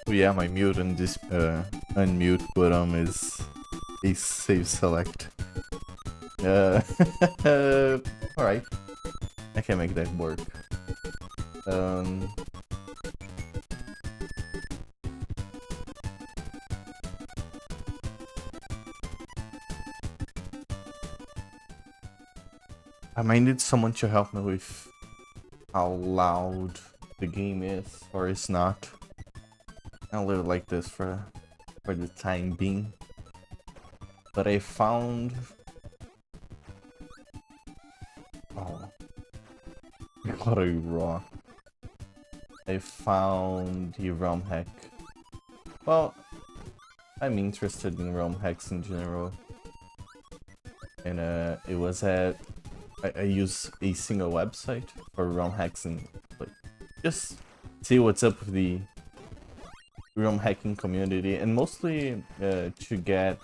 Yeah, my mute and this unmute button is a save select. Uh, Alright, I can make that work. Um, I might need someone to help me with how loud the game is, or it's not. I'll leave it like this for the time being. But I found... Oh. What a raw. I found the ROM hack. Well, I'm interested in ROM hacks in general. And it was at... I use a single website for ROM hacks and like just see what's up with the ROM hacking community, and mostly to get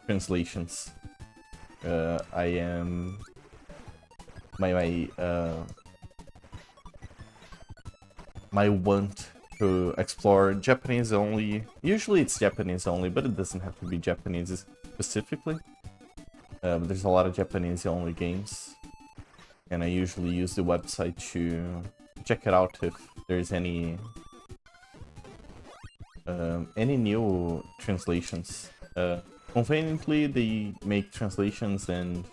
translations. I am my want to explore Japanese only. Usually it's Japanese only, but it doesn't have to be Japanese specifically. There's a lot of Japanese only games, and I usually use the website to check it out if there's any new translations. Conveniently, they make translations and,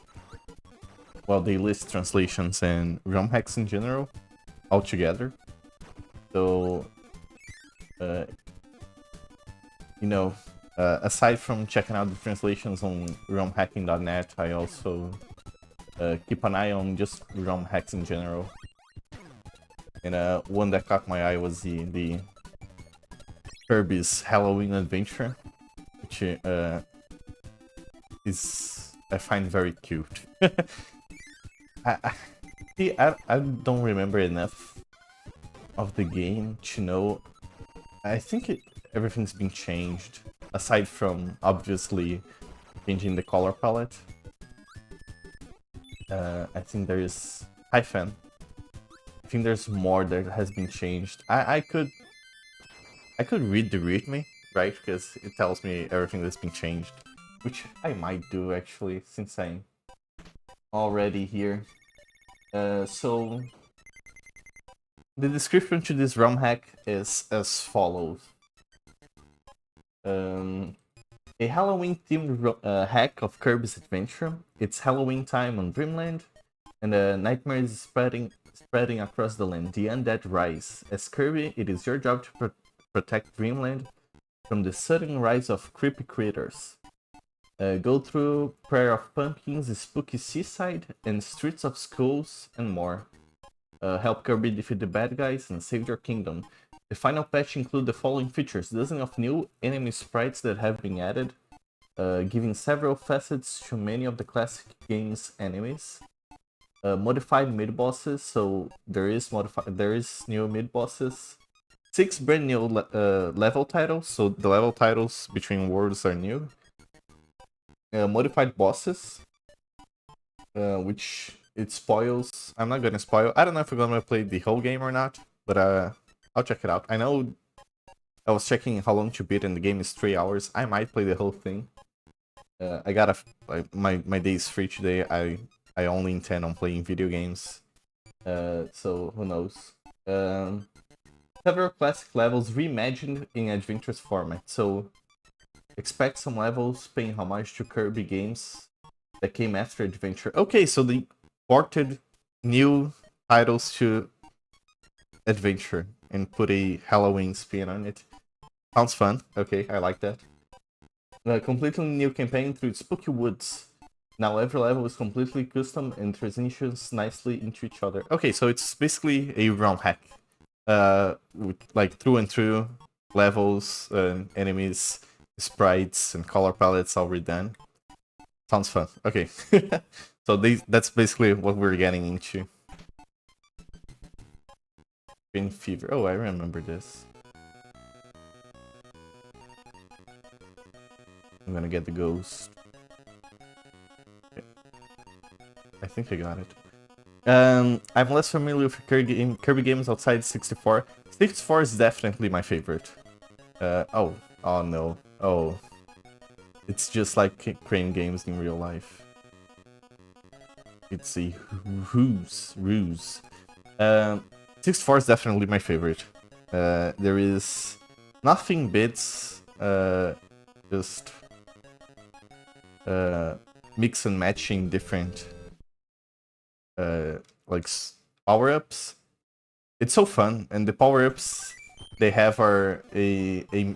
well, they list translations and ROM hacks in general altogether. So, you know, aside from checking out the translations on romhacking.net, I also keep an eye on just ROM hacks in general. And one that caught my eye was the Kirby's Halloween Adventure, which is, I find, very cute. I don't remember enough of the game to know. I think everything's been changed, aside from obviously changing the color palette. I think there is... Hi, fan. I think there's more that has been changed. I could read the readme, right? Because it tells me everything that's been changed, which I might do actually, since I'm already here. So the description to this ROM hack is as follows. A Halloween-themed hack of Kirby's Adventure. It's Halloween time on Dreamland, and a nightmare is spreading across the land. The undead rise. As Kirby, it is your job to protect Dreamland from the sudden rise of creepy critters. Go through Prayer of Pumpkins, Spooky Seaside, and Streets of Skulls, and more. Help Kirby defeat the bad guys and save your kingdom. The final patch includes the following features: dozens of new enemy sprites that have been added, giving several facets to many of the classic game's enemies. Modified mid-bosses, so there is new mid-bosses. 6 brand new level titles, so the level titles between worlds are new. Modified bosses, which it spoils. I'm not gonna spoil. I don't know if we're gonna play the whole game or not, but I'll check it out. I know I was checking how long to beat, and the game is 3 hours. I might play the whole thing. I gotta, like, my day is free today. I only intend on playing video games. So who knows? Several classic levels reimagined in adventures format. So expect some levels paying homage to Kirby games that came after Adventure. Okay, so they ported new titles to Adventure and put a Halloween spin on it. Sounds fun. Okay, I like that. A completely new campaign through Spooky Woods. Now every level is completely custom and transitions nicely into each other. Okay, so it's basically a ROM hack. With, like, through and through levels, enemies, sprites, and color palettes all redone. Sounds fun. Okay. So that's basically what we're getting into. Green Fever. Oh, I remember this. I'm gonna get the ghost. Okay. I think I got it. I'm less familiar with Kirby games outside 64. 64 is definitely my favorite. Oh no. Oh. It's just like Crane games in real life. It's a ruse. 64 is definitely my favorite. There is nothing beats just mix and matching different like power-ups. It's so fun, and the power-ups they have are a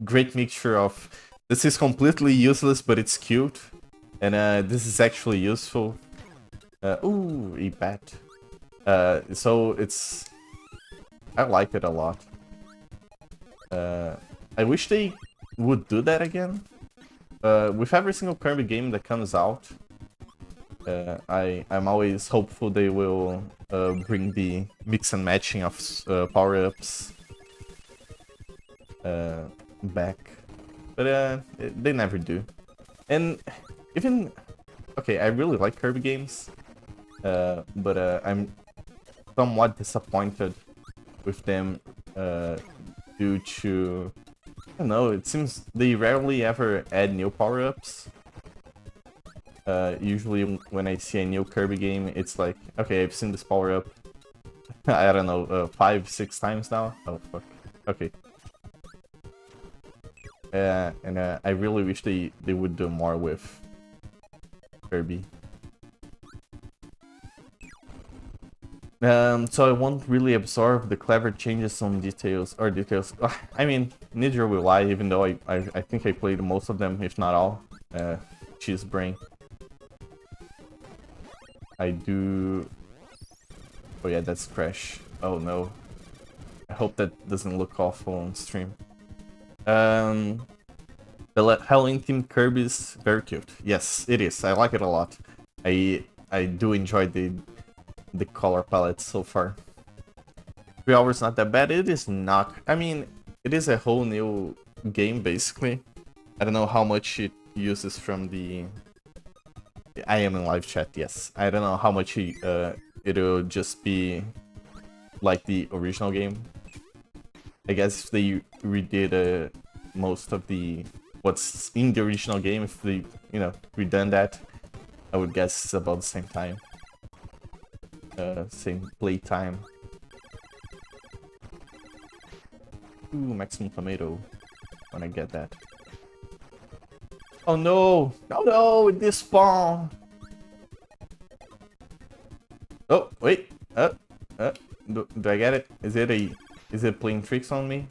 great mixture of this is completely useless but it's cute, and this is actually useful. Ooh, a bat. So it's I like it a lot. I wish they would do that again. With every single Kirby game that comes out, I'm always hopeful they will bring the mix and matching of power-ups back. But they never do. And even... Okay, I really like Kirby games, but I'm somewhat disappointed with them due to... I don't know, it seems they rarely ever add new power-ups. Usually when I see a new Kirby game, it's like, okay, I've seen this power-up, I don't know, 5-6 times now? Oh, fuck. Okay. And I really wish they would do more with Kirby. So I won't really absorb the clever changes on details. I mean, neither will I, even though I think I played most of them, if not all. Cheese brain. I do... Oh yeah, that's Crash. Oh no. I hope that doesn't look awful on stream. The Halloween themed Kirby is very cute. Yes, it is. I like it a lot. I do enjoy the color palette so far. 3 hours not that bad. It is not. I mean, it is a whole new game basically. I don't know how much it uses from the... I am in live chat, yes. I don't know how much it'll just be like the original game. I guess if they redid most of the what's in the original game, if they, redone that, I would guess it's about the same time. Same play time. Ooh, maximum tomato. When I get that. Oh no! No, it despawned! Oh, wait! Do I get it? Is it playing tricks on me?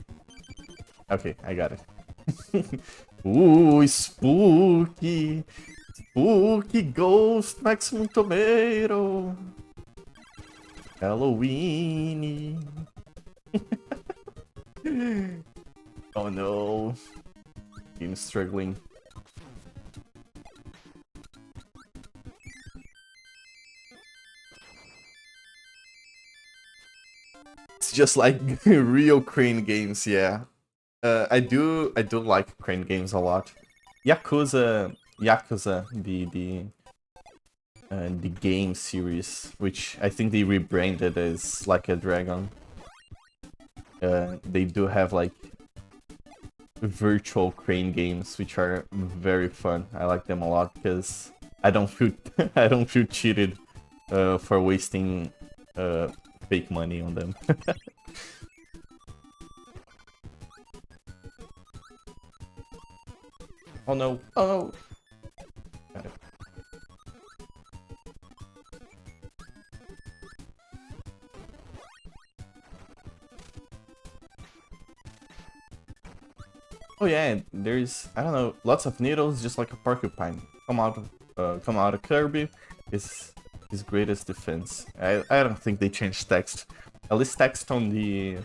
Okay, I got it. Ooh, spooky! Spooky ghost maximum tomato! Halloween! Oh no. Game's struggling. It's just like real Crane games, yeah. I do like Crane games a lot. Yakuza, the game series, which I think they rebranded as Like a Dragon. They do have like virtual Crane games, which are very fun. I like them a lot because I don't feel I don't feel cheated for wasting fake money on them. Oh no! Oh no! Got it. Oh yeah, there's, I don't know, lots of needles, just like a porcupine. Come out of Kirby is his greatest defense. I don't think they changed text. At least text on the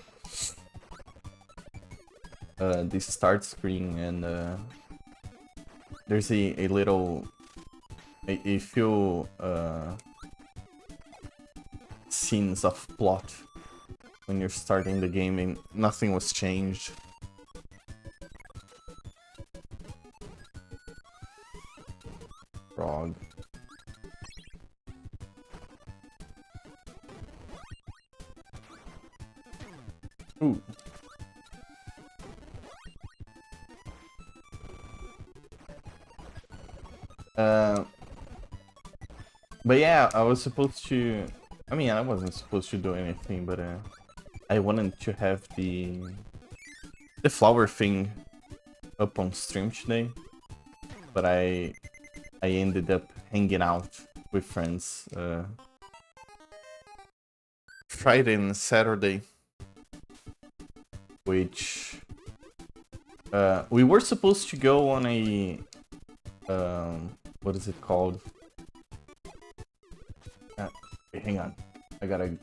start screen, and there's a little, a few scenes of plot when you're starting the game, and nothing was changed. Frog. Ooh. But yeah, I was supposed to... I mean, I wasn't supposed to do anything, but I wanted to have the flower thing up on stream today. But I ended up hanging out with friends Friday and Saturday, which we were supposed to go on a what is it called? Wait, hang on, I gotta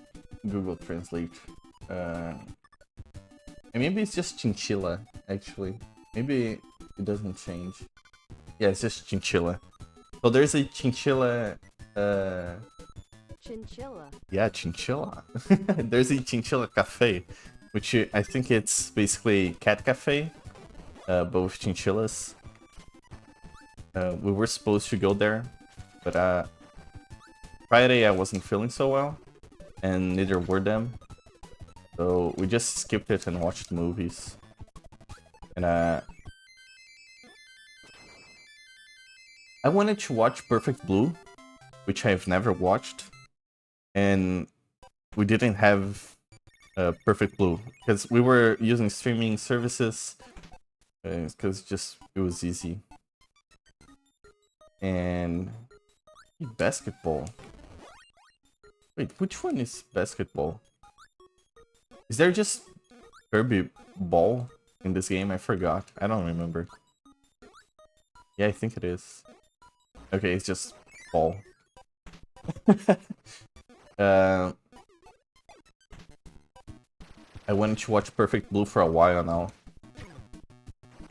Google Translate. Maybe it's just chinchilla, actually. Maybe it doesn't change. Yeah, it's just chinchilla. So there's a chinchilla. Chinchilla. Yeah, chinchilla. There's a chinchilla cafe, which I think it's basically cat cafe, but with chinchillas. We were supposed to go there, but Friday I wasn't feeling so well, and neither were them. So we just skipped it and watched movies. And I wanted to watch Perfect Blue, which I've never watched, and we didn't have Perfect Blue because we were using streaming services because it was easy. And basketball. Wait, which one is basketball? Is there just Kirby ball in this game? I forgot. I don't remember. Yeah, I think it is. Okay, it's just ball. I wanted to watch Perfect Blue for a while now.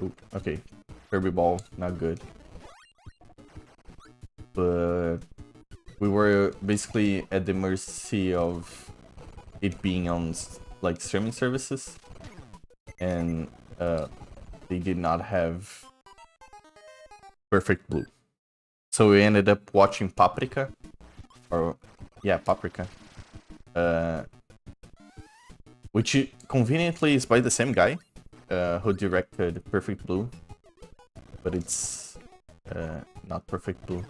Ooh, okay, Kirby ball, not good. But we were basically at the mercy of it being on like streaming services, and they did not have Perfect Blue. So we ended up watching Paprika, or yeah, Paprika, which conveniently is by the same guy who directed Perfect Blue, but it's not Perfect Blue.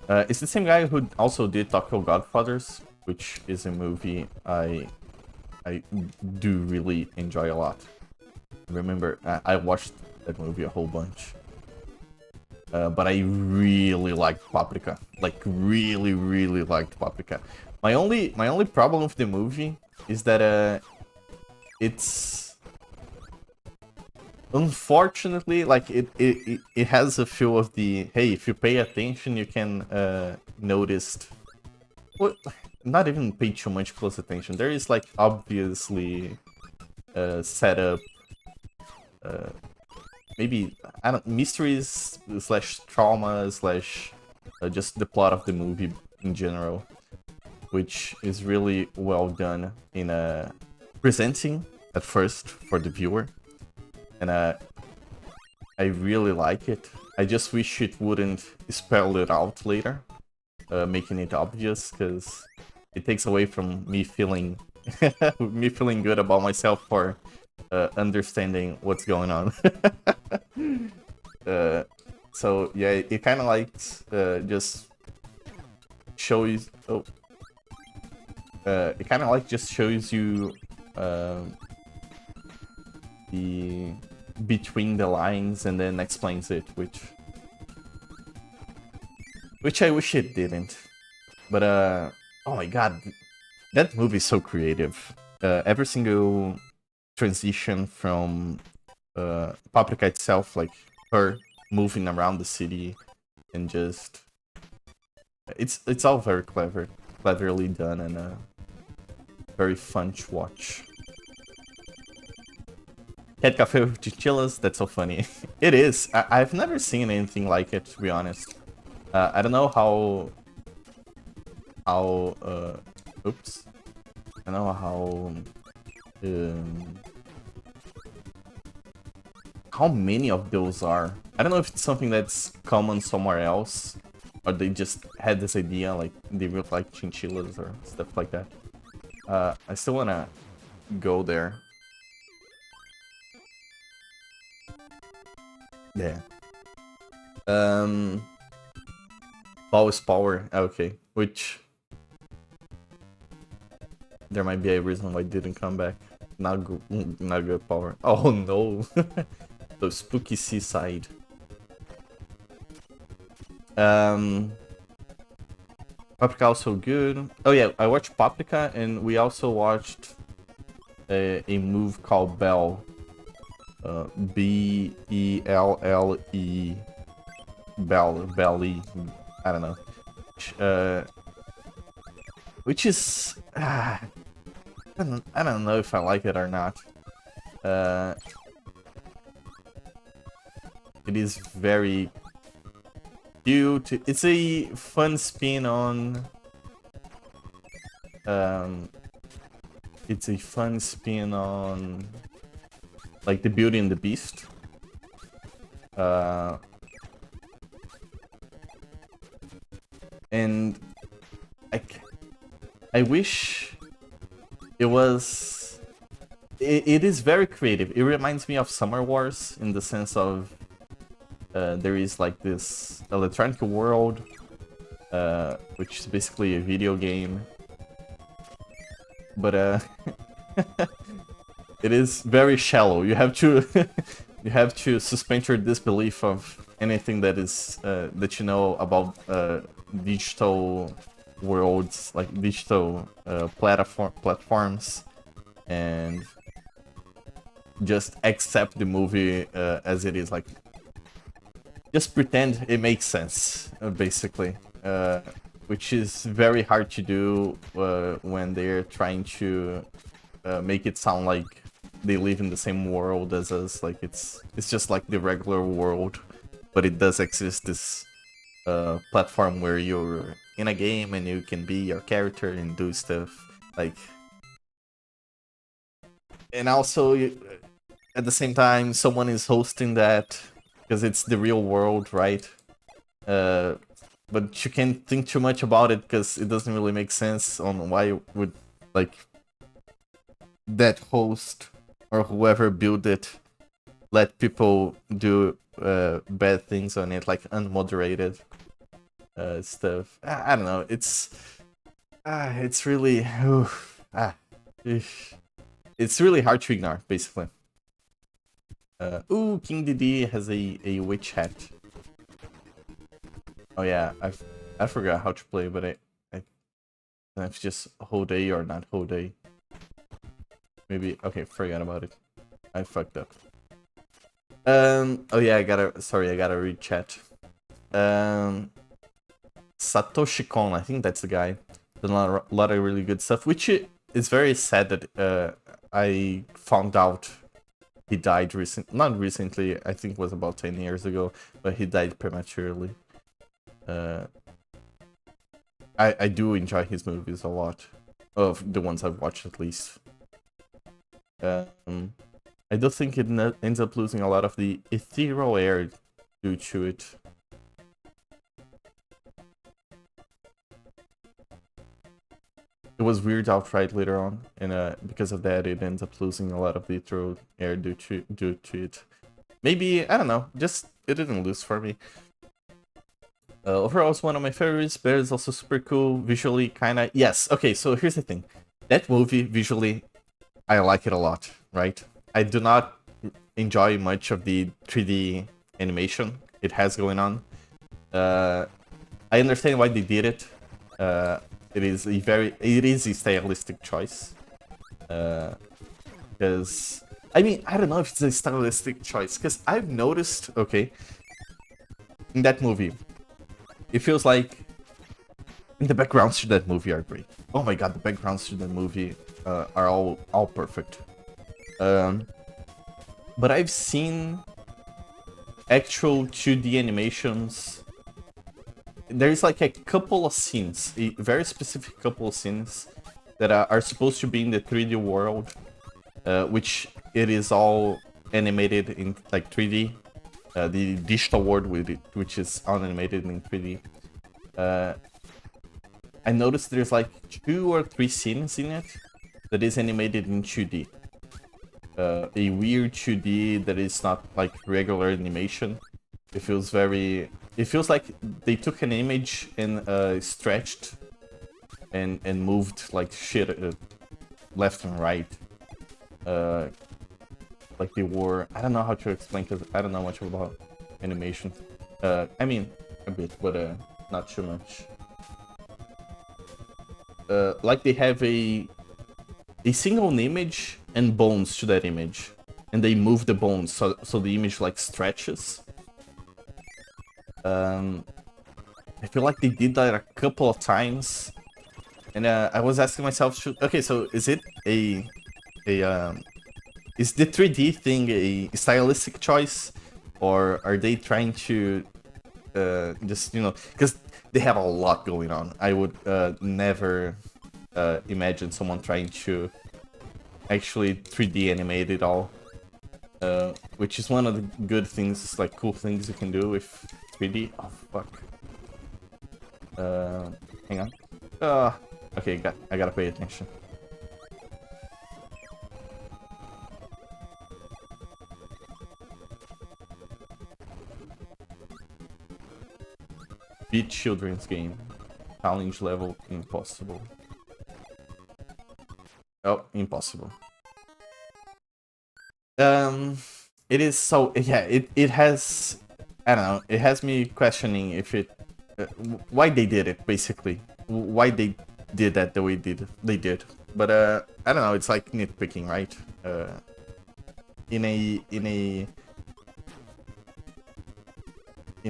It's the same guy who also did Tokyo Godfathers, which is a movie I do really enjoy a lot. Remember, I watched that movie a whole bunch. But I really liked Paprika. Like, really, really liked Paprika. My only problem with the movie is that it's... Unfortunately, like, it has a feel of the, hey, if you pay attention, you can notice... Well, not even pay too much close attention. There is, like, obviously set up... maybe, I don't, mysteries slash trauma slash just the plot of the movie in general, which is really well done in presenting at first for the viewer, and I really like it. I just wish it wouldn't spell it out later, making it obvious, because it takes away from me feeling good about myself for understanding what's going on. So yeah, it kind of like just shows. Oh, it kind of like just shows you the between the lines and then explains it, which I wish it didn't. But oh my god, that movie is so creative. Every single transition from Paprika itself, like her moving around the city, and just it's all very cleverly done, and very fun to watch. Cat cafe with chinchillas, that's so funny. It is. I've never seen anything like it, to be honest. I don't know how oops. I don't know how many of those are. I don't know if it's something that's common somewhere else, or they just had this idea, like they look like chinchillas or stuff like that. I still wanna go there. Yeah. Ball is power. Okay. Which there might be a reason why it didn't come back. Not good power. Oh no. The spooky seaside. Paprika also good. Oh yeah, I watched Paprika and we also watched a move called Bell. B-E-L-L-E. Belly. I don't know. Which is... I don't know if I like it or not. It is very cute. It's a fun spin on... it's a fun spin on... like the Beauty and the Beast. And I wish it was... It is very creative. It reminds me of Summer Wars in the sense of there is like this electronic world, which is basically a video game. But it is very shallow. You have to you have to suspend your disbelief of anything that is that you know about digital worlds, like digital platforms, and just accept the movie as it is. Like, just pretend it makes sense, basically. Which is very hard to do when they're trying to make it sound like they live in the same world as us. Like, it's just like the regular world, but it does exist this platform where you're in a game and you can be your character and do stuff. Like, and also at the same time, someone is hosting that because it's the real world, right? But you can't think too much about it because it doesn't really make sense on why would, like, that host or whoever built it let people do bad things on it, like unmoderated stuff. I don't know. It's really it's really hard to ignore, basically. Ooh, King DD has a witch hat. Oh yeah, I forgot how to play, but I it's just hold A or not hold A. Maybe, okay, forget about it. I fucked up. Oh yeah, I gotta read chat. Satoshi Kon, I think that's the guy. Done a lot of really good stuff, which is very sad that I found out he died not recently, I think it was about 10 years ago, but he died prematurely. I do enjoy his movies a lot, of the ones I've watched at least. I do think it ends up losing a lot of the ethereal air due to it. It was weird outright later on, and because of that, it ends up losing a lot of the ethereal air due to it. Maybe, I don't know, just it didn't lose for me. Overall, it's one of my favorites, but it's also super cool, visually, kinda... Yes, okay, so here's the thing. That movie, visually, I like it a lot, right? I do not enjoy much of the 3D animation it has going on. I understand why they did it. It is a stylistic choice. Because... I mean, I don't know if it's a stylistic choice, because I've noticed, okay, in that movie, it feels like the backgrounds to that movie are great. Oh my god, the backgrounds to that movie are all perfect. But I've seen actual 2D animations. There's like a couple of scenes, a very specific couple of scenes that are supposed to be in the 3D world, which it is all animated in like 3D. The digital world with it, which is animated in 3D. I noticed there's like 2 or 3 scenes in it that is animated in 2D. a weird 2D that is not like regular animation. It feels very... It feels like they took an image and stretched and moved like shit left and right. Like they were... I don't know how to explain because I don't know much about animation. I mean, a bit, but not too much. Like they have a single image and bones to that image, and they move the bones so the image like stretches. I feel like they did that a couple of times, and I was asking myself, okay, so is it is the 3D thing a stylistic choice, or are they trying to just, you know, because they have a lot going on. I would never imagine someone trying to actually 3D animate it all, which is one of the good things, like cool things you can do with 3D. Oh fuck. Hang on. Okay, I gotta pay attention. Beat children's game. Challenge level impossible. Oh, impossible. It is so... Yeah, it has... I don't know, it has me questioning if it... why they did it, basically. Why they did that the way they did. But, I don't know, it's like nitpicking, right? In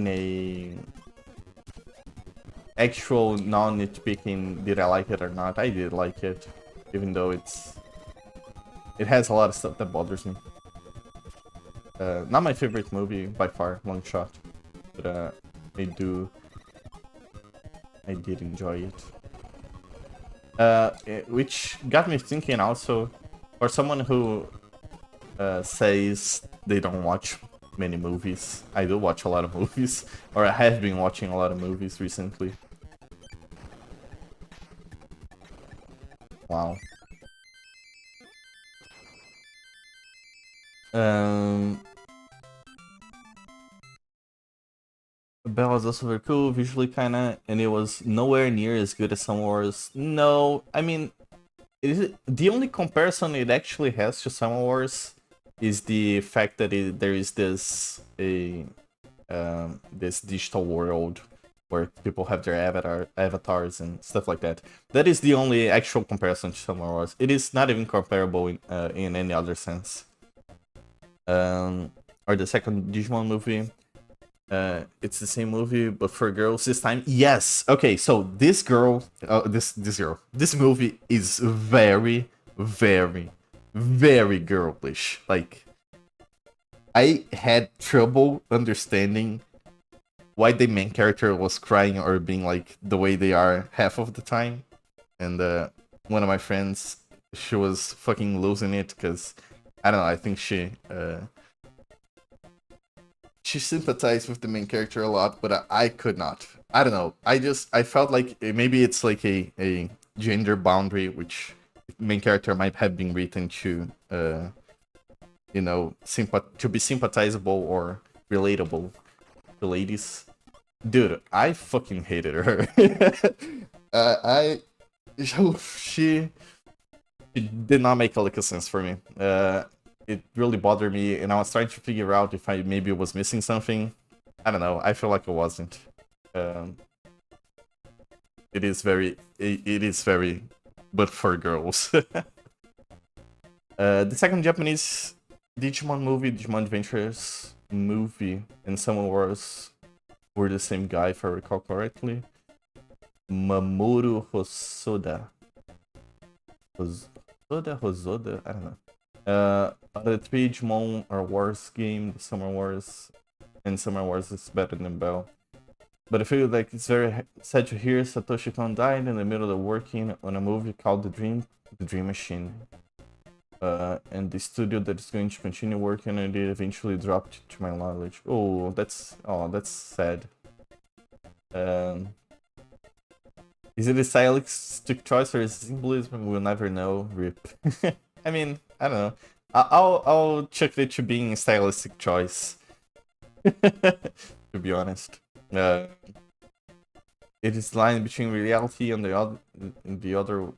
a actual non-nitpicking, did I like it or not? I did like it, even though it has a lot of stuff that bothers me. Not my favorite movie by far, long shot, but I did enjoy it. Which got me thinking also, for someone who says they don't watch many movies, I do watch a lot of movies, or I have been watching a lot of movies recently. Wow. Bell was also very cool, visually kinda, and it was nowhere near as good as Summer Wars. No, I mean, the only comparison it actually has to Summer Wars is the fact that there is this digital world where people have their avatars and stuff like that. That is the only actual comparison to Summer Wars. It is not even comparable in any other sense. Or the second Digimon movie. It's the same movie, but for girls this time. Yes. Okay, so this movie is very, very, very girlish. Like, I had trouble understanding why the main character was crying or being like the way they are half of the time. And one of my friends, she was fucking losing it because, I don't know, I think she sympathized with the main character a lot, but I could not. I don't know. I felt like maybe it's like a gender boundary, which main character might have been written to, you know, to be sympathizable or relatable to ladies. Dude, I fucking hated her. She did not make a lick of sense for me. It really bothered me, and I was trying to figure out if I maybe was missing something. I don't know. I feel like I wasn't. It is very, but for girls. The second Japanese Digimon movie, Digimon Adventures movie, and Summer Wars were the same guy, if I recall correctly. Mamoru Hosoda. Hosoda? I don't know. The 3 Digimon are Wars game, the Summer Wars, and Summer Wars is better than Bell. But I feel like it's very sad to hear Satoshi Kon died in the middle of working on a movie called The Dream Machine. And the studio that is going to continue working on it eventually dropped to my knowledge. Oh, that's sad. Is it a stylistic choice or is it symbolism? We'll never know. RIP. I mean, I don't know. I'll check it to being a stylistic choice. To be honest, it is the line between reality and the other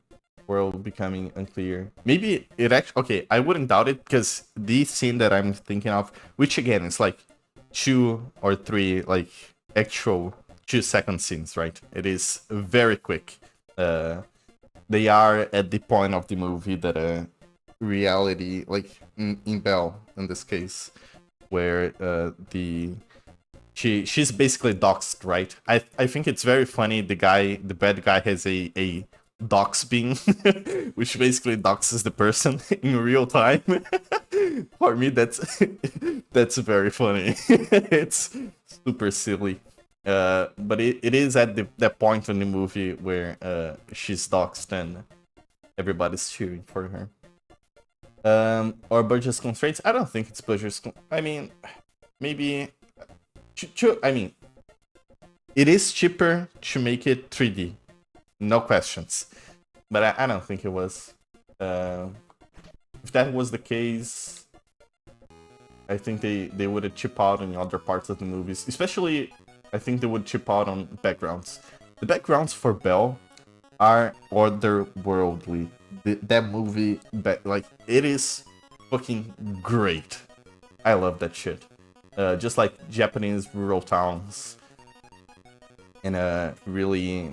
world becoming unclear. Maybe it actually okay. I wouldn't doubt it because the scene that I'm thinking of, which again is like 2 or 3 like actual 2 second scenes, right? It is very quick. They are at the point of the movie that reality, like in Belle in this case, where she's basically doxxed, right? I think it's very funny. The bad guy has a dox beam, which basically doxes the person in real time. For me, that's very funny. It's super silly. But it is at that point in the movie where she's doxed and everybody's cheering for her. Or budget constraints? I don't think it's budget. I mean, maybe. I mean, it is cheaper to make it 3D, no questions. But I don't think it was. If that was the case, I think they would have chipped out in other parts of the movies. Especially, I think they would chip out on backgrounds. The backgrounds for Belle are otherworldly. That movie, like, it is fucking great. I love that shit. Just like Japanese rural towns. And really,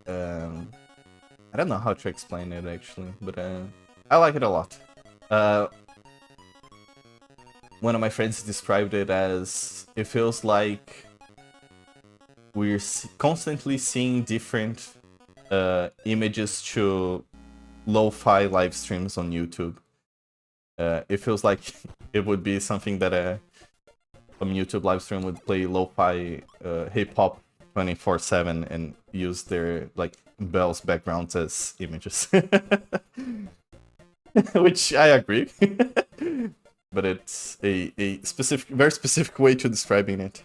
I don't know how to explain it actually, but I like it a lot. One of my friends described it as it feels like we're constantly seeing different images to lo-fi live streams on YouTube. It feels like it would be something that some YouTube live stream would play lo-fi hip-hop 24/7 and use their like Belle's backgrounds as images. Which I agree. But it's a very specific way to describing it.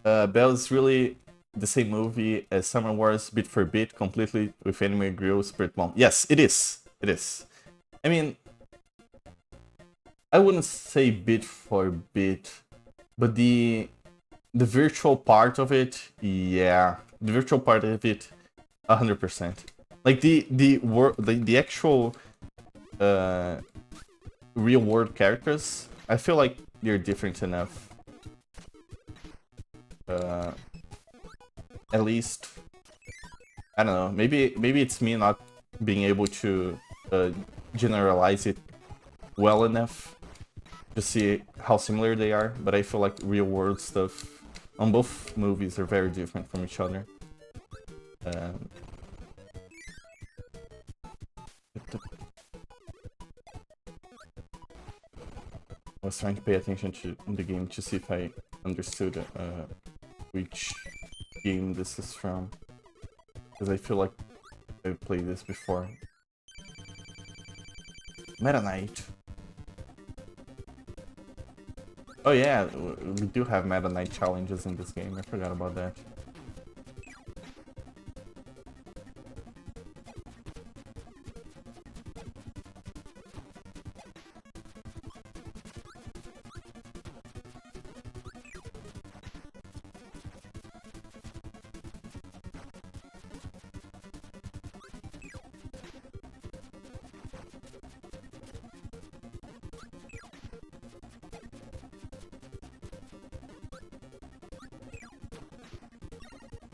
Belle is really the same movie as Summer Wars, bit for bit, completely with anime grill, spirit bomb. Yes, it is. It is. I mean, I wouldn't say bit for bit, but the virtual part of it, yeah, the virtual part of it, 100%. Like the actual real world characters, I feel like they're different enough. At least, I don't know. Maybe it's me not being able to generalize it well enough to see how similar they are, but I feel like real world stuff on both movies are very different from each other. I was trying to pay attention to the game to see if I understood which game this is from, because I feel like I've played this before. Meta Knight. Oh yeah, we do have Meta Knight challenges in this game. I forgot about that.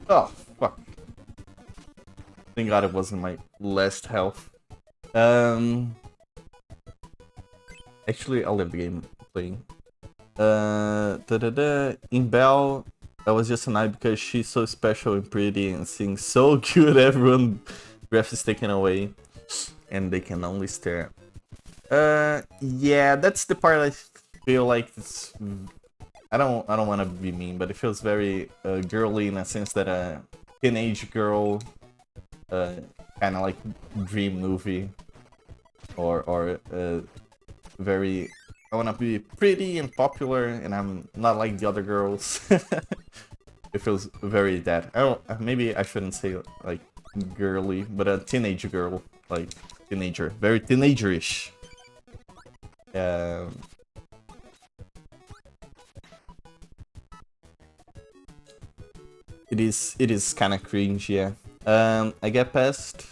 Oh, fuck. Thank God it wasn't my last health. Actually, I'll leave the game playing. In Belle, I was just an eye because she's so special and pretty and sings so cute. Everyone breath is taken away, and they can only stare. Yeah, that's the part I feel like it's. I don't want to be mean, but it feels very girly in a sense that a teenage girl kind of like dream movie or very I want to be pretty and popular and I'm not like the other girls. It feels very that. I don't, maybe I shouldn't say like girly, but a teenage girl like teenager, very teenagerish. Um, it is kind of cringe, yeah. I get past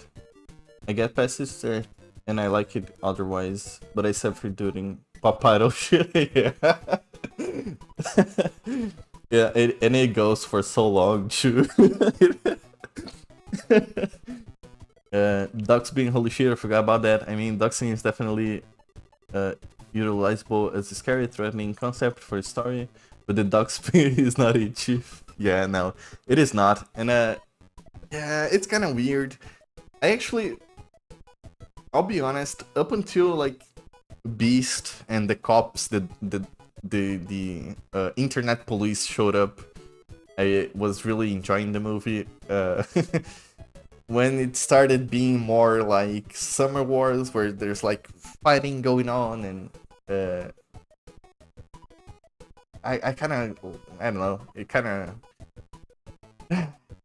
Sister, and I like it otherwise, but I suffer during pop idol shit. Yeah, yeah, and it goes for so long too. Ducks being holy shit, I forgot about that. I mean, Ducksing is definitely utilizable as a scary, threatening concept for a story, but the duck spear is not a chief. Yeah, no, it is not. And yeah, it's kind of weird. I'll be honest, up until like Beast and the cops, the internet police showed up, I was really enjoying the movie. When it started being more like Summer Wars, where there's like fighting going on, and I kind of, I don't know, it kind of,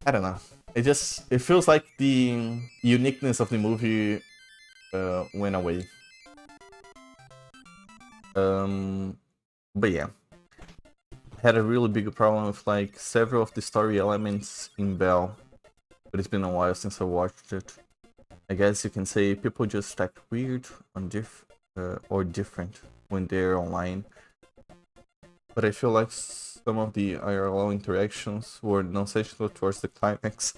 I don't know. It feels like the uniqueness of the movie went away. But yeah, had a really big problem with like several of the story elements in Bell, but it's been a while since I watched it. I guess you can say people just act weird on or different when they're online. But I feel like some of the IRL interactions were nonsensical towards the climax.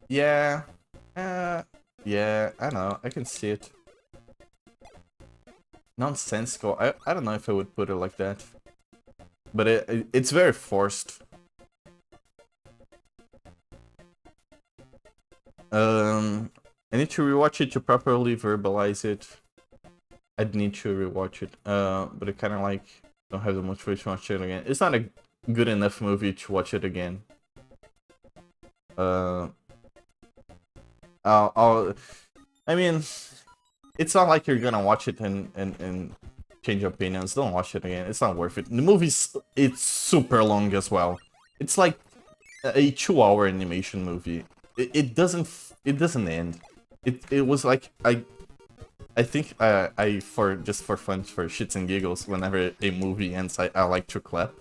Yeah, yeah, I know, I can see it. Nonsensical. I don't know if I would put it like that, but it's very forced. I need to rewatch it to properly verbalize it. I'd need to rewatch it, but I kind of like don't have the motivation to watch it again. It's not a good enough movie to watch it again. I mean, it's not like you're gonna watch it and change opinions. Don't watch it again. It's not worth it. The it's super long as well. It's like a 2-hour animation movie. It doesn't end. It was like I think I for just for fun, for shits and giggles, whenever a movie ends, I like to clap.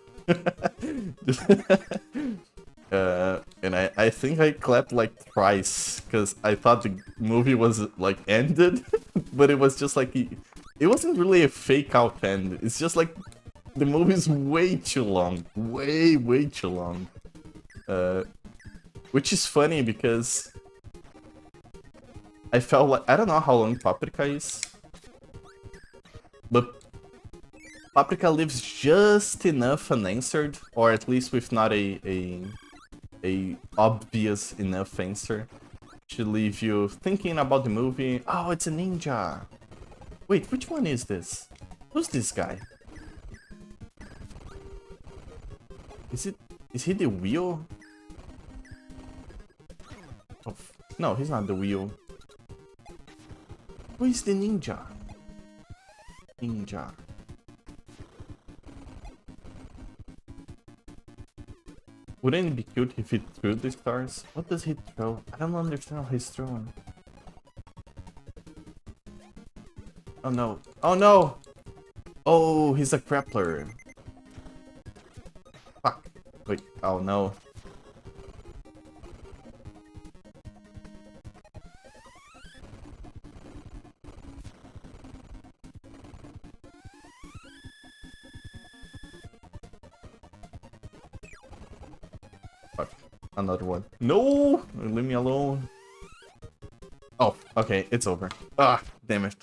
And I think I clapped like twice because I thought the movie was like ended, but it was just like it wasn't really a fake out end. It's just like the movie's way too long, way too long. Which is funny because I felt like, I don't know how long Paprika is, but Paprika leaves just enough unanswered, or at least with not a obvious enough answer to leave you thinking about the movie. Oh, it's a ninja. Wait, which one is this? Who's this guy? Is he the wheel? Oh, no, he's not the wheel. Who is the ninja? Ninja. Wouldn't it be cute if he threw the stars? What does he throw? I don't understand how he's throwing. Oh no. Oh no! Oh, he's a grappler. Fuck. Wait, oh no. Another one. No! Leave me alone. Oh, okay, it's over. Ah, damn it.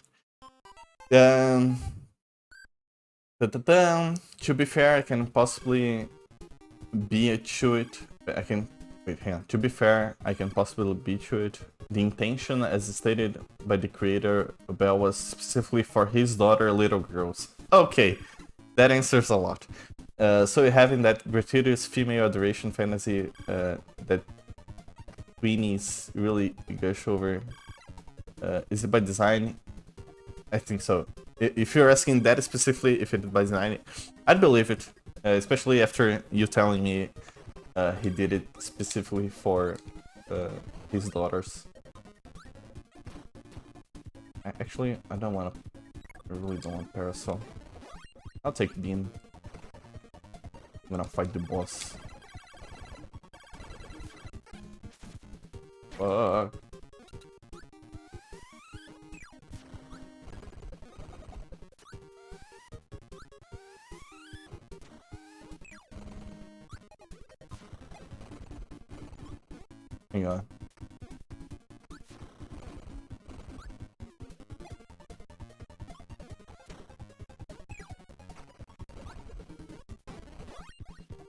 To be fair, I can possibly be a Chewit. I can... Wait, hang on. To be fair, I can possibly be Chewit. The intention, as stated by the creator, Bell, was specifically for his daughter, little girls. Okay, that answers a lot. So you're having that gratuitous female adoration fantasy that Queenies really gush over. Is it by design? I think so. If you're asking that specifically, if it's by design, I'd believe it. Especially after you telling me he did it specifically for uh, his daughters. Actually, I don't want to. I really don't want Parasol. I'll take Beam. I'm gonna fight the boss. Fuck. Hang on.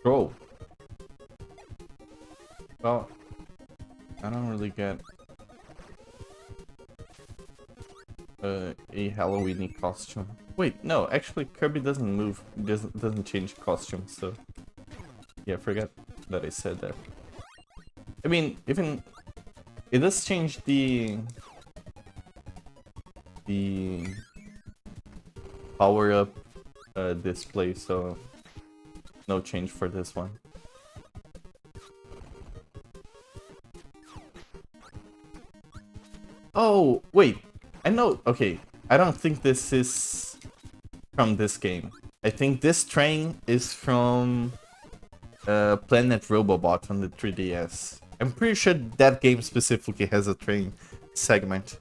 Bro. Well, I don't really get a Halloween-y costume. Wait, no, actually Kirby doesn't move, doesn't change costume, so yeah, forget that I said that. I mean, even it does change the power-up display, so no change for this one. Oh, wait. I know. Okay. I don't think this is from this game. I think this train is from Planet Robobot on the 3DS. I'm pretty sure that game specifically has a train segment.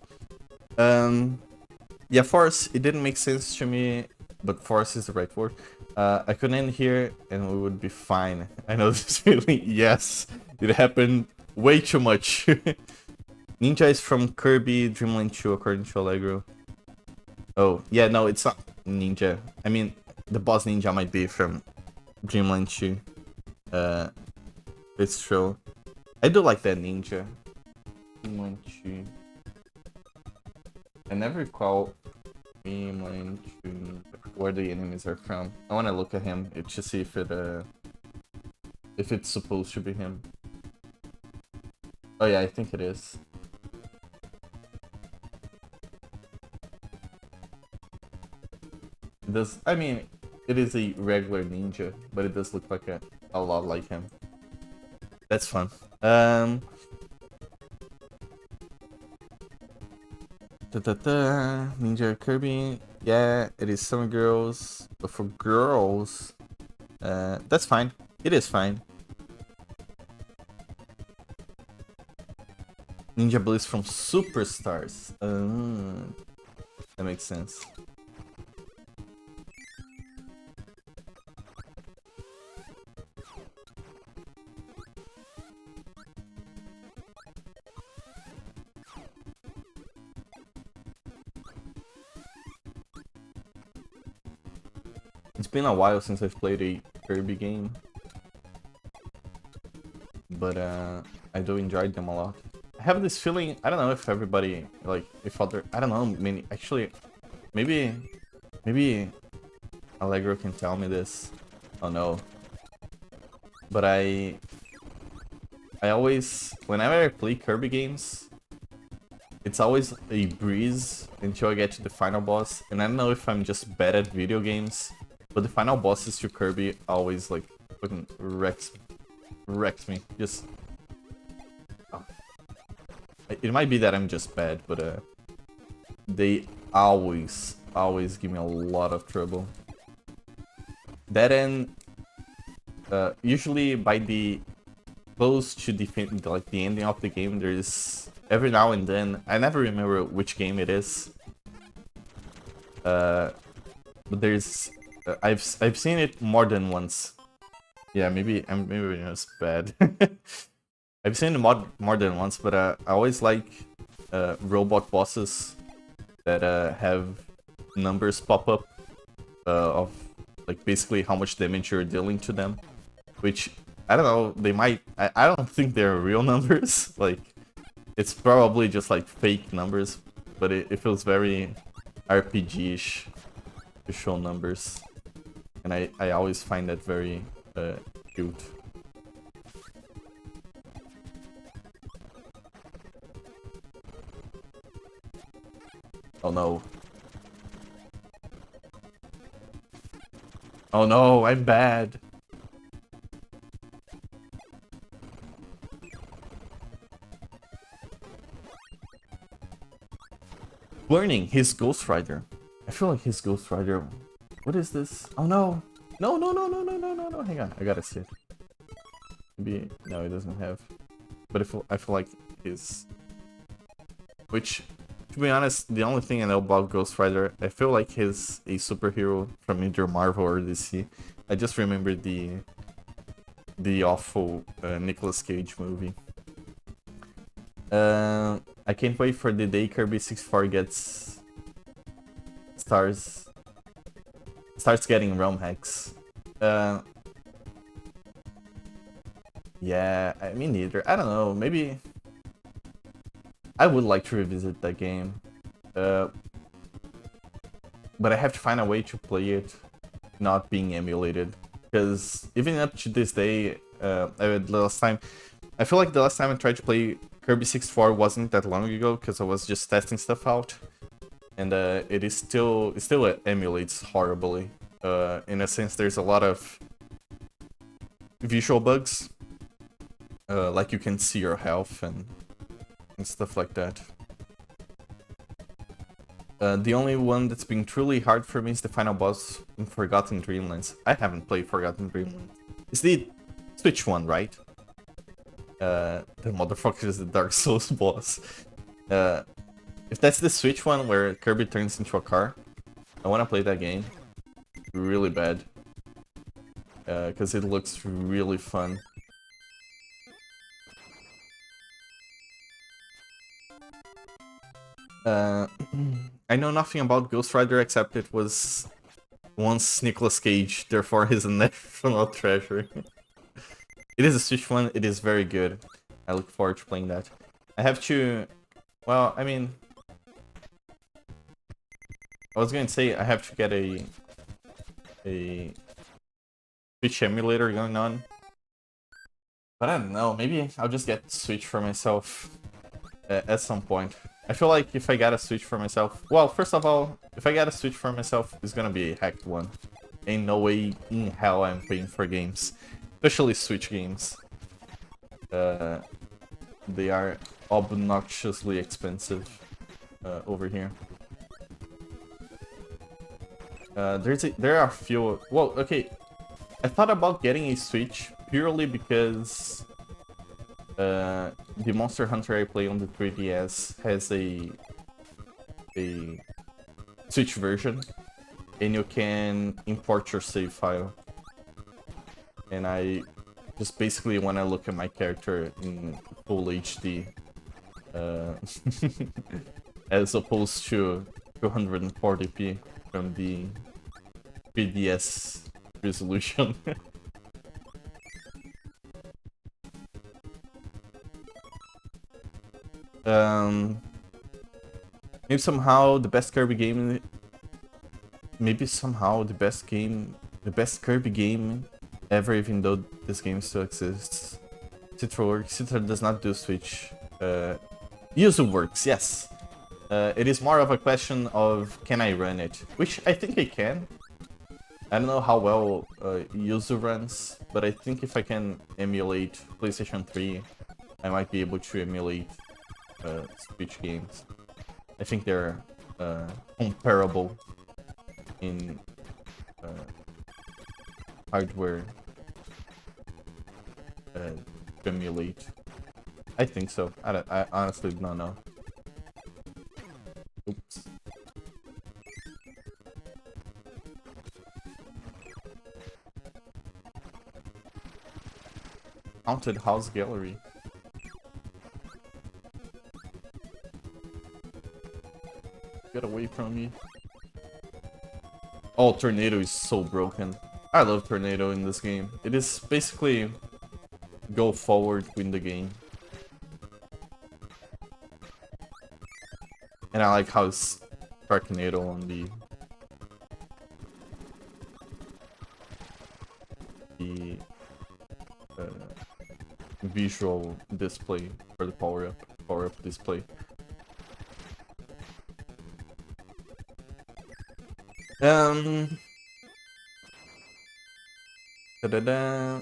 Yeah, Force, it didn't make sense to me, but Force is the right word. I could end here and we would be fine. I know this feeling. Yes, it happened way too much. Ninja is from Kirby Dreamland 2 according to Allegro. Oh, yeah, no, it's not Ninja. I mean, the boss Ninja might be from Dreamland 2. It's true. I do like that Ninja. Dreamland 2. I never recall Dreamland 2 where the enemies are from. I want to look at him to see if it's supposed to be him. Oh yeah, I think it is. It does. I mean, it is a regular ninja, but it does look like a lot like him. That's fun. Ninja Kirby. Yeah, it is Summer Girls, but for girls, that's fine. It is fine. Ninja Bliss from Superstars. That makes sense. It's been a while since I've played a Kirby game, but I do enjoy them a lot. I have this feeling, I don't know if everybody, like, if other, I don't know, many, actually, maybe Allegro can tell me this. Oh no. But I always, whenever I play Kirby games, it's always a breeze until I get to the final boss, and I don't know if I'm just bad at video games, but the final bosses to Kirby always, like, fucking wrecks me. Just... Oh. It might be that I'm just bad, but they always give me a lot of trouble. That end, usually by the close to the ending of the game, there's every now and then, I never remember which game it is, but there's I've seen it more than once. Yeah, maybe I'm just bad. I've seen it more than once, but I always like robot bosses that have numbers pop up of like basically how much damage you're dealing to them, which I don't know, they might, I don't think they're real numbers. Like, it's probably just like fake numbers, but it feels very RPG-ish to show numbers, and I always find that very cute. Oh no. Oh no, I'm bad. learning. He's Ghost Rider. I feel like he's Ghost Rider. What is this? Oh no! No, no, no, no, no, no, no, no. Hang on, I gotta see it. Maybe no, it doesn't have. But I feel like he's. Which, to be honest, the only thing I know about Ghost Rider, I feel like he's a superhero from either Marvel or DC. I just remember the awful Nicolas Cage movie. I can't wait for the day Kirby 64 starts getting ROM hacks. Yeah, I mean neither. I don't know. Maybe I would like to revisit that game, but I have to find a way to play it not being emulated. Because even up to this day, I feel like the last time I tried to play Kirby 64 wasn't that long ago, because I was just testing stuff out, and it still emulates horribly. In a sense, there's a lot of visual bugs, like you can see your health and stuff like that. The only one that's been truly hard for me is the final boss in Forgotten Dreamlands. I haven't played Forgotten Dreamlands. It's the Switch one, right? The motherfucker is the Dark Souls boss. If that's the Switch one where Kirby turns into a car, I want to play that game really bad. Because it looks really fun. I know nothing about Ghost Rider except it was once Nicolas Cage, therefore he's a national treasure. It is a Switch one, it is very good. I look forward to playing that. I have to... Well, I mean... I was going to say I have to get a Switch emulator going on. But I don't know, maybe I'll just get Switch for myself at some point. I feel like if I get a Switch for myself... Well, first of all, if I get a Switch for myself, it's gonna be a hacked one. Ain't no way in hell I'm paying for games. Especially Switch games. They are obnoxiously expensive over here. There are a few... Well, okay. I thought about getting a Switch purely because... the Monster Hunter I play on the 3DS has a Switch version, and you can import your save file. And I just basically want to look at my character in full HD, as opposed to 240p from the 3DS resolution. Maybe somehow the best Kirby game... Maybe somehow the best Kirby game ever, even though this game still exists. Citra does not do Switch. Yuzu works, yes. It is more of a question of can I run it, which I think I can. I don't know how well Yuzu runs, but I think if I can emulate PlayStation 3, I might be able to emulate Switch games. I think they're comparable in hardware to emulate. I think so. I honestly don't know. Oops. Haunted House Gallery. Get away from me. Oh, Tornado is so broken. I love Tornado in this game. It is basically go forward, win the game. And I like how it's Sharknado on the visual display for the power-up display. Da-da-da.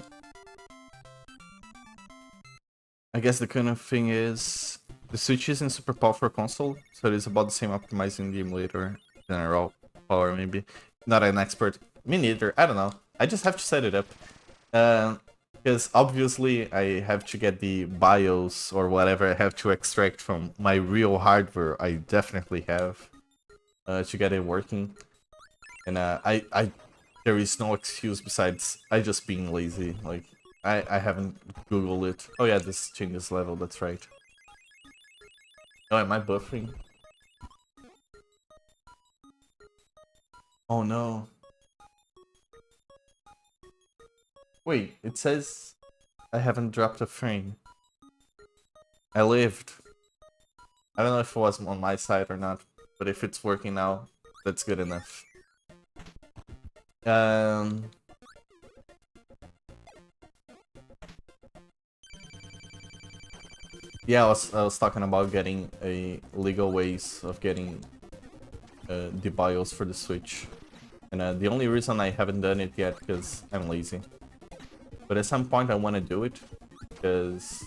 I guess the kind of thing is The Switch isn't super powerful console, so it is about the same optimizing the emulator than a raw power, maybe. Not an expert. Me neither. I don't know. I just have to set it up. Because obviously I have to get the BIOS or whatever I have to extract from my real hardware. I definitely have to get it working. And there is no excuse besides I just being lazy. Like, I haven't Googled it. Oh yeah, this changes level, that's right. Oh, am I buffering? Oh no. Wait, it says I haven't dropped a frame. I lived. I don't know if it was on my side or not, but if it's working now, that's good enough. Yeah, I was talking about getting a legal ways of getting the BIOS for the Switch. And the only reason I haven't done it yet because I'm lazy. But at some point I want to do it because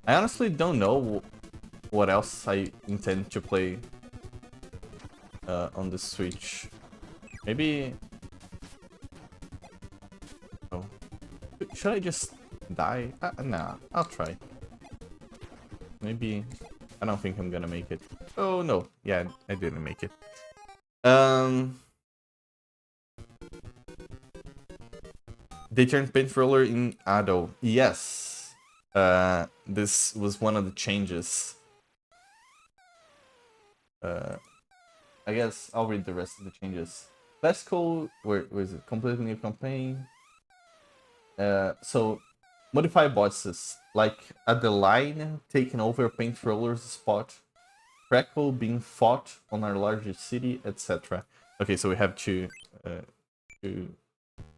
I honestly don't know what else I intend to play on the Switch. Maybe... Oh. Should I just die? Nah, I'll try. Maybe... I don't think I'm gonna make it. Oh no, yeah, I didn't make it. They turned paint roller in Ado. Yes. This was one of the changes. I guess I'll read the rest of the changes. Classical, where is it? Completely new campaign. So, modify bosses, like at the line taking over paint roller's spot, Crackle being fought on our largest city, etc. Okay, so we have two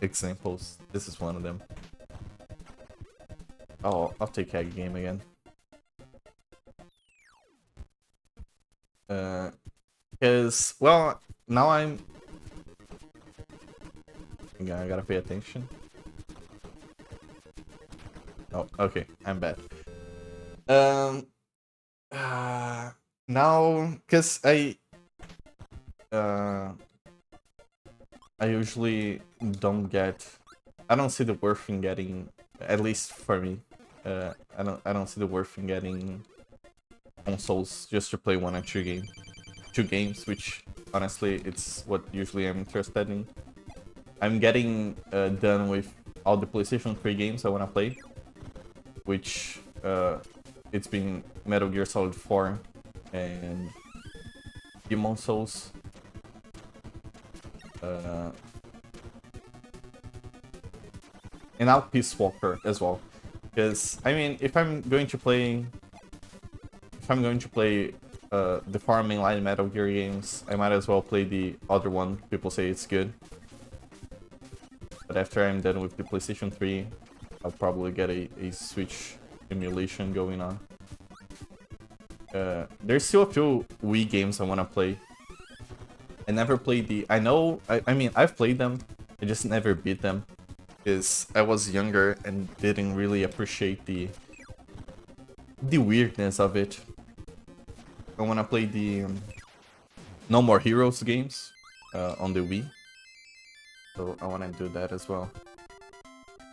examples. This is one of them. Oh, I'll take Egg Game again. Because, well, now I gotta pay attention. Oh, okay, I'm bad. Now, because I usually don't get... I don't see the worth in getting, at least for me, I don't see the worth in getting consoles just to play one or two games, which honestly it's what usually I'm interested in. I'm getting done with all the PlayStation 3 games I want to play, which it's been Metal Gear Solid 4 and Demon Souls. And now Peace Walker as well, because I mean, if I'm going to play the four mainline Metal Gear games, I might as well play the other one. People say it's good, but after I'm done with the PlayStation 3, I'll probably get a Switch emulation going on. There's still a few Wii games I want to play. I never played the... I mean, I've played them, I just never beat them, because I was younger and didn't really appreciate the weirdness of it. I want to play the No More Heroes games on the Wii, so I want to do that as well.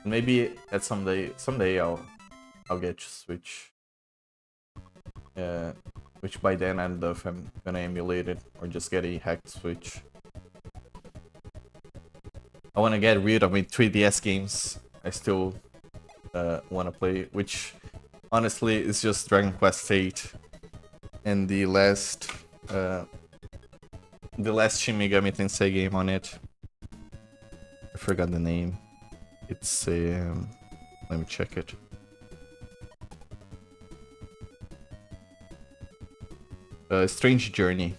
Maybe at someday I'll get to Switch. Which by then I don't know if I'm gonna emulate it or just get a hacked Switch. I want to get rid of my 3DS games I still want to play, which honestly is just Dragon Quest VIII and the last Shin Megami Tensei game on it. I forgot the name. It's let me check it. Strange Journey.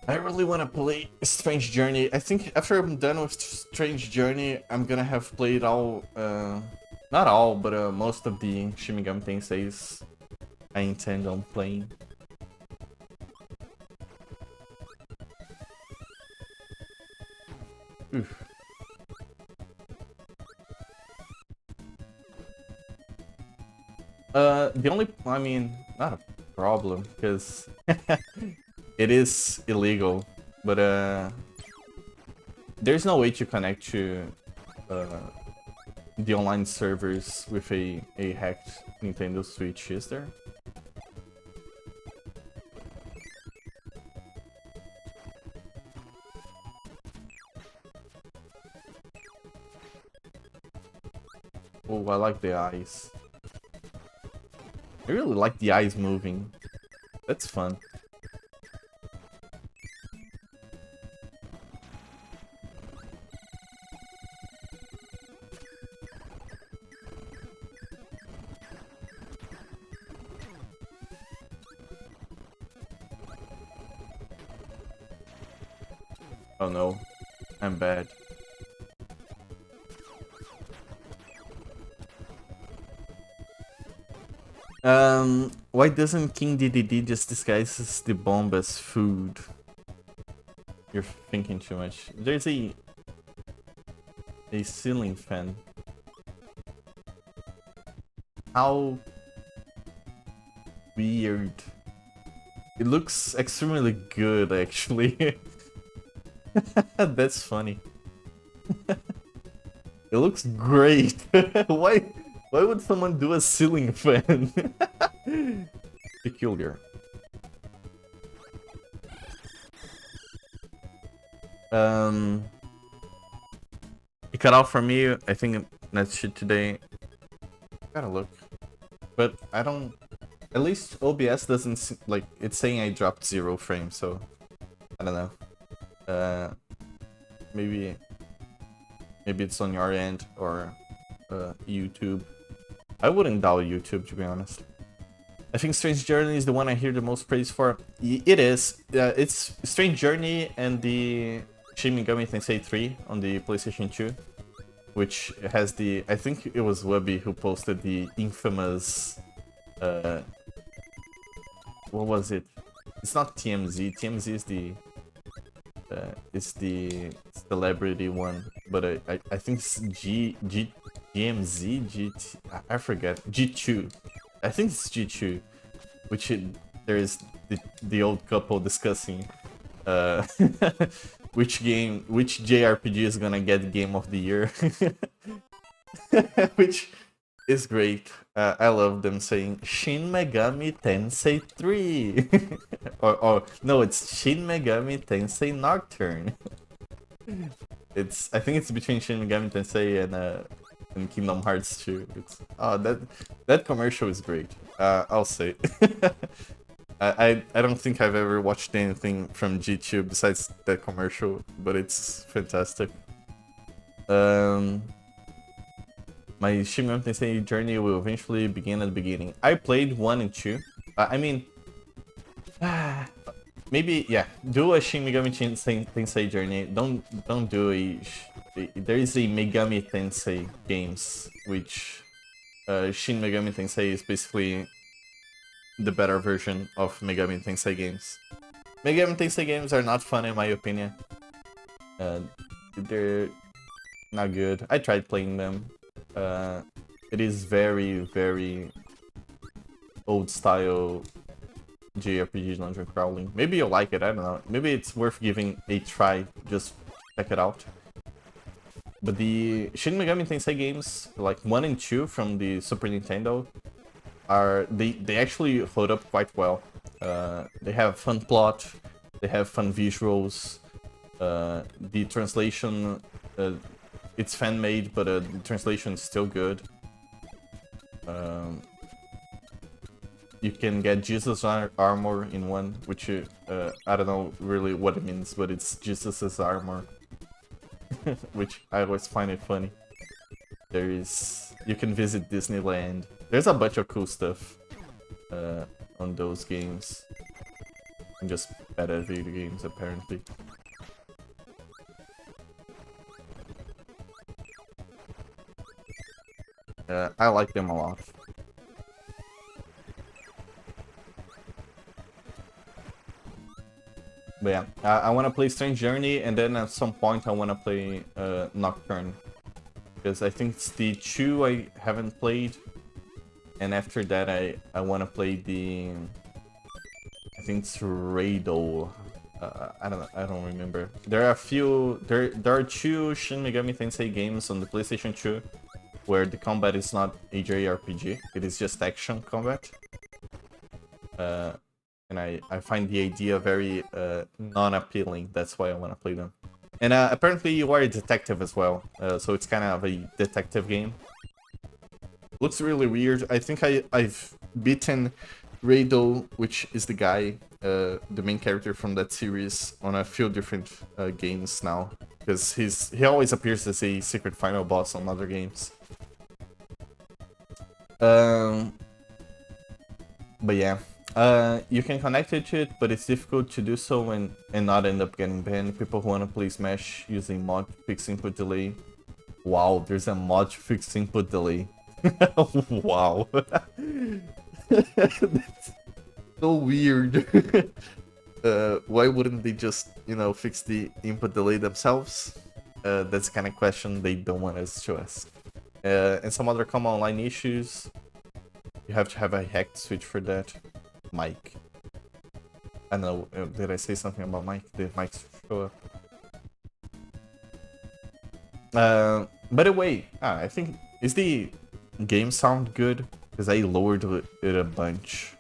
I really want to play Strange Journey. I think after I'm done with Strange Journey, I'm gonna have played all, not all, but most of the Shin Megami Tenseis I intend on playing. Oof. The only, I mean, not a problem, because it is illegal, but there's no way to connect to the online servers with a hacked Nintendo Switch, is there? Oh, I like the eyes. I really like the eyes moving. That's fun. Oh no, I'm bad. Why doesn't King DDD just disguises the bomb as food? You're thinking too much. There's a ceiling fan. How weird. It looks extremely good, actually. That's funny. It looks great. Why would someone do a ceiling fan? Peculiar. It cut out for me. I think that's shit today. Gotta look. But I don't... At least OBS doesn't... Like, it's saying I dropped 0 frames, so... I don't know. Maybe it's on your end, or YouTube. I wouldn't doubt YouTube, to be honest. I think Strange Journey is the one I hear the most praise for. It is. It's Strange Journey and the Shin Megami Tensei 3 on the PlayStation 2, which has the... I think it was Webby who posted the infamous... what was it? It's not TMZ. TMZ is the... it's the celebrity one, but I think it's GMZ? I forget. G2. I think it's G2, which there is the old couple discussing which JRPG is gonna get Game of the Year, which is great. I love them saying Shin Megami Tensei 3, or no, it's Shin Megami Tensei Nocturne. I think it's between Shin Megami Tensei and Kingdom Hearts 2. It's that commercial is great. I'll say. I don't think I've ever watched anything from G2 besides that commercial, but it's fantastic. My Shin Megami Tensei journey will eventually begin at the beginning. I played 1 and 2. I mean, maybe, yeah, do a Shin Megami Tensei journey. Don't do there is a Megami Tensei games, which Shin Megami Tensei is basically the better version of Megami Tensei games. Megami Tensei games are not fun in my opinion. They're not good. I tried playing them. It is very, very old style JRPG dungeon crawling. Maybe you'll like it, I don't know. Maybe it's worth giving a try, just check it out. But the Shin Megami Tensei games, like 1 and 2 from the Super Nintendo, they actually hold up quite well. They have fun plot, they have fun visuals, the translation, it's fan-made, but the translation is still good. You can get Jesus armor in 1, which I don't know really what it means, but it's Jesus's armor, which I always find it funny. You can visit Disneyland. There's a bunch of cool stuff on those games. I'm just bad at video games, apparently. I like them a lot. But yeah, I want to play Strange Journey, and then at some point I want to play Nocturne. Because I think it's the 2 I haven't played. and after that I want to play the, I think it's Radol. I don't remember. There are a few. There are two Shin Megami Tensei games on the PlayStation 2 where the combat is not a JRPG. It is just action combat. And I find the idea very non-appealing. That's why I want to play them. And apparently you are a detective as well, so it's kind of a detective game. Looks really weird. I think I've beaten Rado, which is the guy, the main character from that series, on a few different games now, because he always appears as a secret final boss on other games. But yeah, you can connect it to it, but it's difficult to do so and not end up getting banned. People who want to play Smash using mod fixed input delay. Wow, there's a mod fixed input delay. Wow. That's so weird. Why wouldn't they just, you know, fix the input delay themselves? That's the kind of question they don't want us to ask. And some other common online issues. You have to have a hacked switch for that. Mic. I don't know, did I say something about mic? Did mic show up? By the way, I think, is the game sound good? Because I lowered it a bunch.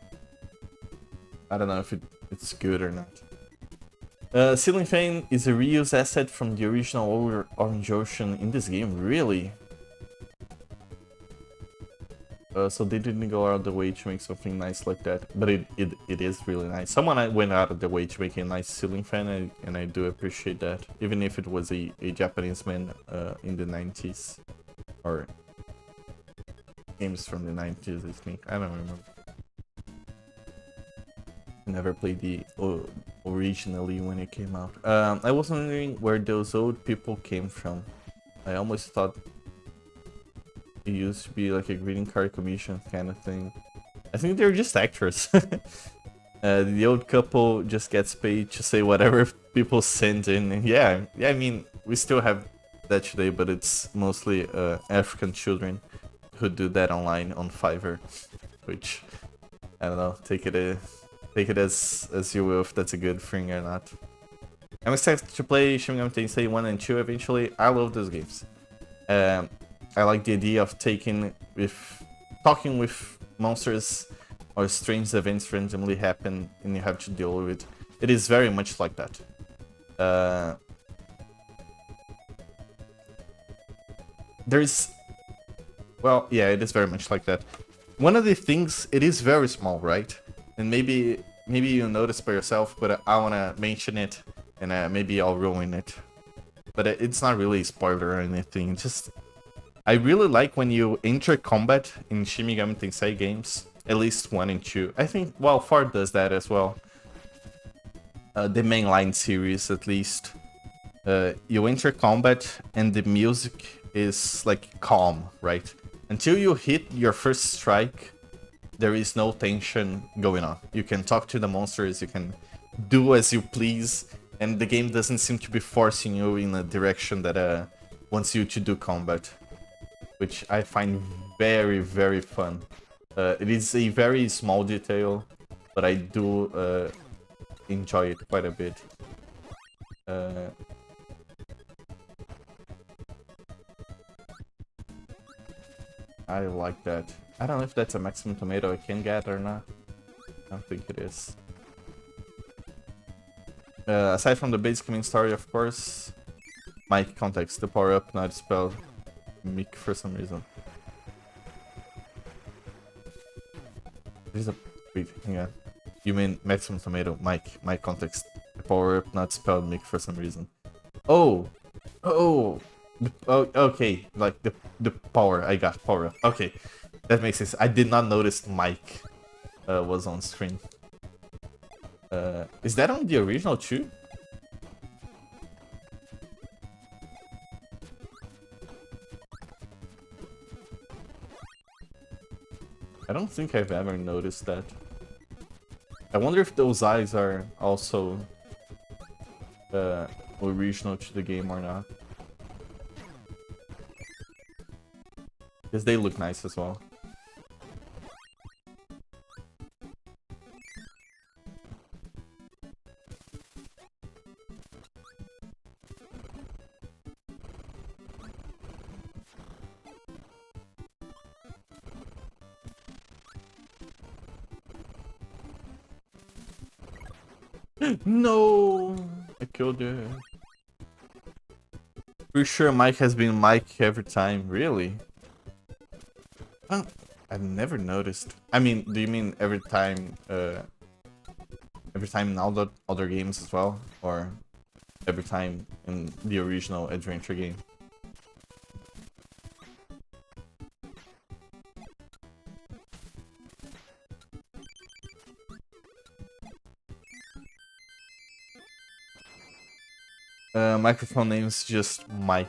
I don't know if it's good or not. Ceiling fan is a reuse asset from the original Orange Ocean in this game, really? So they didn't go out of the way to make something nice like that, but it is really nice. Someone went out of the way to make a nice ceiling fan, and I do appreciate that, even if it was a Japanese man in the 90s, or games from the 90s, I think. I don't remember. Never played the originally when it came out. I was wondering where those old people came from. I almost thought it used to be like a greeting card commission kind of thing. I think they're just actors. The old couple just gets paid to say whatever people send in. And yeah, I mean, we still have that today, but it's mostly African children who do that online on Fiverr, which, I don't know, take it as you will, if that's a good thing or not. I'm excited to play Shin Megami Tensei 1 and 2 eventually. I love those games. I like the idea of talking with monsters or strange events randomly happen and you have to deal with it. It is very much like that. Well, yeah, it is very much like that. One of the things, it is very small, right? And maybe you notice by yourself, but I wanna mention it, and maybe I'll ruin it. But it's not really a spoiler or anything. Just, I really like when you enter combat in Shin Megami Tensei games, at least 1 and 2. I think, well, 4 does that as well. The mainline series, at least. You enter combat and the music is like calm, right? Until you hit your first strike, there is no tension going on. You can talk to the monsters, you can do as you please, and the game doesn't seem to be forcing you in a direction that wants you to do combat, which I find very, very fun. It is a very small detail, but I do enjoy it quite a bit. I like that. I don't know if that's a maximum tomato I can get or not. I don't think it is. Aside from the basic main story, of course, my context, the power-up not spelled Mick for some reason. There's a... wait, hang on. You mean maximum tomato, Mike, my context. The power-up not spelled Mick for some reason. Oh! Oh! Oh, okay, like the power, I got power-up. Okay, that makes sense. I did not notice Mike was on screen. Is that on the original too? I don't think I've ever noticed that. I wonder if those eyes are also original to the game or not. Because they look nice as well. No! I killed her. Pretty sure Mike has been Mike every time. Really? Huh? I've never noticed. I mean, do you mean every time in all the other games as well? Or every time in the original adventure game? Microphone name is just Mike.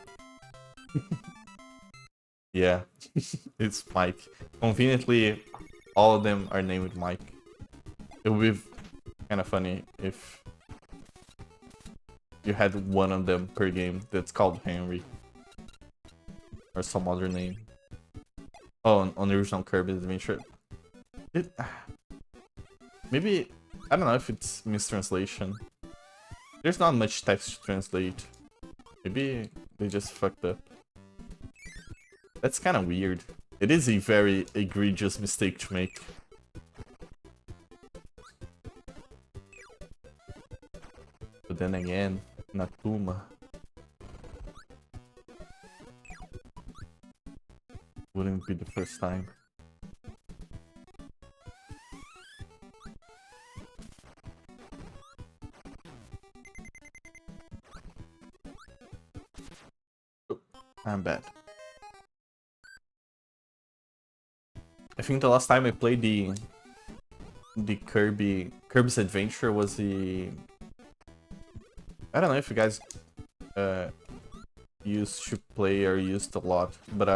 Yeah, it's Mike. Conveniently, all of them are named Mike. It would be kind of funny if you had one of them per game that's called Henry. Or some other name. Oh, on the original Kirby Adventure. Maybe, I don't know if it's mistranslation. There's not much text to translate. Maybe they just fucked up. That's kind of weird. It is a very egregious mistake to make. But then again, Natuma. Wouldn't be the first time. Oh, I'm bad. I think the last time I played the Kirby's Adventure was the... I don't know if you guys used to play or used a lot, but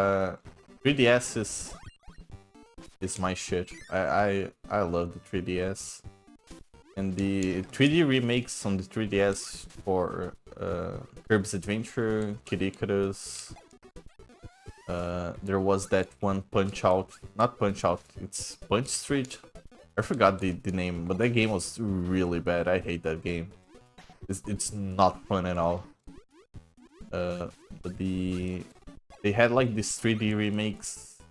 3DS is my shit. I love the 3DS. And the 3D remakes on the 3DS for Kirby's Adventure, Kid Icarus. There was that one Punch Out, not Punch Out, it's Punch Street. I forgot the name, but that game was really bad. I hate that game. It's not fun at all. But they had like this 3D remakes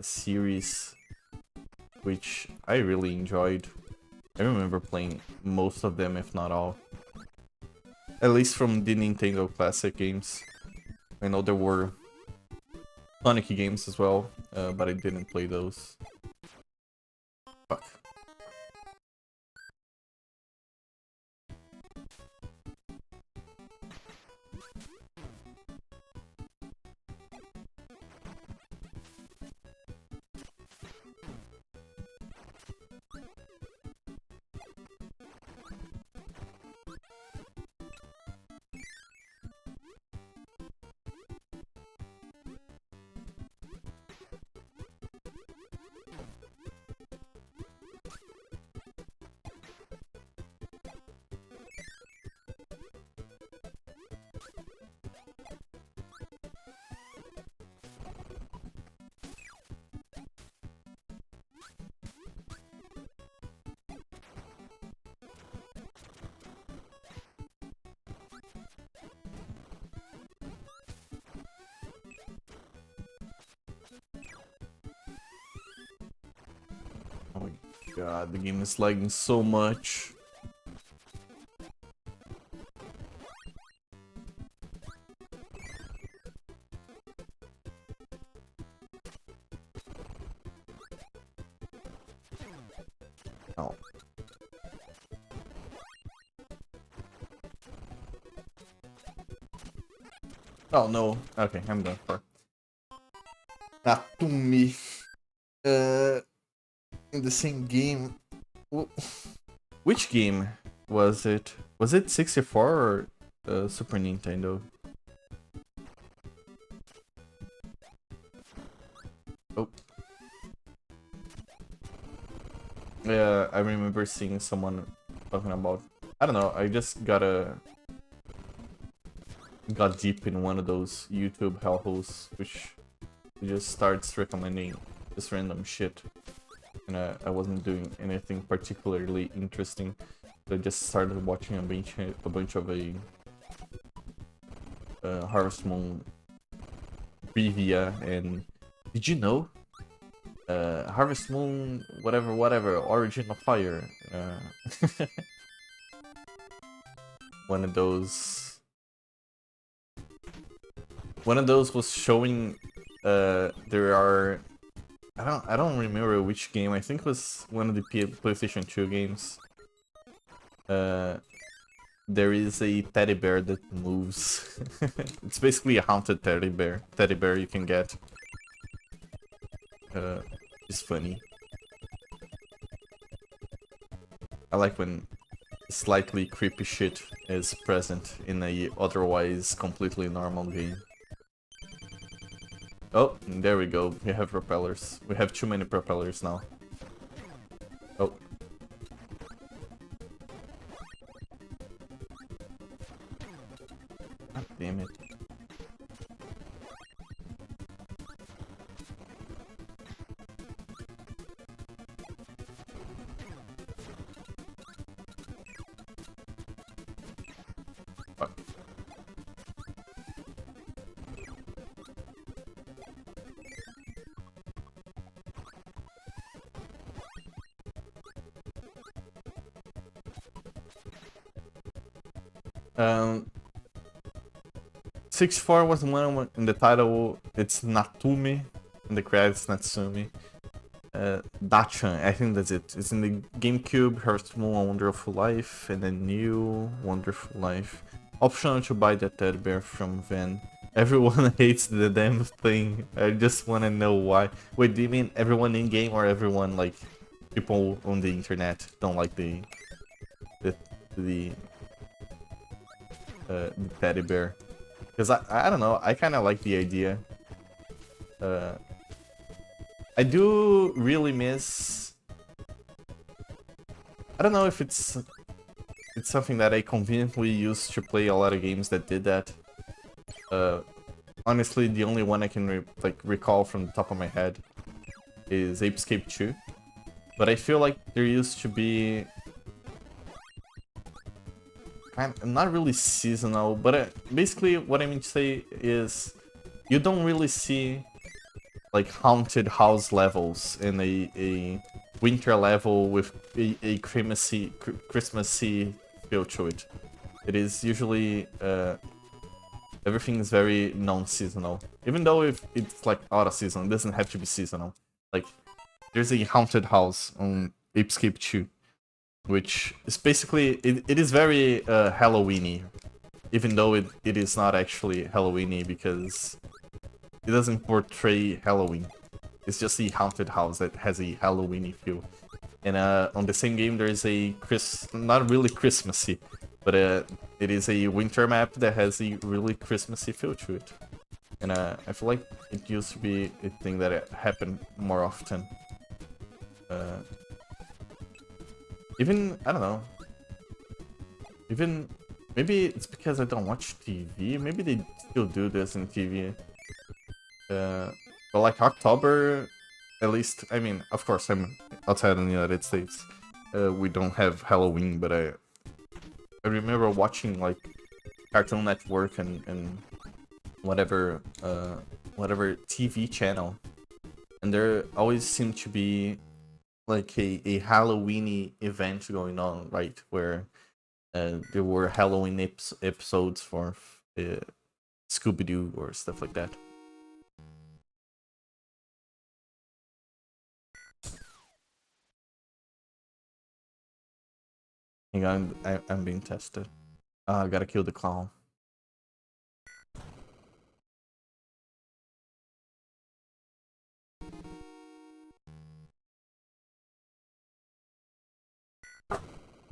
series, which I really enjoyed. I remember playing most of them, if not all. At least from the Nintendo Classic games. I know there were Sonic games as well, but I didn't play those. Fuck. Oh my god, the game is lagging so much. Oh. Oh no. Okay, I'm done for. Natumi. In the same game. Which game was it? Was it 64 or Super Nintendo? Oh. Yeah, I remember seeing someone talking about... I don't know, I just got deep in one of those YouTube hellholes, which just starts recommending just random shit. And I wasn't doing anything particularly interesting. So I just started watching a bunch of Harvest Moon trivia. And did you know Harvest Moon whatever Origin of Fire? one of those. One of those was showing. There are. I don't remember which game. I think it was one of the PlayStation 2 games. There is a teddy bear that moves. It's basically a haunted teddy bear. Teddy bear you can get. It's funny. I like when slightly creepy shit is present in a otherwise completely normal game. Oh, there we go. We have propellers. We have too many propellers now. Oh. God damn it. Fuck. Um, 64 was one in the title. It's Natumi. In the credits, Natsumi. Dachan, I think that's it. It's in the GameCube, Her Small Wonderful Life, and a New Wonderful Life. Optional to buy the teddy bear from Van. Everyone hates the damn thing. I just want to know why. Wait, do you mean everyone in game or everyone like people on the internet don't like the teddy bear? Because I don't know. I kind of like the idea. I do really miss. I don't know if it's something that I conveniently used to play a lot of games that did that. Honestly, the only one I can recall from the top of my head is Escape 2. But I feel like there used to be not really seasonal, but basically what I mean to say is you don't really see like haunted house levels in a winter level with a Christmassy feel to it. It is usually everything is very non-seasonal. Even though if it's like out of season, it doesn't have to be seasonal. Like there's a haunted house on Escape 2, which is basically it is very Halloween-y, even though it is not actually Halloween-y because it doesn't portray Halloween. It's just a haunted house that has a Halloween-y feel. And on the same game, there is a not really Christmassy, but it is a winter map that has a really Christmassy feel to it. And I feel like it used to be a thing that happened more often. Even, I don't know. Even, maybe it's because I don't watch TV. Maybe they still do this in TV. But like October, at least, I mean, of course, I'm outside in the United States. We don't have Halloween, but I remember watching like Cartoon Network and whatever TV channel, and there always seemed to be like a Halloween event going on, right? Where there were Halloween episodes for Scooby-Doo or stuff like that. Hang on, I'm being tested. I gotta kill the clown.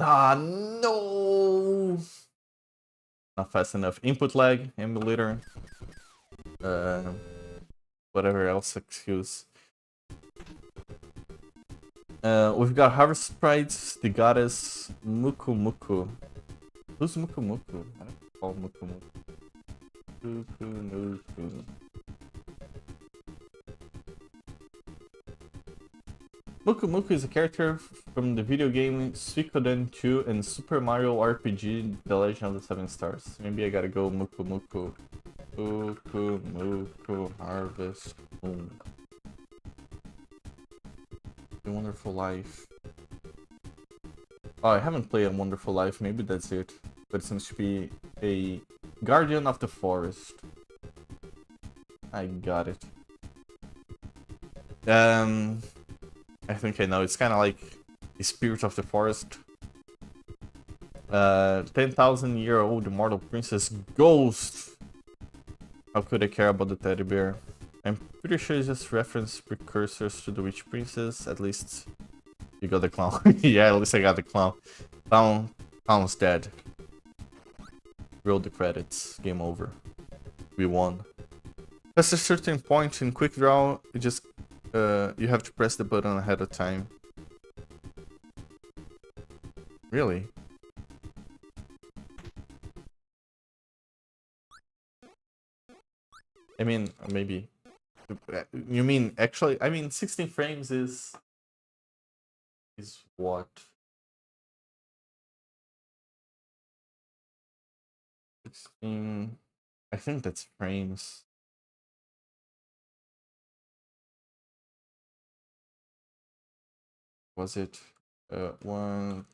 Ah, no! Not fast enough. Input lag, emulator. Whatever else excuse. We've got Harvest Sprites, the goddess Muku Muku. Who's Muku Muku? I don't call Muku Muku. Muku Muku. Muku Muku is a character from the video game Suikoden 2 and Super Mario RPG The Legend of the Seven Stars. Maybe I gotta go Muku Muku. Muku Muku Harvest Moon. A Wonderful Life. Oh, I haven't played A Wonderful Life, maybe that's it. but it seems to be a guardian of the forest. I got it. I think I know. It's kind of like the spirit of the forest. 10,000-year-old immortal princess Ghost. How could I care about the teddy bear? I'm pretty sure it's just reference precursors to the witch princess. At least you got the clown. Yeah, at least I got the clown. Clown's dead. Roll the credits. Game over. We won. Past a certain point in quick draw, you just you have to press the button ahead of time. Really? I mean, maybe. You mean actually? I mean, 16 frames is what? 16. I think that's frames. Was it one?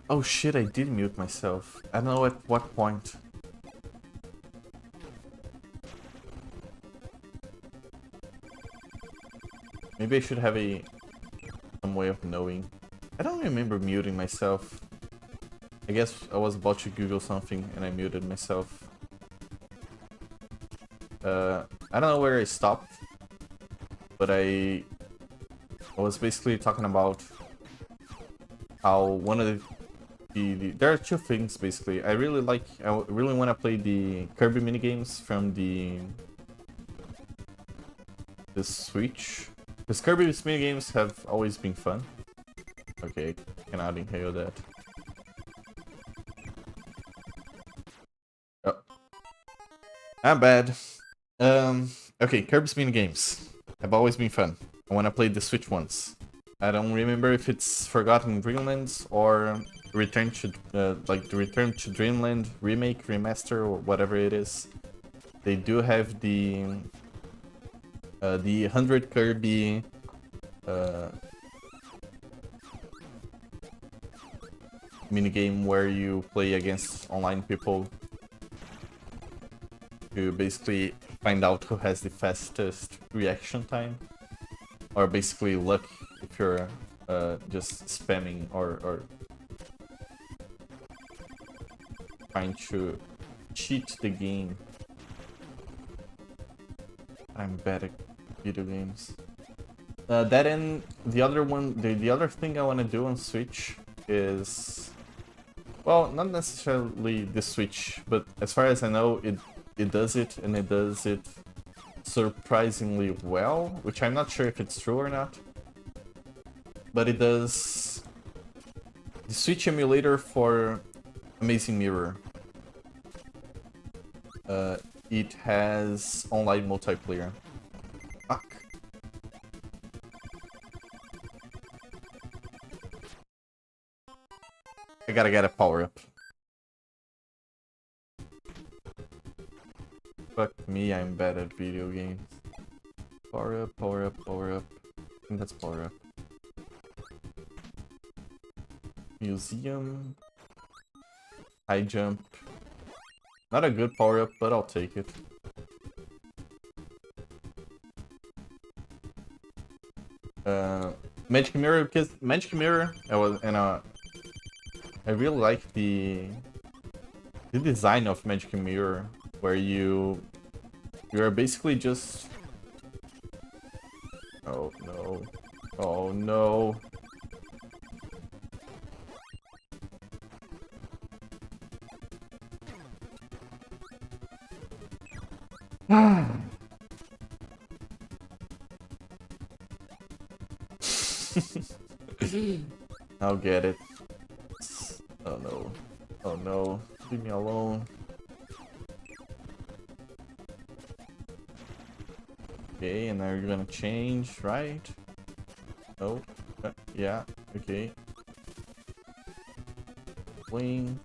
Oh shit, I did mute myself. I don't know at what point. Maybe I should have some way of knowing. I don't remember muting myself. I guess I was about to Google something and I muted myself. I don't know where I stopped, but I was basically talking about how one of there are two things basically. I really want to play the Kirby minigames from the Switch. Because Kirby's minigames have always been fun. Okay, I cannot inhale that. Oh. I'm bad. Okay, Kirby's minigames have always been fun. I want to play the Switch ones. I don't remember if it's Forgotten Dreamlands or Return to like the Return to Dreamland remake, remaster, or whatever it is. They do have the 100 Kirby minigame where you play against online people to basically find out who has the fastest reaction time, or basically luck if you're just spamming or trying to cheat the game. I'm bad at video games. That and the other one, the other thing I want to do on Switch is, well, not necessarily the Switch, but as far as I know, it does it, and it does it surprisingly well, which I'm not sure if it's true or not. But it does the Switch emulator for Amazing Mirror. It has online multiplayer. Fuck. I gotta get a power up. Fuck me, I'm bad at video games. Power up, power up, power up. I think that's power up. Museum. High jump. Not a good power up, but I'll take it. Magic Mirror, because Magic Mirror, I really like the design of Magic Mirror, where you are basically just, oh no, oh no. I'll get it. Oh no. Oh no. Leave me alone. Okay, and now you're gonna change, right? Oh. Yeah, okay. Wing.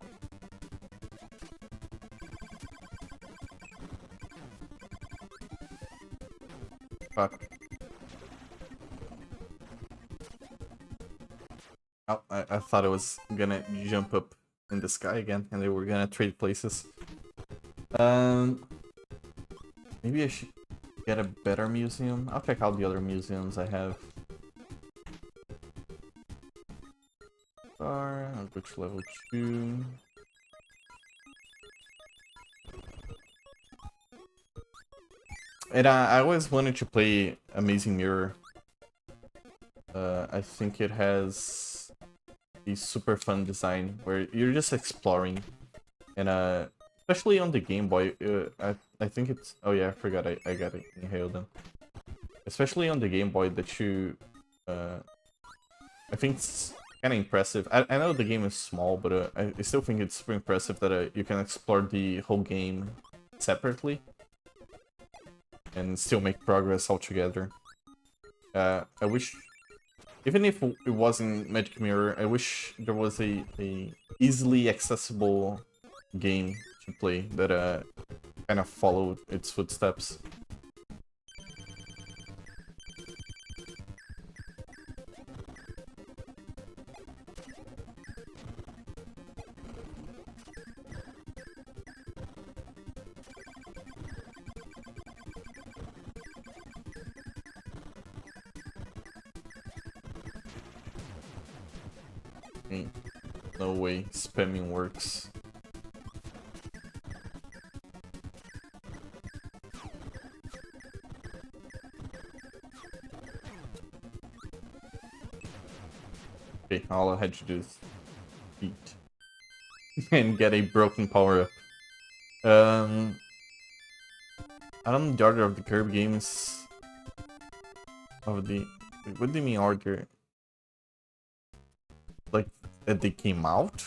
Fuck. Oh, I thought I was gonna jump up in the sky again and they were gonna trade places. Maybe I should get a better museum. I'll check out the other museums I have. I'll go to level 2. And I always wanted to play Amazing Mirror. I think it has a super fun design where you're just exploring, and especially on the Game Boy. I think it's, oh yeah, I forgot I got it inhaled them. Especially on the Game Boy, that you I think it's kind of impressive. I know the game is small, but I still think it's super impressive that you can explore the whole game separately and still make progress altogether. I wish, even if it wasn't Magic Mirror, I wish there was a easily accessible game to play that kind of followed its footsteps. No way spamming works. Okay, all I had to do is beat and get a broken power up. I don't know the order of the Kirby games of the. What do you mean order? Like that they came out?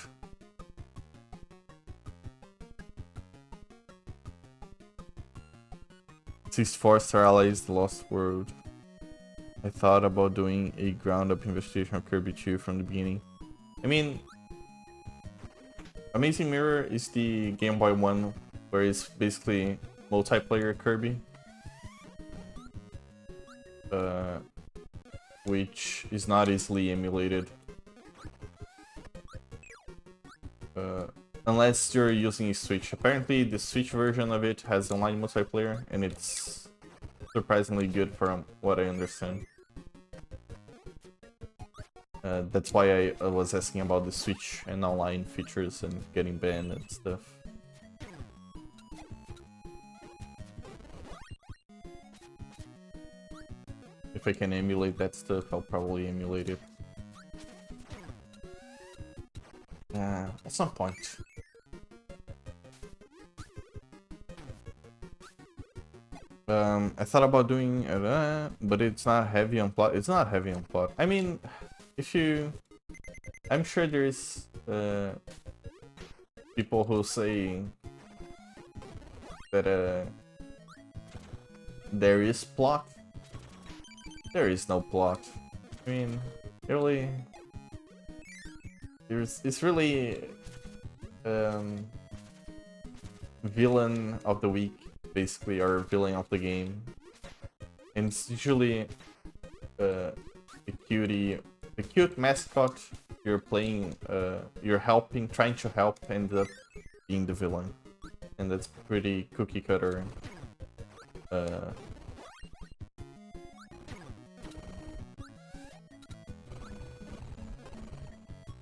Six 4-star allies, the Lost World. I thought about doing a ground-up investigation of Kirby 2 from the beginning. I mean, Amazing Mirror is the Game Boy one, where it's basically multiplayer Kirby. Which is not easily emulated. Unless you're using a Switch. Apparently the Switch version of it has online multiplayer, and it's surprisingly good from what I understand. That's why I was asking about the Switch and online features and getting banned and stuff. If I can emulate that stuff, I'll probably emulate it. At some point. I thought about doing but it's not heavy on plot. It's not heavy on plot. I mean, if you... I'm sure there's people who say that there is plot. There is no plot. I mean, really... It's really... villain of the week, basically, or villain of the game. And it's usually the cute mascot you're playing, you're helping, trying to help, end up being the villain. And that's pretty cookie cutter. I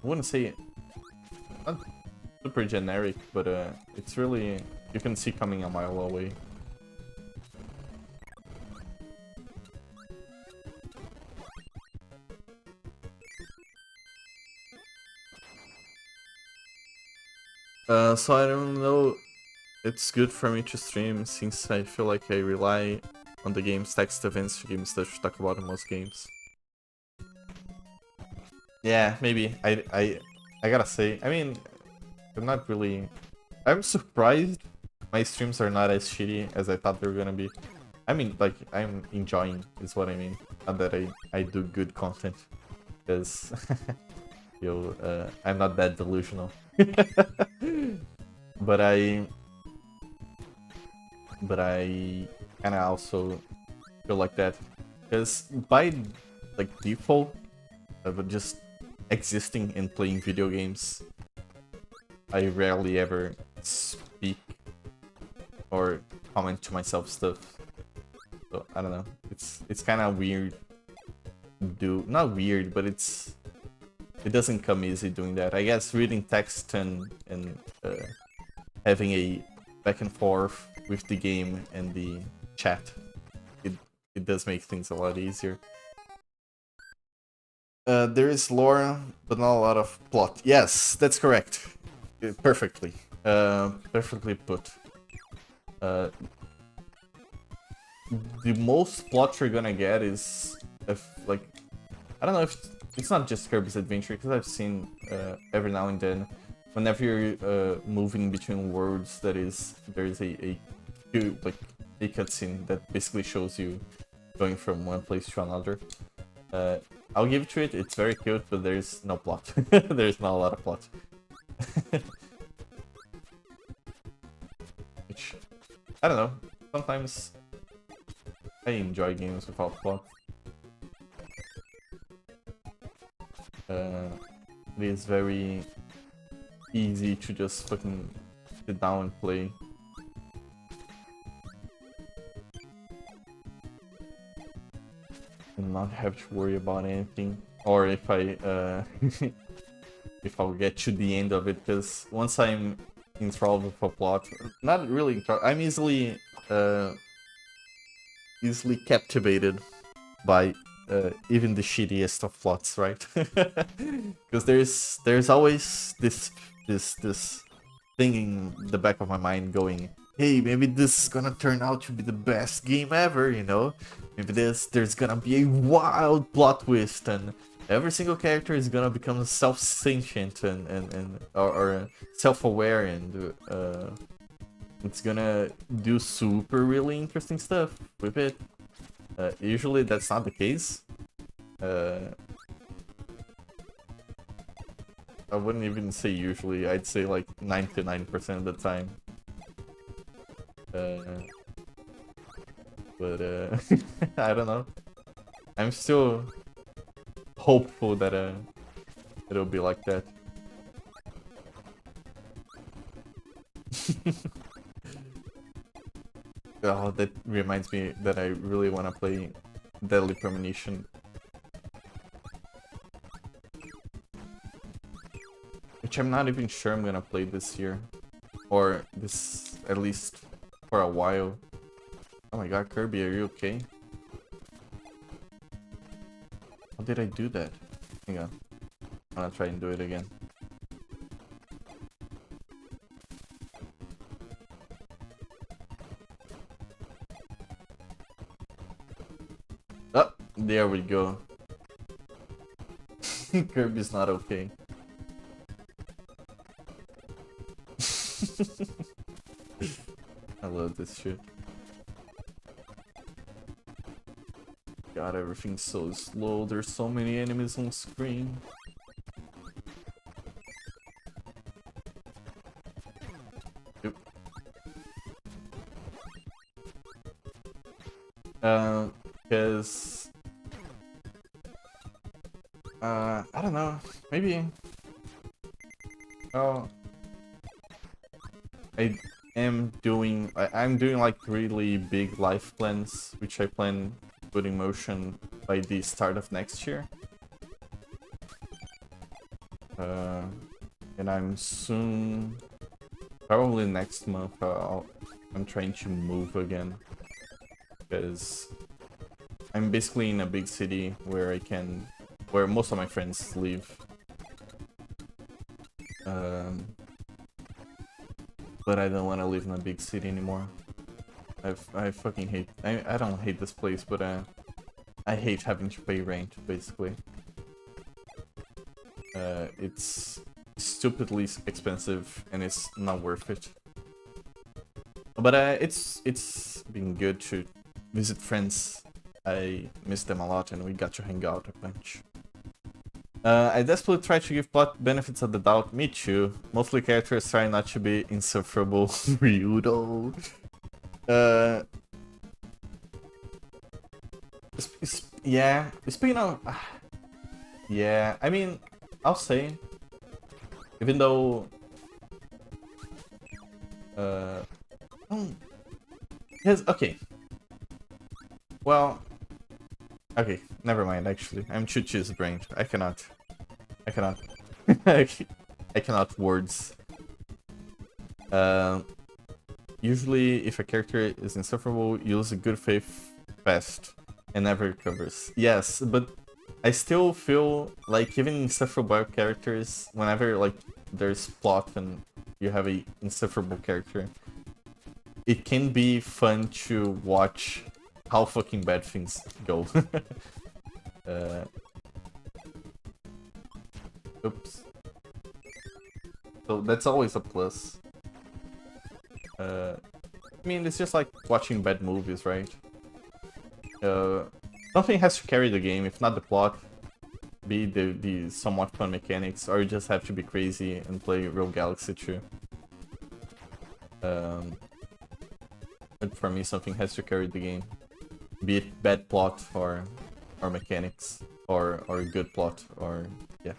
wouldn't say not super generic, but it's really, you can see coming a mile away. So I don't know, it's good for me to stream since I feel like I rely on the game's text events to give me stuff to talk about in most games. Yeah, maybe. I gotta say, I mean, I'm not really... I'm surprised my streams are not as shitty as I thought they were gonna be. I mean, like, I'm enjoying, is what I mean. Not that I do good content. Because, I'm not that delusional. But I kinda also feel like that. Because by, like, default, but just existing and playing video games, I rarely ever speak or comment to myself stuff. So I don't know. It's kind of weird. Not weird, but it doesn't come easy doing that. I guess reading text and having a back and forth with the game and the chat, it does make things a lot easier. There is lore, but not a lot of plot. Yes, that's correct. Perfectly. Perfectly put. The most plot you're gonna get is if, like, I don't know if it's not just Kirby's Adventure, because I've seen every now and then, whenever you're moving between worlds, there's a cutscene that basically shows you going from one place to another. I'll give it to it, it's very cute, but there's no plot. There's not a lot of plot. Which, I don't know, sometimes I enjoy games without plot. It is very easy to just fucking sit down and play. And not have to worry about anything. Or if I if I'll get to the end of it, because once I'm enthralled with a plot, not really enthralled, I'm easily easily captivated by even the shittiest of plots, right? Because there's always this thing in the back of my mind going, hey, maybe this is gonna turn out to be the best game ever, you know? Maybe there's gonna be a wild plot twist and every single character is gonna become self-sentient or self-aware and it's gonna do super really interesting stuff with it. Usually that's not the case. I wouldn't even say usually, I'd say like 99% of the time. But I don't know. I'm still hopeful that it'll be like that. Oh, that reminds me that I really want to play Deadly Premonition. Which I'm not even sure I'm gonna play this year. Or this, at least for a while. Oh my god, Kirby, are you okay? How did I do that? Hang on. I'm gonna try and do it again. Oh, there we go. Kirby's not okay. I love this shit. God, everything's so slow. There's so many enemies on screen. Yep. Because I don't know. Maybe. Oh, I'm doing like really big life plans, which I plan put in motion by the start of next year. And I'm soon, probably next month, I'm trying to move again. Because I'm basically in a big city where where most of my friends live. But I don't want to live in a big city anymore. I fucking hate, I don't hate this place, but I hate having to pay rent, basically. It's stupidly expensive and it's not worth it. But it's been good to visit friends. I miss them a lot and we got to hang out a bunch. I desperately try to give plot benefits of the doubt. Me too. Mostly characters try not to be insufferable. Ryudo. Yeah. Speaking of, yeah. I mean, I'll say, even though, yes. Okay. Well. Okay, never mind, actually. I'm too cheese-brained. I cannot. I cannot words. Usually, if a character is insufferable, use a good faith fast and never recovers. Yes, but I still feel like even insufferable characters, whenever like there's plot and you have a insufferable character, it can be fun to watch how fucking bad things go. Oops. So that's always a plus. I mean, it's just like watching bad movies, right? Something has to carry the game, if not the plot, be the somewhat fun mechanics, or you just have to be crazy and play Real Galaxy 2. But for me, something has to carry the game. Be it bad plot or mechanics or good plot or yeah.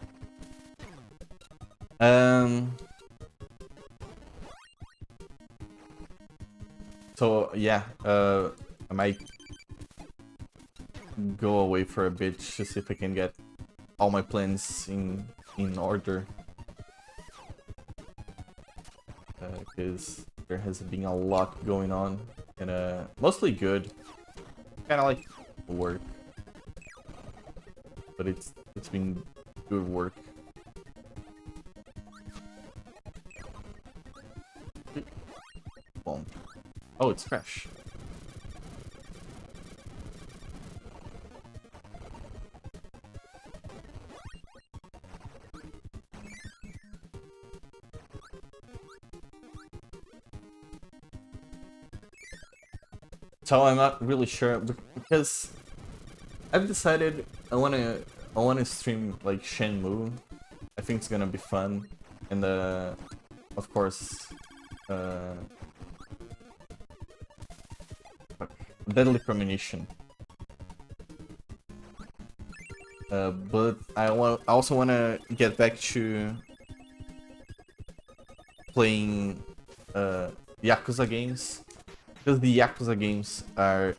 So yeah, I might go away for a bit to see if I can get all my plans in order because there has been a lot going on, and mostly good. Kind of like work, but it's been good work. Boom. Oh, it's Crash. So I'm not really sure because I've decided I wanna stream like Shenmue. I think it's gonna be fun, and of course, Deadly Premonition. But I also wanna get back to playing Yakuza games. Because the Yakuza games are,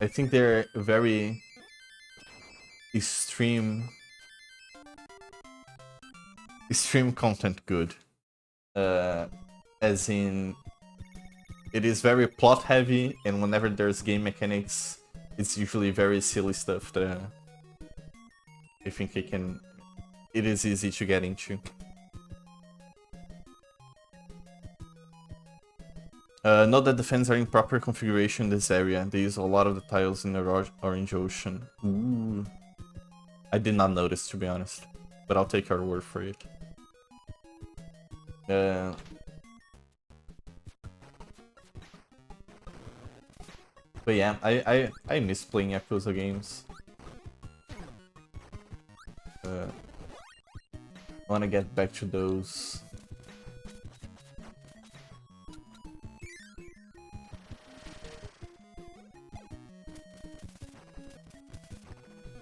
I think they're very extreme content good. As in, it is very plot heavy, and whenever there's game mechanics, it's usually very silly stuff that I think it is easy to get into. Note that the fans are in proper configuration in this area. They use a lot of the tiles in the Orange Ocean. Ooh. I did not notice, to be honest. But I'll take our word for it. But yeah, I miss playing Yakuza games. I wanna get back to those.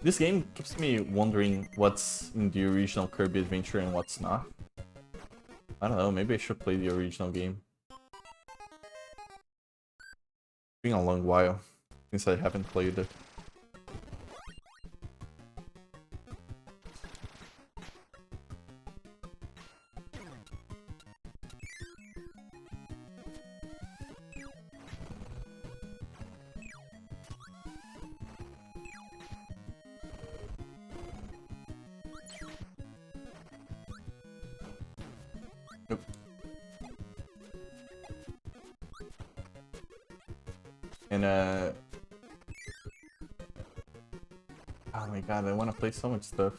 This game keeps me wondering what's in the original Kirby Adventure and what's not. I don't know, maybe I should play the original game. It's been a long while since I haven't played it. And oh my god, I want to play so much stuff.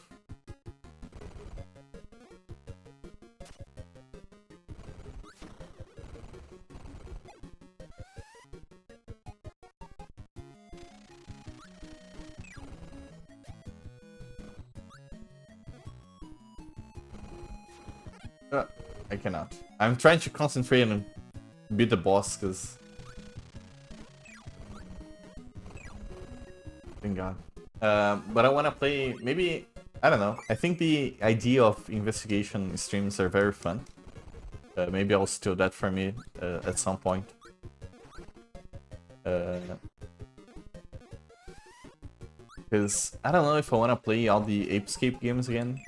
I cannot. I'm trying to concentrate and beat the boss because thank god. But I want to play, maybe, I don't know. I think the idea of investigation streams are very fun. Maybe I'll steal that from me at some point. Because I don't know if I want to play all the Apescape games again.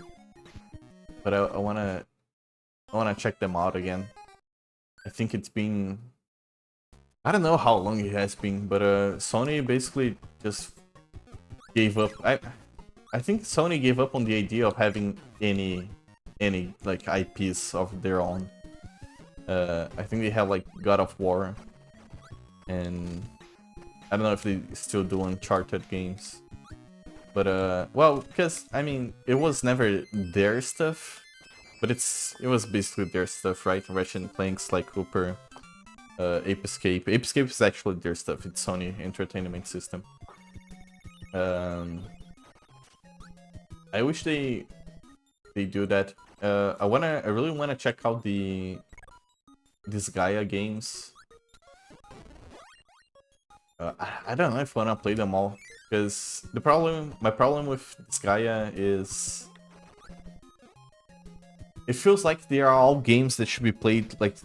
But I want to check them out again. I think it's been, I don't know how long it has been, but Sony basically just gave up. I think Sony gave up on the idea of having any like IPs of their own. I think they have like God of War, and I don't know if they still do Uncharted games. But well, because I mean, it was never their stuff, but it was basically their stuff, right? Ratchet and Clank, Sly Cooper, Ape Escape. Ape Escape is actually their stuff. It's Sony Entertainment System. I wish they do that. I really wanna check out these Gaia games. I don't know if I wanna play them all, because my problem with this Gaia is it feels like they are all games that should be played like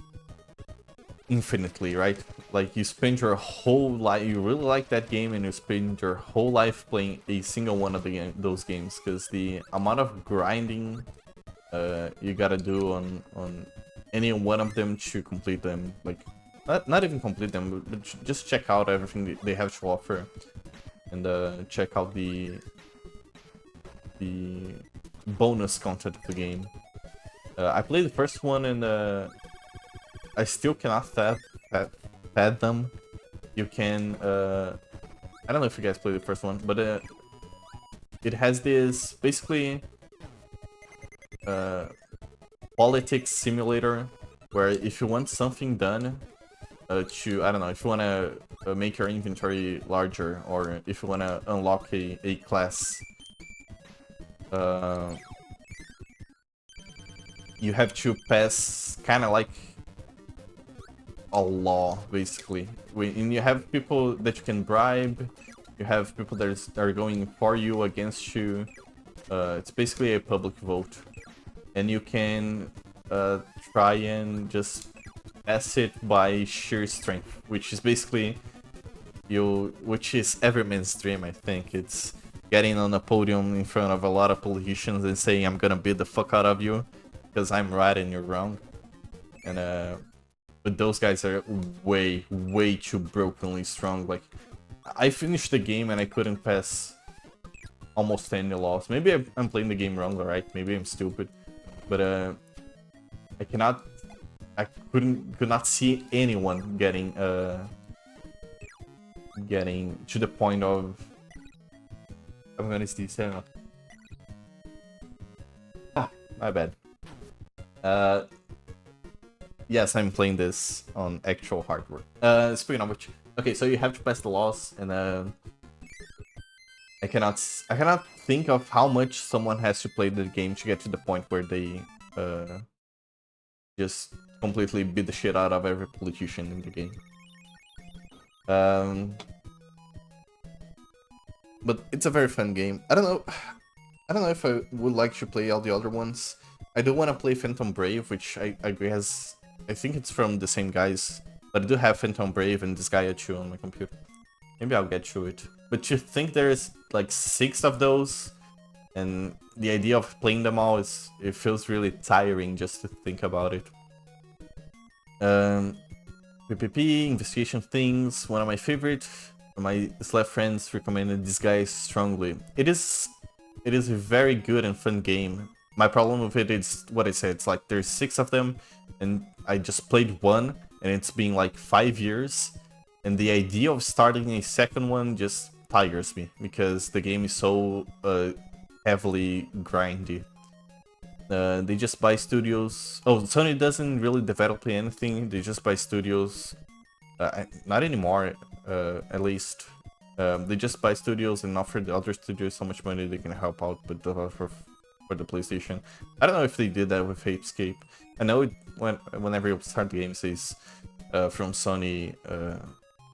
infinitely, right? Like you spend your whole life, you really like that game, and you spend your whole life playing a single one of those games, because the amount of grinding you gotta do on any one of them to complete them. Like, not even complete them, but just check out everything they have to offer, and check out the bonus content of the game. I played the first one, and I still cannot fathom. You can I don't know if you guys played the first one, but it has this basically politics simulator where if you want something done I don't know, if you want to make your inventory larger, or if you want to unlock a class, you have to pass kind of like a law, basically. And you have people that you can bribe, you have people that are going for you, against you. It's basically a public vote. And you can try and just pass it by sheer strength, which is basically which is every man's dream, I think. It's getting on a podium in front of a lot of politicians and saying, I'm gonna beat the fuck out of you because I'm right and you're wrong. And but those guys are way too brokenly strong. Like, I finished the game and I couldn't pass almost any laws. Maybe I'm playing the game wrong, alright? Maybe I'm stupid. But I could not see anyone getting to the point of, I'm gonna see Sarah. My bad. Yes, I'm playing this on actual hardware. Speaking of which, okay, so you have to pass the laws, and I cannot think of how much someone has to play the game to get to the point where they just completely beat the shit out of every politician in the game. But it's a very fun game. I don't know if I would like to play all the other ones. I do want to play Phantom Brave, which I agree has, I think it's from the same guys, but I do have Phantom Brave and Disgaea 2 on my computer. Maybe I'll get to it. But to think there's like 6 of those, and the idea of playing them all it feels really tiring just to think about it. PPP, investigation things, one of my favorite. My Slav friends recommended this guy strongly. It is a very good and fun game. My problem with it is what I said, it's like there's 6 of them, and I just played one, and it's been like 5 years, and the idea of starting a second one just tires me, because the game is so heavily grindy. They just buy studios. Oh, Sony doesn't really develop anything, they just buy studios. Not anymore, at least. They just buy studios and offer the other studios so much money they can help out with the offer for the PlayStation. I don't know if they did that with Apescape. I know whenever you start the game it says from Sony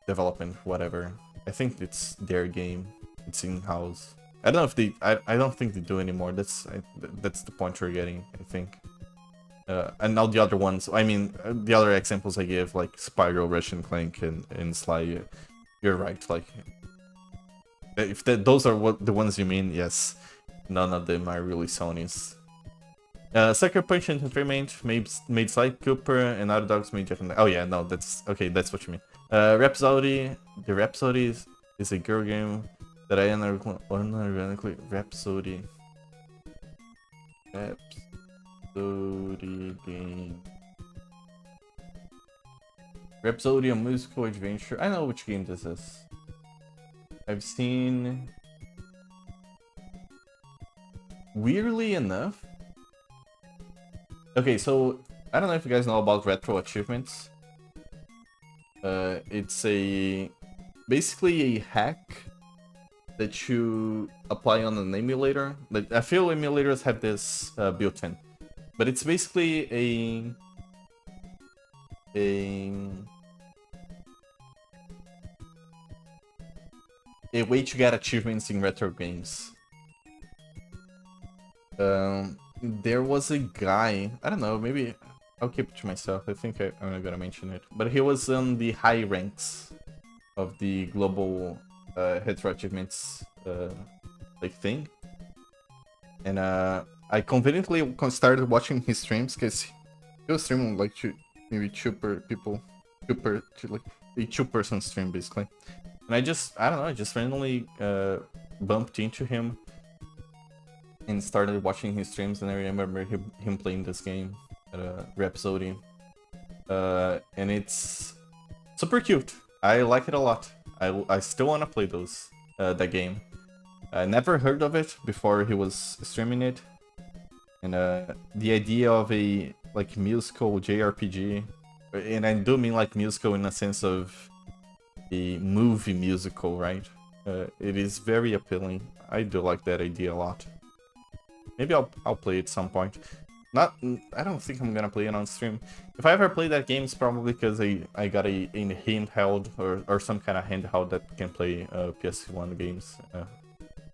development, whatever. I think it's their game. It's in-house. I don't know if they. I don't think they do anymore. That's the point we're getting, I think. And now the other ones. I mean, the other examples I give, like Spyro, Russian Clank, and Sly. You're right. Like, if those are the ones you mean, yes. None of them are really Sony's. Sucker Punch Entertainment made Sly Cooper, and Naughty Dogs made Jack and... Oh yeah, no, that's... Okay, that's what you mean. Rhapsody. The Rhapsody is a girl game that I unironically... Rhapsody game. Rhapsody, a musical adventure. I know which game this is. I've seen... Weirdly enough... Okay, so... I don't know if you guys know about retro achievements. It's basically a hack that you apply on an emulator. Like, I feel emulators have this built-in. But it's basically a way to get achievements in retro games. There was a guy, I don't know, maybe I'll keep it to myself. I think I'm not gonna mention it, but he was on the high ranks of the global retro achievements like thing, and I conveniently started watching his streams because He was streaming like maybe people, like a 2-person stream basically. And I don't know, I just randomly bumped into him and started watching his streams, and I remember him playing this game at Rhapsody. And it's super cute. I like it a lot. I still want to play that game. I never heard of it before he was streaming it. And the idea of a like musical JRPG, and I do mean like musical in a sense of a movie musical, right? It is very appealing. I do like that idea a lot. Maybe I'll play it at some point. I don't think I'm gonna play it on stream. If I ever play that game, it's probably because I got a handheld or some kind of handheld that can play PS1 games.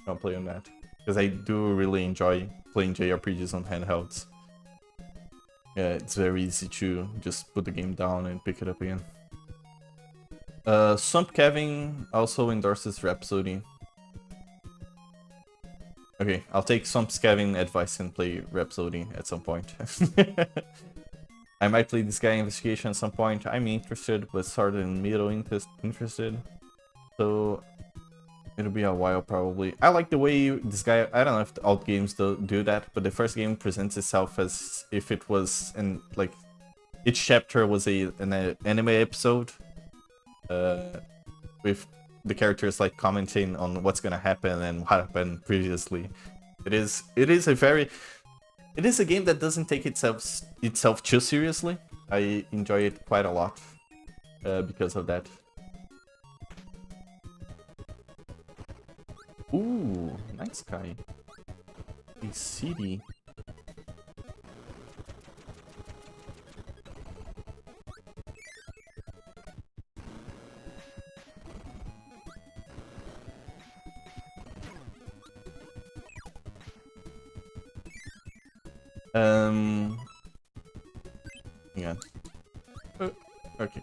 I'll play on that because I do really enjoy playing JRPGs on handhelds. Yeah, it's very easy to just put the game down and pick it up again. Swamp Kevin also endorses Rhapsody. Okay, I'll take Swamp Kevin advice and play Rhapsody at some point. I might play this guy Investigation at some point. I'm interested, but sort of in middle interested. So it'll be a while probably. I like the way this guy, I don't know if the alt games do that, but the first game presents itself as if it was like each chapter was an anime episode. With the characters like commenting on what's gonna happen and what happened previously. It is a game that doesn't take itself too seriously. I enjoy it quite a lot because of that. Ooh, nice guy. A city. Yeah. Okay.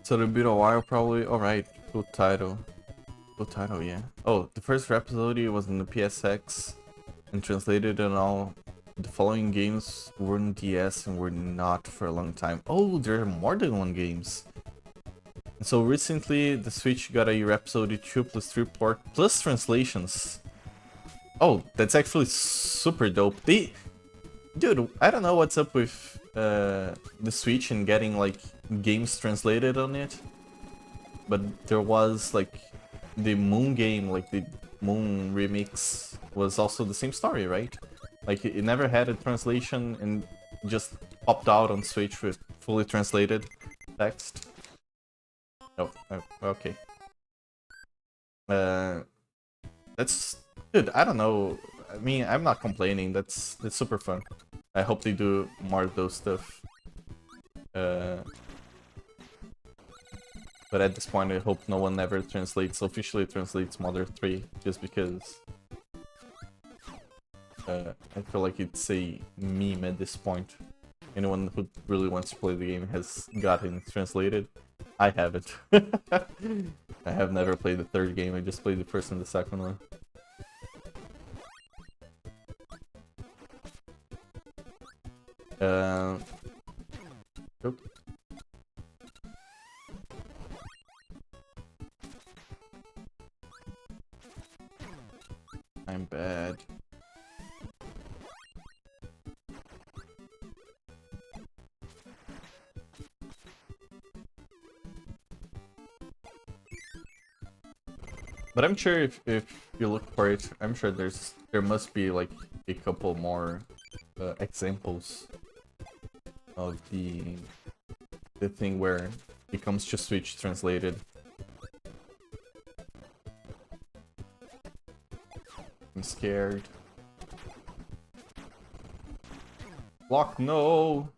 So it'll be a while probably. Alright, full title. Full title, yeah. Oh, the first Rhapsody was in the PSX and translated and all. The following games were in DS and were not for a long time. Oh, there are more than one games. So recently, the Switch got a Rhapsody 2 plus 3 port plus translations. Oh, that's actually super dope. Dude, I don't know what's up with the Switch and getting like games translated on it, but there was like the Moon game, like the Moon remix, was also the same story, right? Like it never had a translation and just popped out on Switch with fully translated text. Oh, okay. That's good. I don't know. I mean, I'm not complaining. That's super fun. I hope they do more of those stuff. But at this point, I hope no one ever officially translates Mother 3, just because I feel like it's a meme at this point. Anyone who really wants to play the game has gotten it translated. I haven't. I have never played the third game, I just played the first and the second one. Nope. I'm bad. But I'm sure if you look for it, I'm sure there must be like a couple more examples of the thing where it comes to Switch translated. I'm scared. Block, no!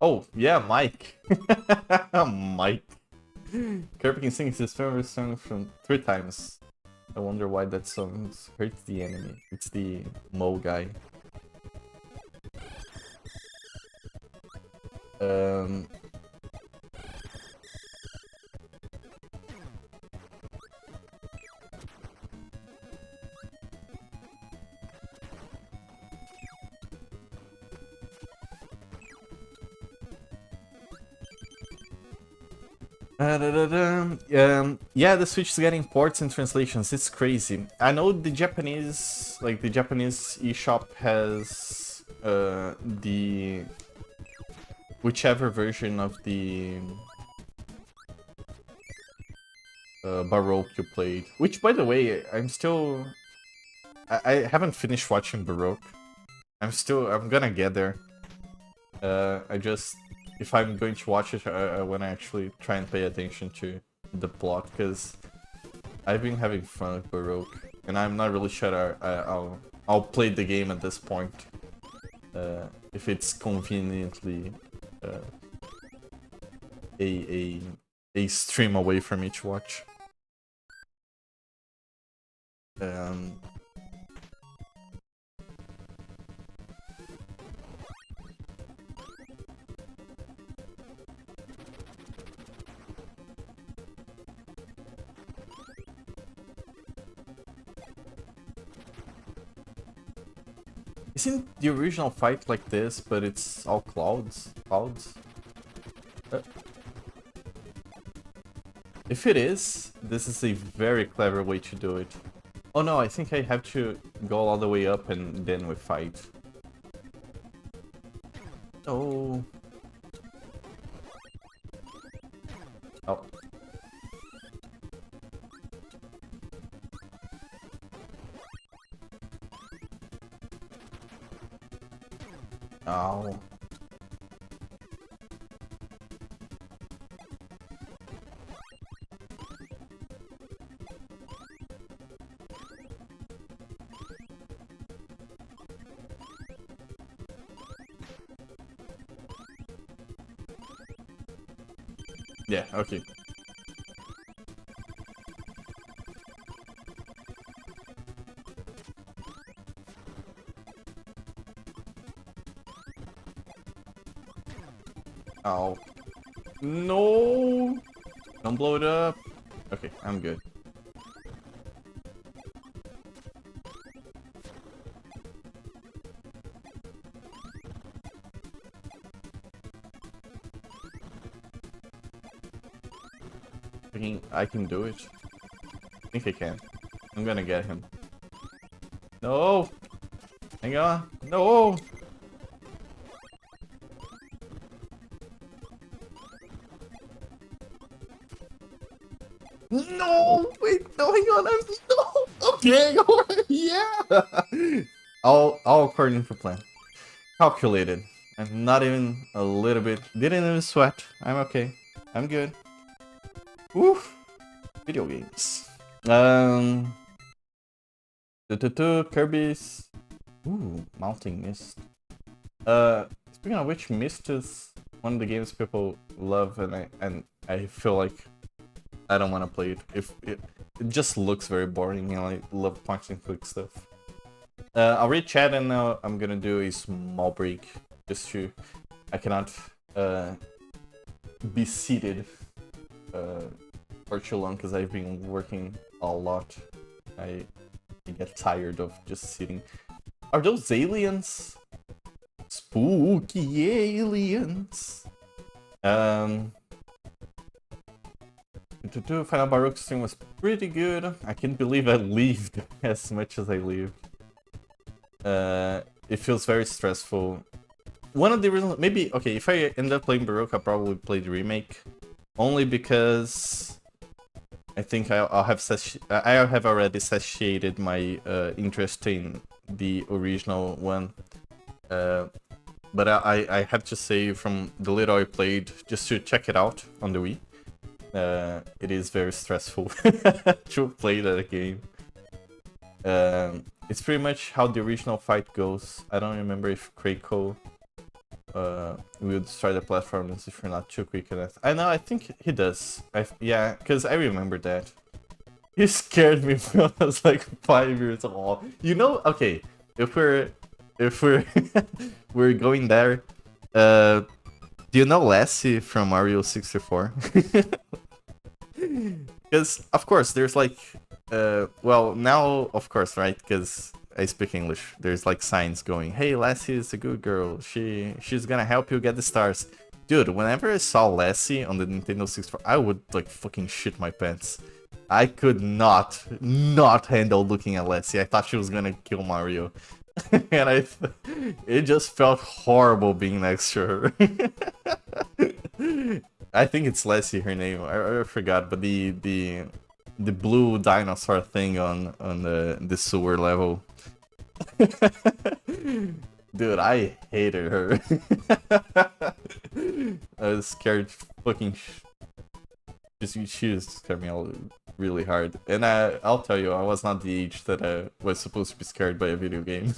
Oh, yeah, Mike. Mike. Kirby can sing his favorite song from 3 times. I wonder why that song hurts the enemy. It's the mole guy. Um, yeah, the Switch is getting ports and translations. It's crazy. I know the Japanese, like the Japanese eShop has the whichever version of the Baroque you played. Which, by the way, I haven't finished watching Baroque. I'm gonna get there. If I'm going to watch it, I want to actually try and pay attention to the plot, because I've been having fun with Baroque, and I'm not really sure I'll play the game at this point, if it's conveniently a stream away from each watch. Isn't the original fight like this, but it's all clouds? If it is, this is a very clever way to do it. Oh no, I think I have to go all the way up and then we fight. Oh. Oh. Oh. Yeah, okay. Oh. No! Don't blow it up. Okay, I'm good. I can do it. I think I can. I'm gonna get him. No! Hang on. No! No! Wait, no, hang on. No! Okay, alright, yeah! all according to plan. Calculated. I'm not even a little bit. Didn't even sweat. I'm okay. I'm good. Oof. Video games. Kirby's. Ooh, Mounting Mist. Speaking of which, Mist is one of the games people love, and I feel like I don't want to play it. It just looks very boring, and I love point and click stuff. I'll read chat, and now I'm gonna do a small break. Just to, I cannot be seated for too long because I've been working a lot. I get tired of just sitting. Are those aliens? Spooky aliens. Final Baroque stream was pretty good. I can't believe I lived as much as I lived. It feels very stressful. One of the reasons, maybe, okay, if I end up playing Baroque, I'll probably play the remake. Only because I think I have already satiated my interest in the original one. But I have to say, from the little I played, just to check it out on the Wii, it is very stressful to play that game. It's pretty much how the original fight goes. I don't remember if Krakow will destroy the platforms if you're not too quick enough. I know, I think he does. Yeah, because I remember that. He scared me when I was like 5 years old. You know, okay, if we're we're going there, Do you know Lassie from Mario 64? Because, of course, there's like... well, now, of course, right? Because I speak English. There's like signs going, hey, Lassie is a good girl. She's gonna help you get the stars. Dude, whenever I saw Lassie on the Nintendo 64, I would like fucking shit my pants. I could not handle looking at Lassie. I thought she was gonna kill Mario. And it just felt horrible being next to her. I think it's Lassie, her name. I forgot, but the blue dinosaur thing on the sewer level. Dude, I hated her. I was scared fucking she just scared me all really hard. And I'll tell you, I was not the age that I was supposed to be scared by a video game.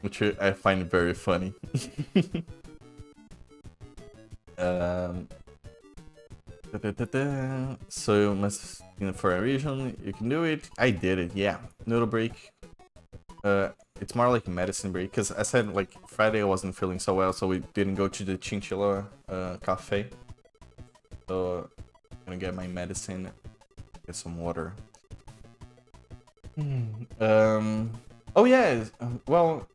Which I find very funny. So you must, for a region, you can do it. I did it, yeah. Noodle break. It's more like medicine break, because I said like Friday I wasn't feeling so well, so we didn't go to the Chinchilla cafe. So I'm gonna get my medicine, get some water. Oh yeah, well,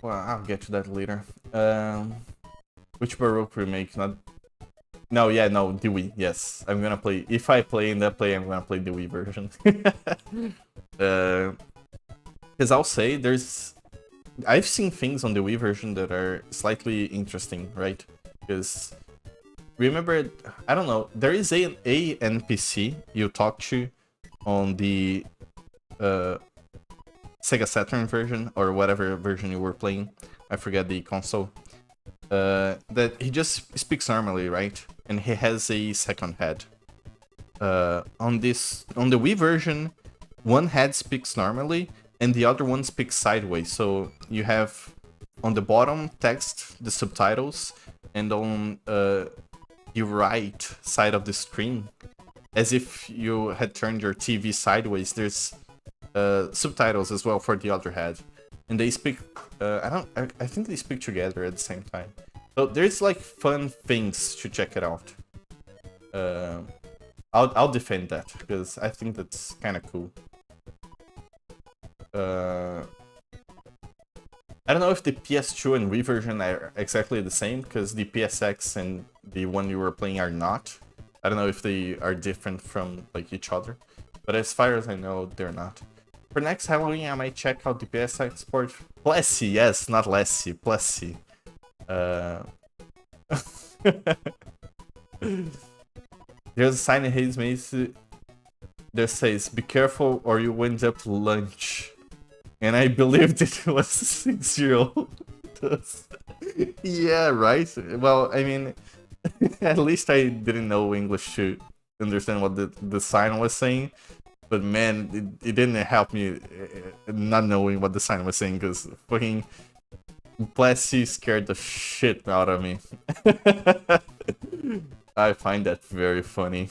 I'll get to that later. Which Baroque remake? No, the Wii. Yes, I'm gonna play. If I play in that play, I'm gonna play the Wii version. Because I'll say I've seen things on the Wii version that are slightly interesting, right? Because remember, I don't know, there is a NPC you talk to on the Sega Saturn version or whatever version you were playing. I forget the console. That he just speaks normally, right? And he has a second head. On the Wii version, one head speaks normally and the other one speaks sideways. So you have on the bottom text, the subtitles, and on the right side of the screen, as if you had turned your TV sideways, there's subtitles as well for the other head. And they speak, I think they speak together at the same time. So there's like fun things to check it out. I'll defend that, because I think that's kind of cool. I don't know if the PS2 and Wii version are exactly the same, because the PSX and the one you were playing are not. I don't know if they are different from like each other, but as far as I know, they're not. For next Halloween, I might check out the PSX port. Plessy, yes, not Lassie, Plessy. There's a sign in Hayes Maze that says, "Be careful or you end up to lunch." And I believed it was a 6-year-old. Yeah, right? Well, I mean, at least I didn't know English to understand what the sign was saying. But man, it didn't help me not knowing what the sign was saying, because fucking Plessy scared the shit out of me. I find that very funny.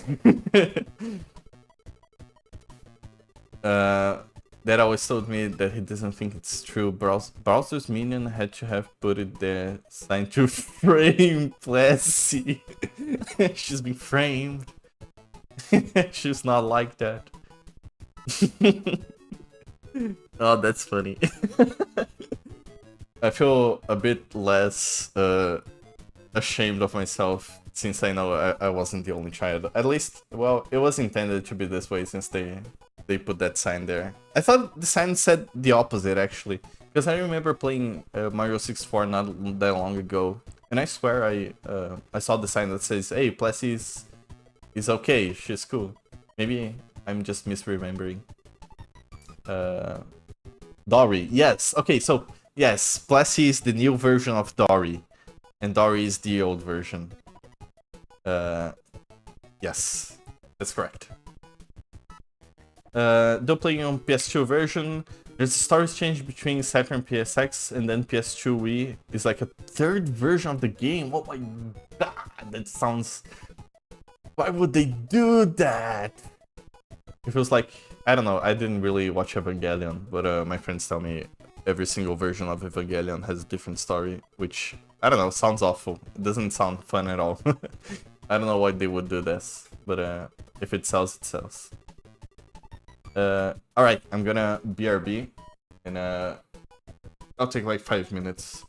That always told me that he doesn't think it's true. Browser's minion had to have put it there, sign to frame Plessy. She's been framed. She's not like that. Oh, that's funny. I feel a bit less ashamed of myself, since I know I wasn't the only child. At least, well, it was intended to be this way since they put that sign there. I thought the sign said the opposite, actually, because I remember playing Mario 64 not that long ago, and I swear I saw the sign that says, "Hey, Plessy is okay, she's cool." Maybe I'm just misremembering. Dory, yes. Okay, so yes, Plessy is the new version of Dory, and Dory is the old version. Yes, that's correct. Though playing on PS2 version, there's a stories change between Saturn PSX and then PS2 Wii is like a third version of the game. Oh my god, that sounds... Why would they do that? It feels like, I don't know, I didn't really watch Evangelion, but my friends tell me every single version of Evangelion has a different story, which I don't know, sounds awful. It doesn't sound fun at all. I don't know why they would do this, but if it sells, it sells. Alright, I'm gonna BRB, and I'll take like 5 minutes.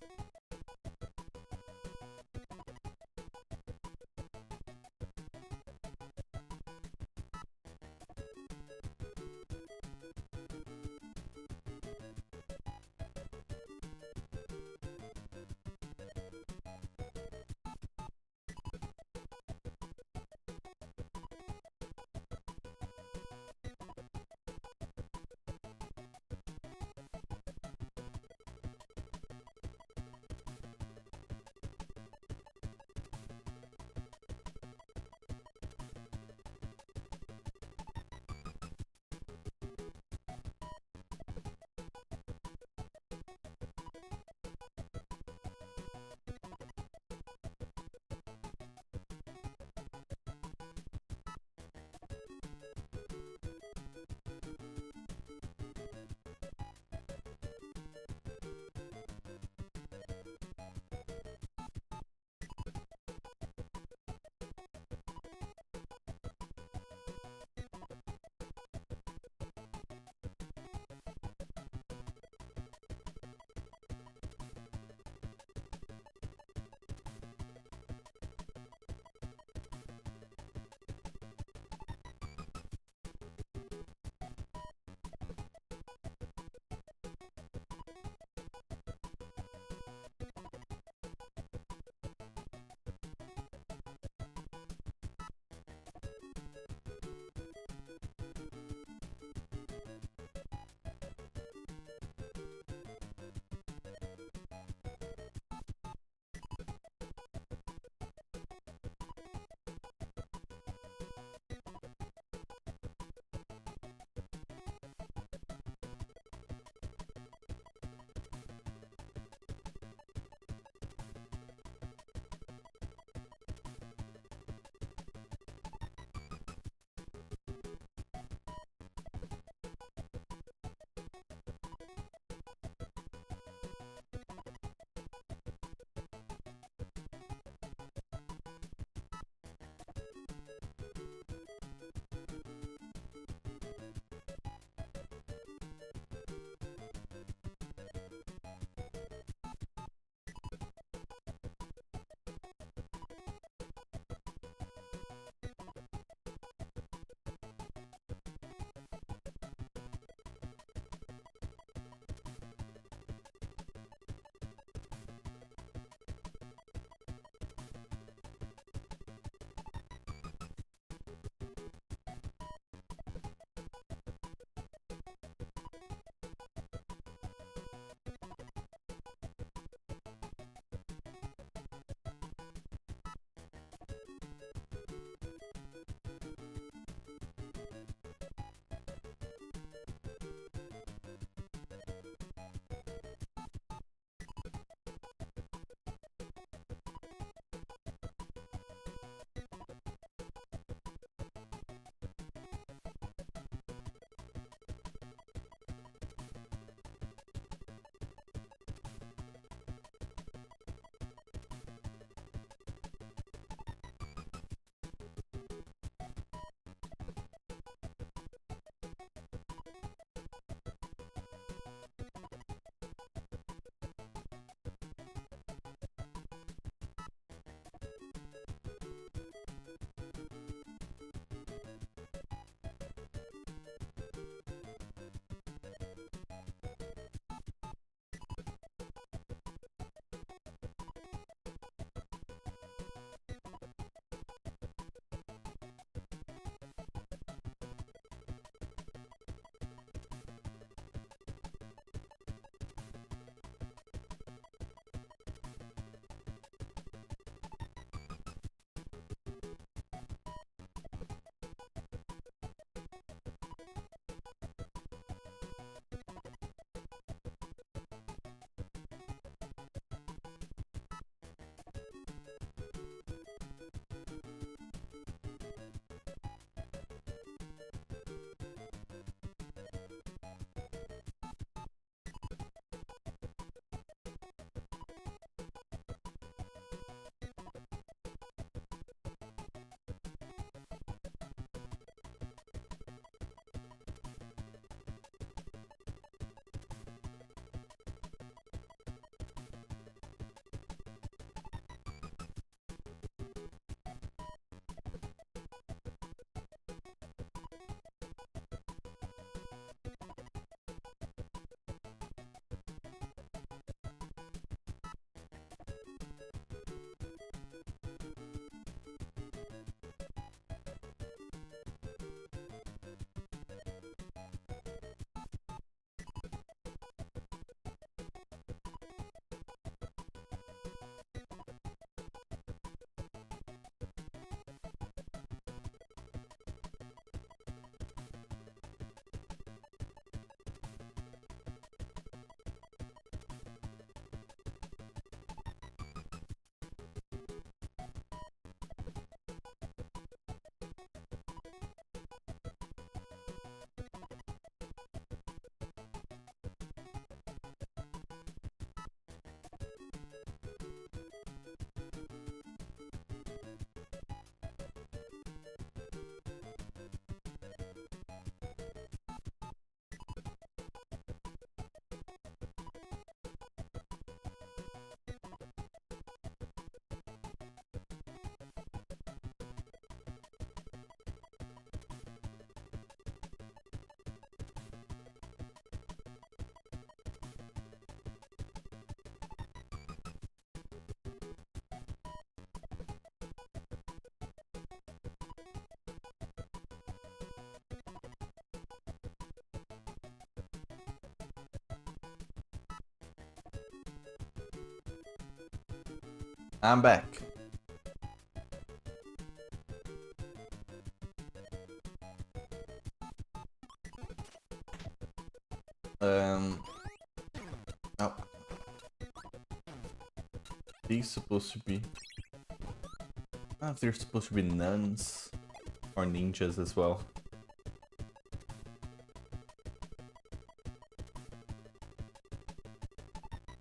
I'm back. Oh. These supposed to be... I don't know if they're supposed to be nuns or ninjas as well.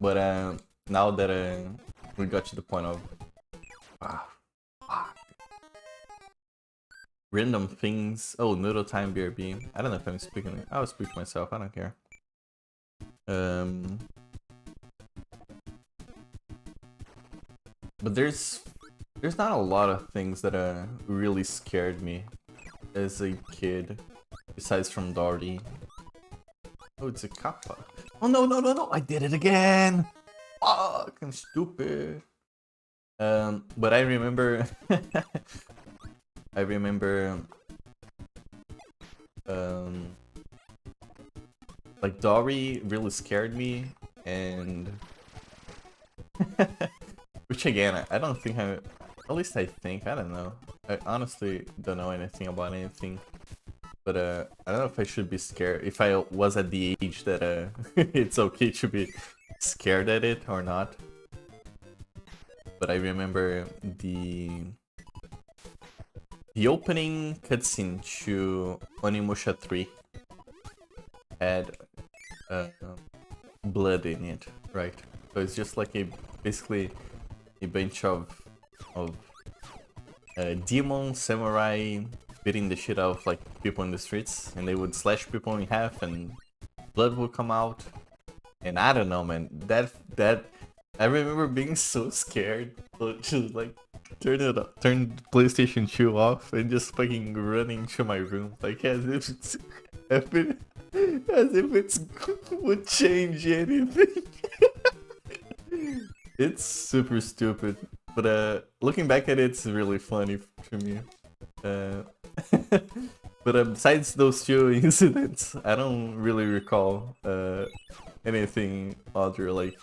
But now that we got to the point of random things. Oh, noodle time, BRB. I don't know if I'm speaking. I'll speak to myself. I don't care. But there's not a lot of things that really scared me as a kid, besides from Dory. Oh, it's a kappa. Oh no no no no! I did it again. Fuck! I'm stupid. But I remember. I remember. Like Dory really scared me, and which again, I don't think at least I think, I don't know. I honestly don't know anything about anything. But I don't know if I should be scared, if I was at the age that it's okay to be scared at it or not. But I remember the opening cutscene to Onimusha 3 had blood in it, right? So it's just like basically a bunch of demon samurai beating the shit out of like people in the streets, and they would slash people in half and blood would come out. And I don't know, man, that I remember being so scared to like turn PlayStation 2 off and just fucking running to my room, like as if it's would change anything. It's super stupid, but looking back at it, it's really funny to me. But besides those two incidents, I don't really recall anything other like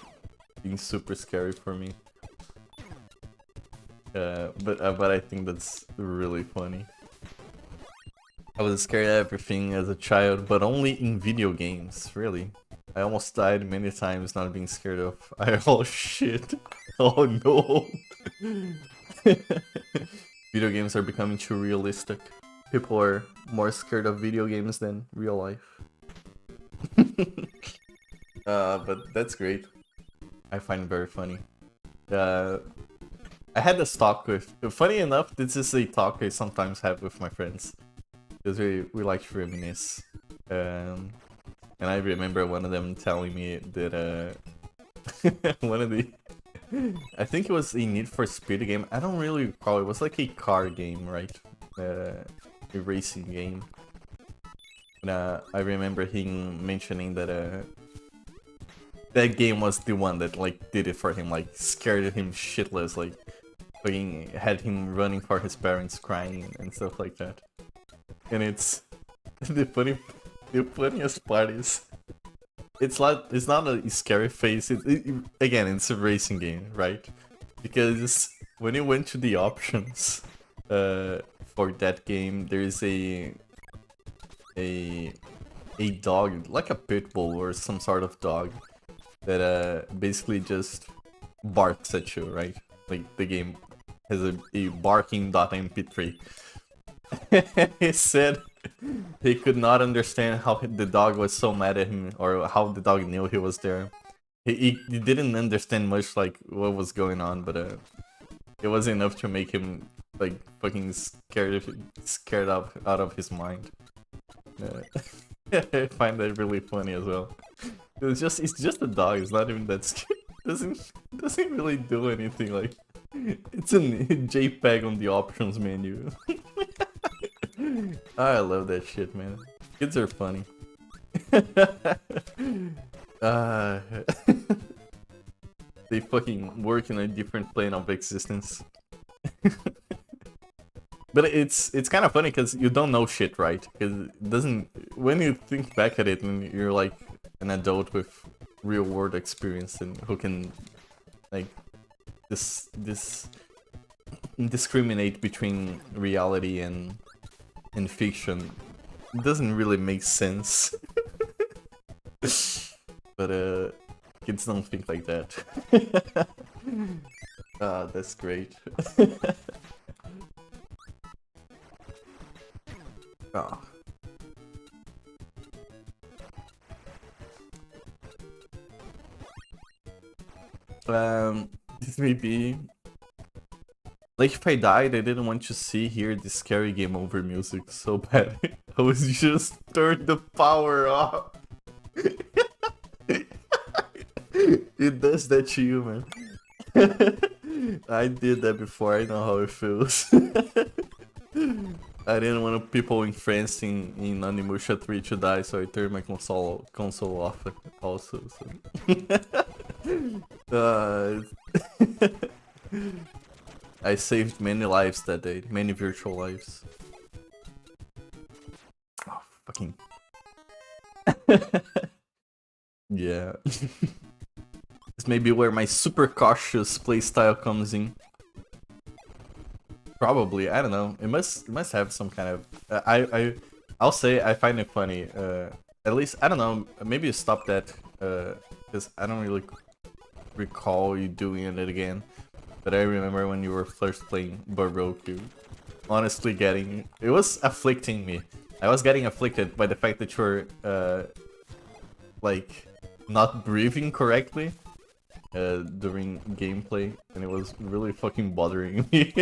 being super scary for me. But I think that's really funny. I was scared of everything as a child, but only in video games, really. I almost died many times not being scared of. Oh shit. Oh no. Video games are becoming too realistic. People are more scared of video games than real life. But that's great. I find it very funny. I had this talk with... Funny enough, this is a talk I sometimes have with my friends. Because we like to reminisce. And I remember one of them telling me that one of the... I think it was a Need for Speed game. I don't really recall. It was like a car game, right? A racing game. And I remember him mentioning that that game was the one that like did it for him, like scared him shitless, like fucking had him running for his parents, crying and stuff like that. And it's the funniest part is it's not a scary face. Again, it's a racing game, right? Because when you went to the options for that game, there is a dog, like a pit bull or some sort of dog, that basically just barks at you, right? Like the game has a barking.mp3. He said he could not understand how the dog was so mad at him, or how the dog knew he was there. He didn't understand much like what was going on, but it was enough to make him like fucking scared out of his mind. I find that really funny as well. It's just a dog. It's not even that scary. Doesn't really do anything. Like it's a JPEG on the options menu. I love that shit, man. Kids are funny. They fucking work in a different plane of existence. But it's kind of funny because you don't know shit, right? Because it doesn't. When you think back at it, and you're like an adult with real world experience and who can like this discriminate between reality and fiction. It doesn't really make sense. But kids don't think like that. That's great. Oh. This may be like if I died, I didn't want to hear the scary game over music so bad. I was just turn the power off. It does that to you, man. I did that before. I know how it feels. I didn't want people in France in Onimusha 3 to die, so I turned my console off also. So. I saved many lives that day, many virtual lives. Oh, fucking. Yeah. This may be where my super cautious playstyle comes in. Probably, I don't know. It must have some kind of. I'll say I find it funny. At least I don't know. Maybe you stop that. Because I don't really recall you doing it again. But I remember when you were first playing Baroque, honestly it was afflicting me. I was getting afflicted by the fact that you're like not breathing correctly during gameplay, and it was really fucking bothering me.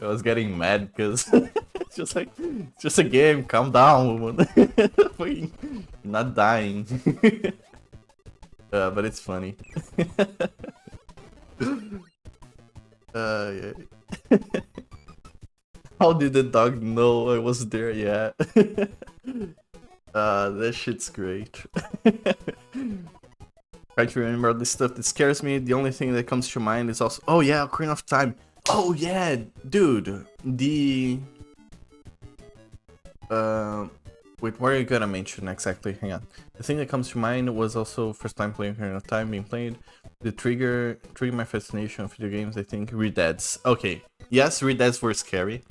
I was getting mad because it's just like it's just a game. Calm down, fucking not dying. But it's funny. Yeah. How did the dog know I was there? Yeah. That shit's great. Try to remember the stuff that scares me. The only thing that comes to mind is also, oh yeah, Ocarina of Time. Oh yeah, dude. The wait, what are you gonna mention exactly? Hang on. The thing that comes to mind was also first time playing Ocarina of Time being played. The trigger my fascination of video games, I think. Redeads. Okay. Yes, redeads were scary.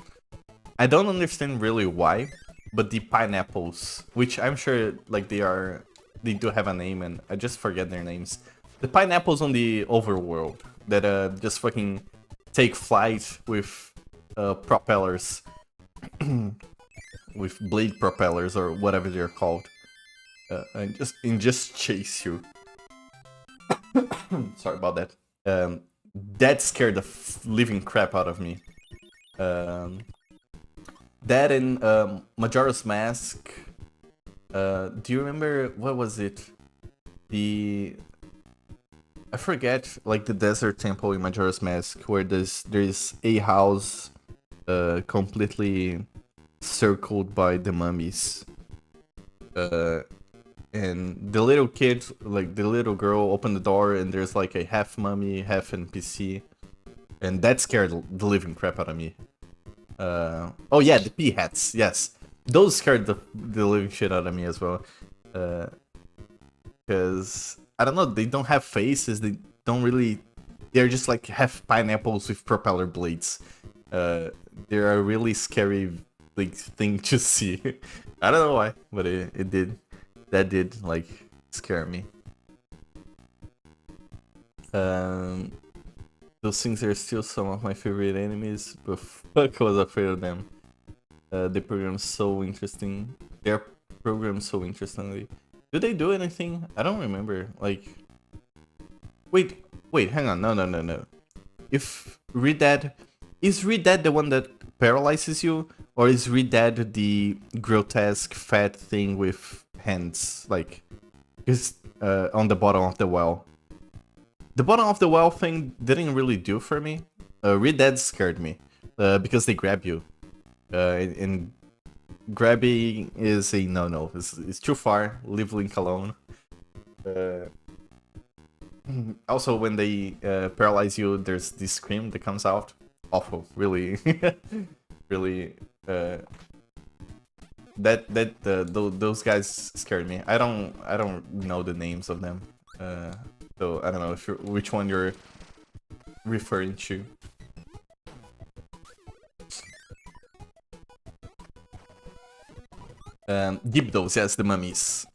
I don't understand really why, but the pineapples, which I'm sure like they do have a name and I just forget their names. The pineapples on the overworld that just fucking take flight with propellers. With blade propellers or whatever they're called. And just chase you. Sorry about that. That scared the living crap out of me. That and Majora's Mask. Do you remember, what was it? I forget, like the desert temple in Majora's Mask, where there's a house completely circled by the mummies. And the little kid, like the little girl, opened the door and there's like a half mummy, half NPC. And that scared the living crap out of me. Oh yeah, the pea hats, yes. Those scared the living shit out of me as well. Because, I don't know, they don't have faces, they don't really... They're just like half pineapples with propeller blades. They're a really scary like thing to see. I don't know why, but it did. That did like scare me. Those things are still some of my favorite enemies, but fuck, I was afraid of them. They program so interesting. They're programmed so interestingly. Do they do anything? I don't remember. Like, wait, hang on. No. If Redad, is Redad the one that paralyzes you, or is Redad the grotesque fat thing with hands, like, is on the bottom of the well? The bottom of the well thing didn't really do for me. Redad scared me because they grab you, and grabbing is a no. It's too far. Leave Link alone. Also, when they paralyze you, there's this scream that comes out. Awful, really, really. Those guys scared me. I don't know the names of them. So I don't know which one you're referring to. Dibdos, yes, the mummies.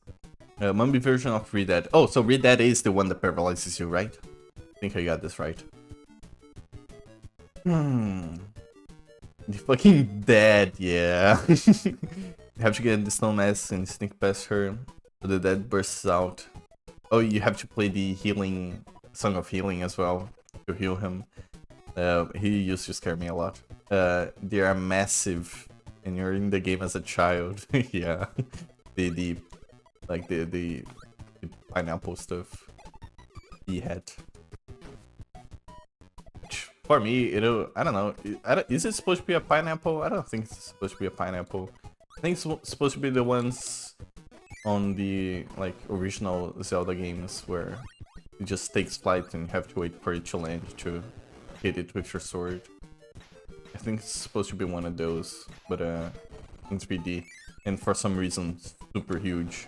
Mummy version of Red Dead. Oh, so Red Dead is the one that paralyzes you, right? I think I got this right. The fucking dead, yeah. You have to get the stone mask and sneak past her, so the dead bursts out. Oh, you have to play the healing, Song of Healing as well, to heal him. He used to scare me a lot. They are massive, and you're in the game as a child. Yeah, the pineapple stuff he had. For me, I don't know. Is it supposed to be a pineapple? I don't think it's supposed to be a pineapple. I think it's supposed to be the ones on the like original Zelda games where it just takes flight and you have to wait for it to land to hit it with your sword. I think it's supposed to be one of those, but in 3D, and for some reason super huge.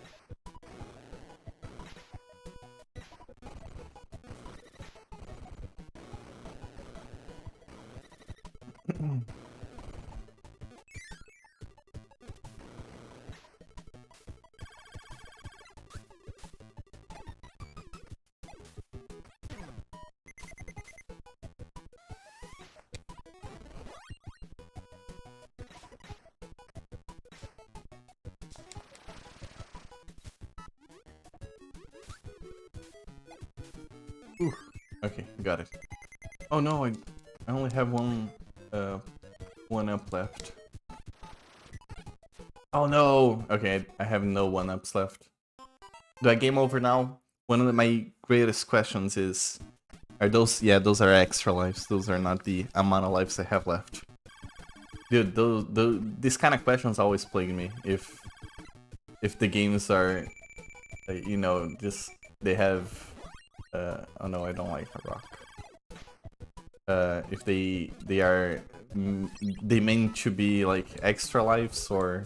Ooh, okay, got it. Oh no, I only have one up left. Oh no! Okay, I have no 1-ups left. Do I game over now? One of my greatest questions is, are those? Yeah, those are extra lives. Those are not the amount of lives I have left. Dude, these kind of questions always plague me. If the games are, you know, just they have. Oh no, I don't like a rock. If they are, they meant to be like extra lives or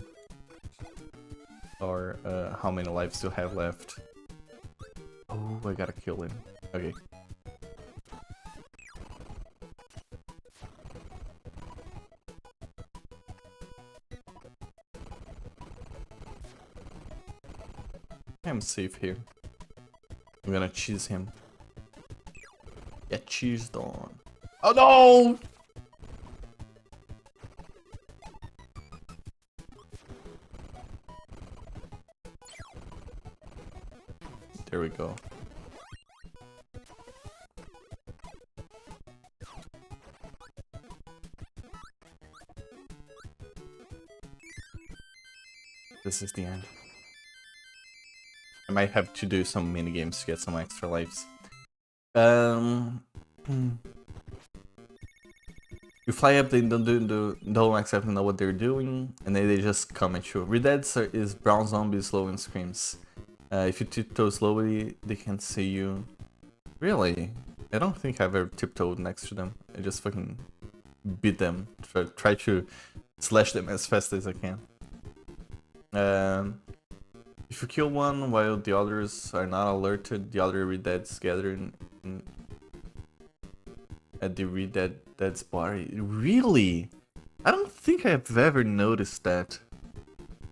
how many lives do you have left? Oh, I gotta kill him. Okay. I'm safe here. I'm gonna cheese him. Yeah, cheesed on. Oh no! There we go. This is the end. I might have to do some mini games to get some extra lives. You fly up, they don't exactly know what they're doing, and then they just come at you. Red Dead is brown zombies, slow and screams. If you tiptoe slowly, they can't see you. Really? I don't think I've ever tiptoed next to them. I just fucking beat them. Try to slash them as fast as I can. If you kill one while the others are not alerted, the other Red Deads gather at the Red Dead's body. Really? I don't think I've ever noticed that.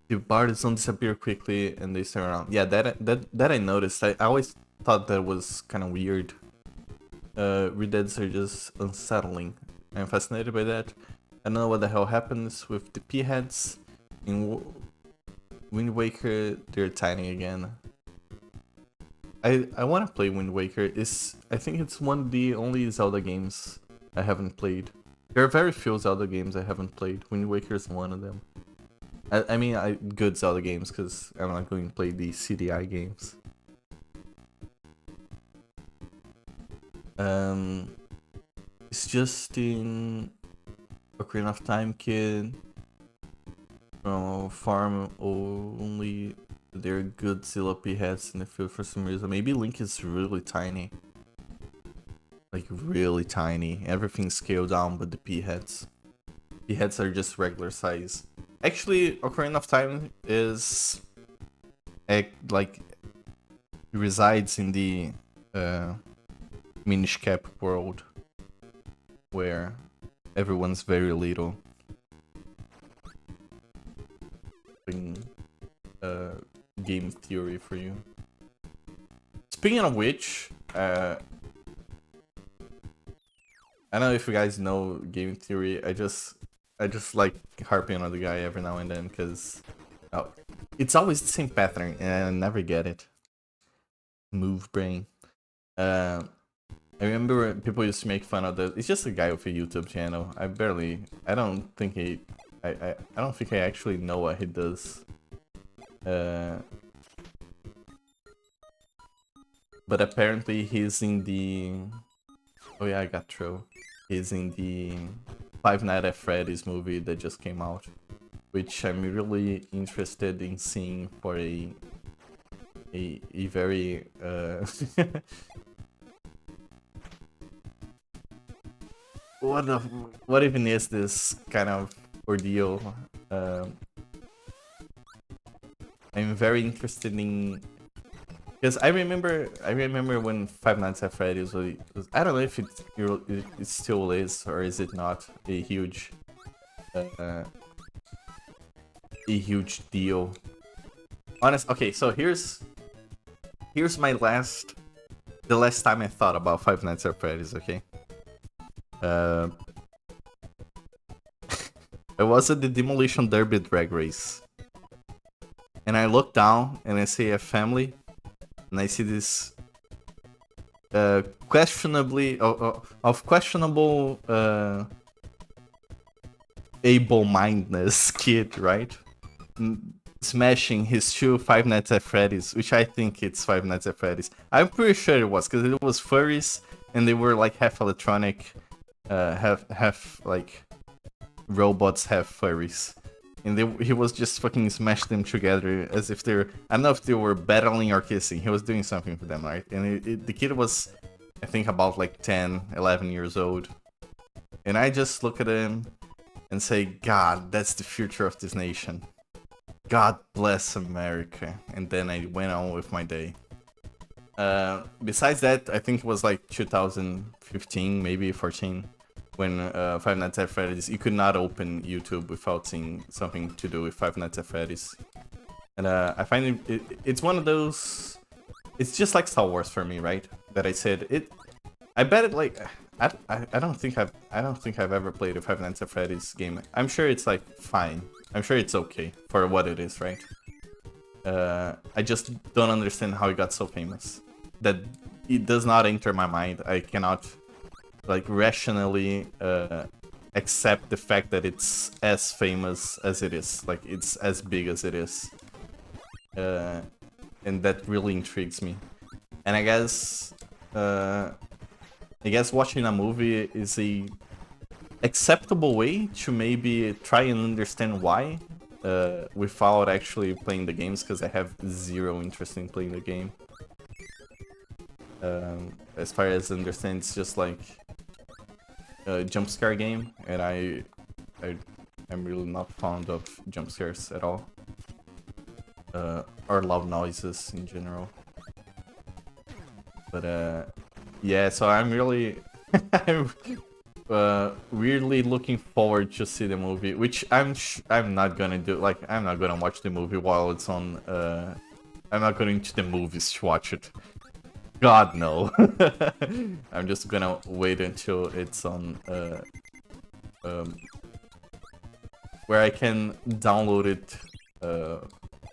The bodies don't disappear quickly and they stay around. Yeah, that I noticed. I always thought that was kind of weird. Red Deads are just unsettling. I'm fascinated by that. I don't know what the hell happens with the P-heads. In Wind Waker, they're tiny again. I want to play Wind Waker. I think it's one of the only Zelda games I haven't played. There are very few Zelda games I haven't played. Wind Waker is one of them. I mean, good Zelda games, because I'm not going to play the CDI games. It's just in Ocarina of Time Kid. Farm only. There are good Zillapi heads in the field for some reason. Maybe Link is really tiny. Like really tiny. Everything's scaled down but the P-heads. P-heads are just regular size. Actually, Ocarina of Time is like resides in the Minish Cap world. where everyone's very little. Game theory for you. Speaking of which, I don't know if you guys know game theory. I just like harping on the guy every now and then because it's always the same pattern and I never get it. Move brain. I remember people used to make fun of the. It's just a guy with a YouTube channel. I don't think I don't think I actually know what he does. But apparently he's in the. Oh yeah, I got through. He's in the Five Nights at Freddy's movie that just came out, which I'm really interested in seeing for a very what even is this kind of ordeal? I'm very interested in because I remember when Five Nights at Freddy's was I don't know if it still is or is it not a huge deal. Okay, so here's the last time I thought about Five Nights at Freddy's, okay? I was at the Demolition Derby drag race. And I look down and I see a family and I see this questionable able-mindedness kid, right? Smashing his shoe Five Nights at Freddy's, which I think it's Five Nights at Freddy's. I'm pretty sure it was, because it was furries, and they were like half electronic, half like robots, half furries. And he was just fucking smashing them together as if they're... I don't know if they were battling or kissing. He was doing something for them, right? And the kid was, I think, about like 10, 11 years old. And I just look at him and say, God, that's the future of this nation. God bless America. And then I went on with my day. Besides that, I think it was like 2015, maybe 14, when Five Nights at Freddy's, you could not open YouTube without seeing something to do with Five Nights at Freddy's. And I find it's one of those... It's just like Star Wars for me, right? That I said it. I bet it like... I don't think I've ever played a Five Nights at Freddy's game. I'm sure it's like fine. I'm sure it's okay for what it is, right? I just don't understand how it got so famous. That it does not enter my mind. I cannot like rationally accept the fact that it's as famous as it is. Like it's as big as it is. And that really intrigues me. And I guess watching a movie is a acceptable way to maybe try and understand why, without actually playing the games, because I have zero interest in playing the game. As far as I understand, it's just like a jump scare game, and I'm really not fond of jump scares at all, or loud noises in general. But yeah, so I'm really weirdly looking forward to see the movie, which I'm not gonna do. Like, I'm not gonna watch the movie while it's on. I'm not going to the movies to watch it. God no. I'm just gonna wait until it's on where I can download it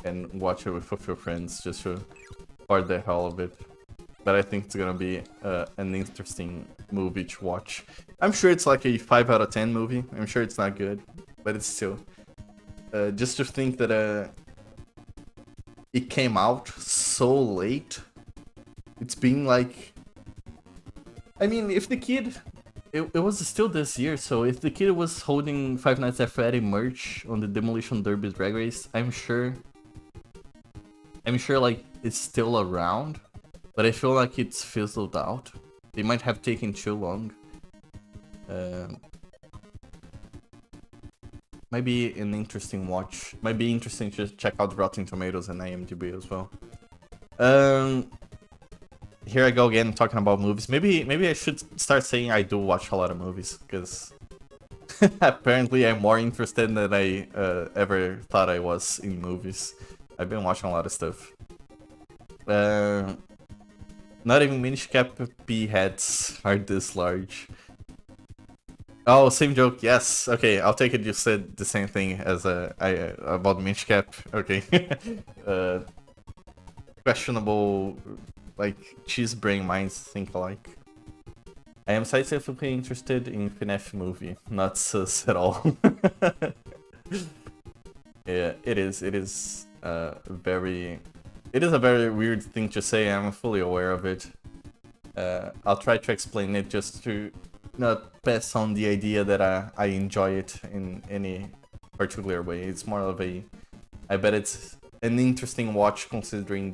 and watch it with a few friends just for the hell of it. But I think it's gonna be an interesting movie to watch. I'm sure it's like a 5 out of 10 movie. I'm sure it's not good, but it's still just to think that it came out so late. It's been like, I mean, if the kid, it was still this year, so if the kid was holding Five Nights at Freddy merch on the Demolition Derby drag race, I'm sure like it's still around, but I feel like it's fizzled out. They might have taken too long. Might be an interesting watch. Might be interesting to check out Rotten Tomatoes and IMDb as well. here I go again talking about movies. Maybe I should start saying I do watch a lot of movies, because apparently I'm more interested than I ever thought I was in movies. I've been watching a lot of stuff. Not even Minish Cap P heads are this large. Oh, same joke. Yes. Okay, I'll take it. You said the same thing as about Minish Cap. Okay. Questionable, like cheese brain minds think alike. I am scientifically interested in FNAF movie, not sus at all. Yeah, it is. It is very. It is a very weird thing to say. I'm fully aware of it. I'll try to explain it just to not pass on the idea that I enjoy it in any particular way. It's more of a. I bet it's an interesting watch considering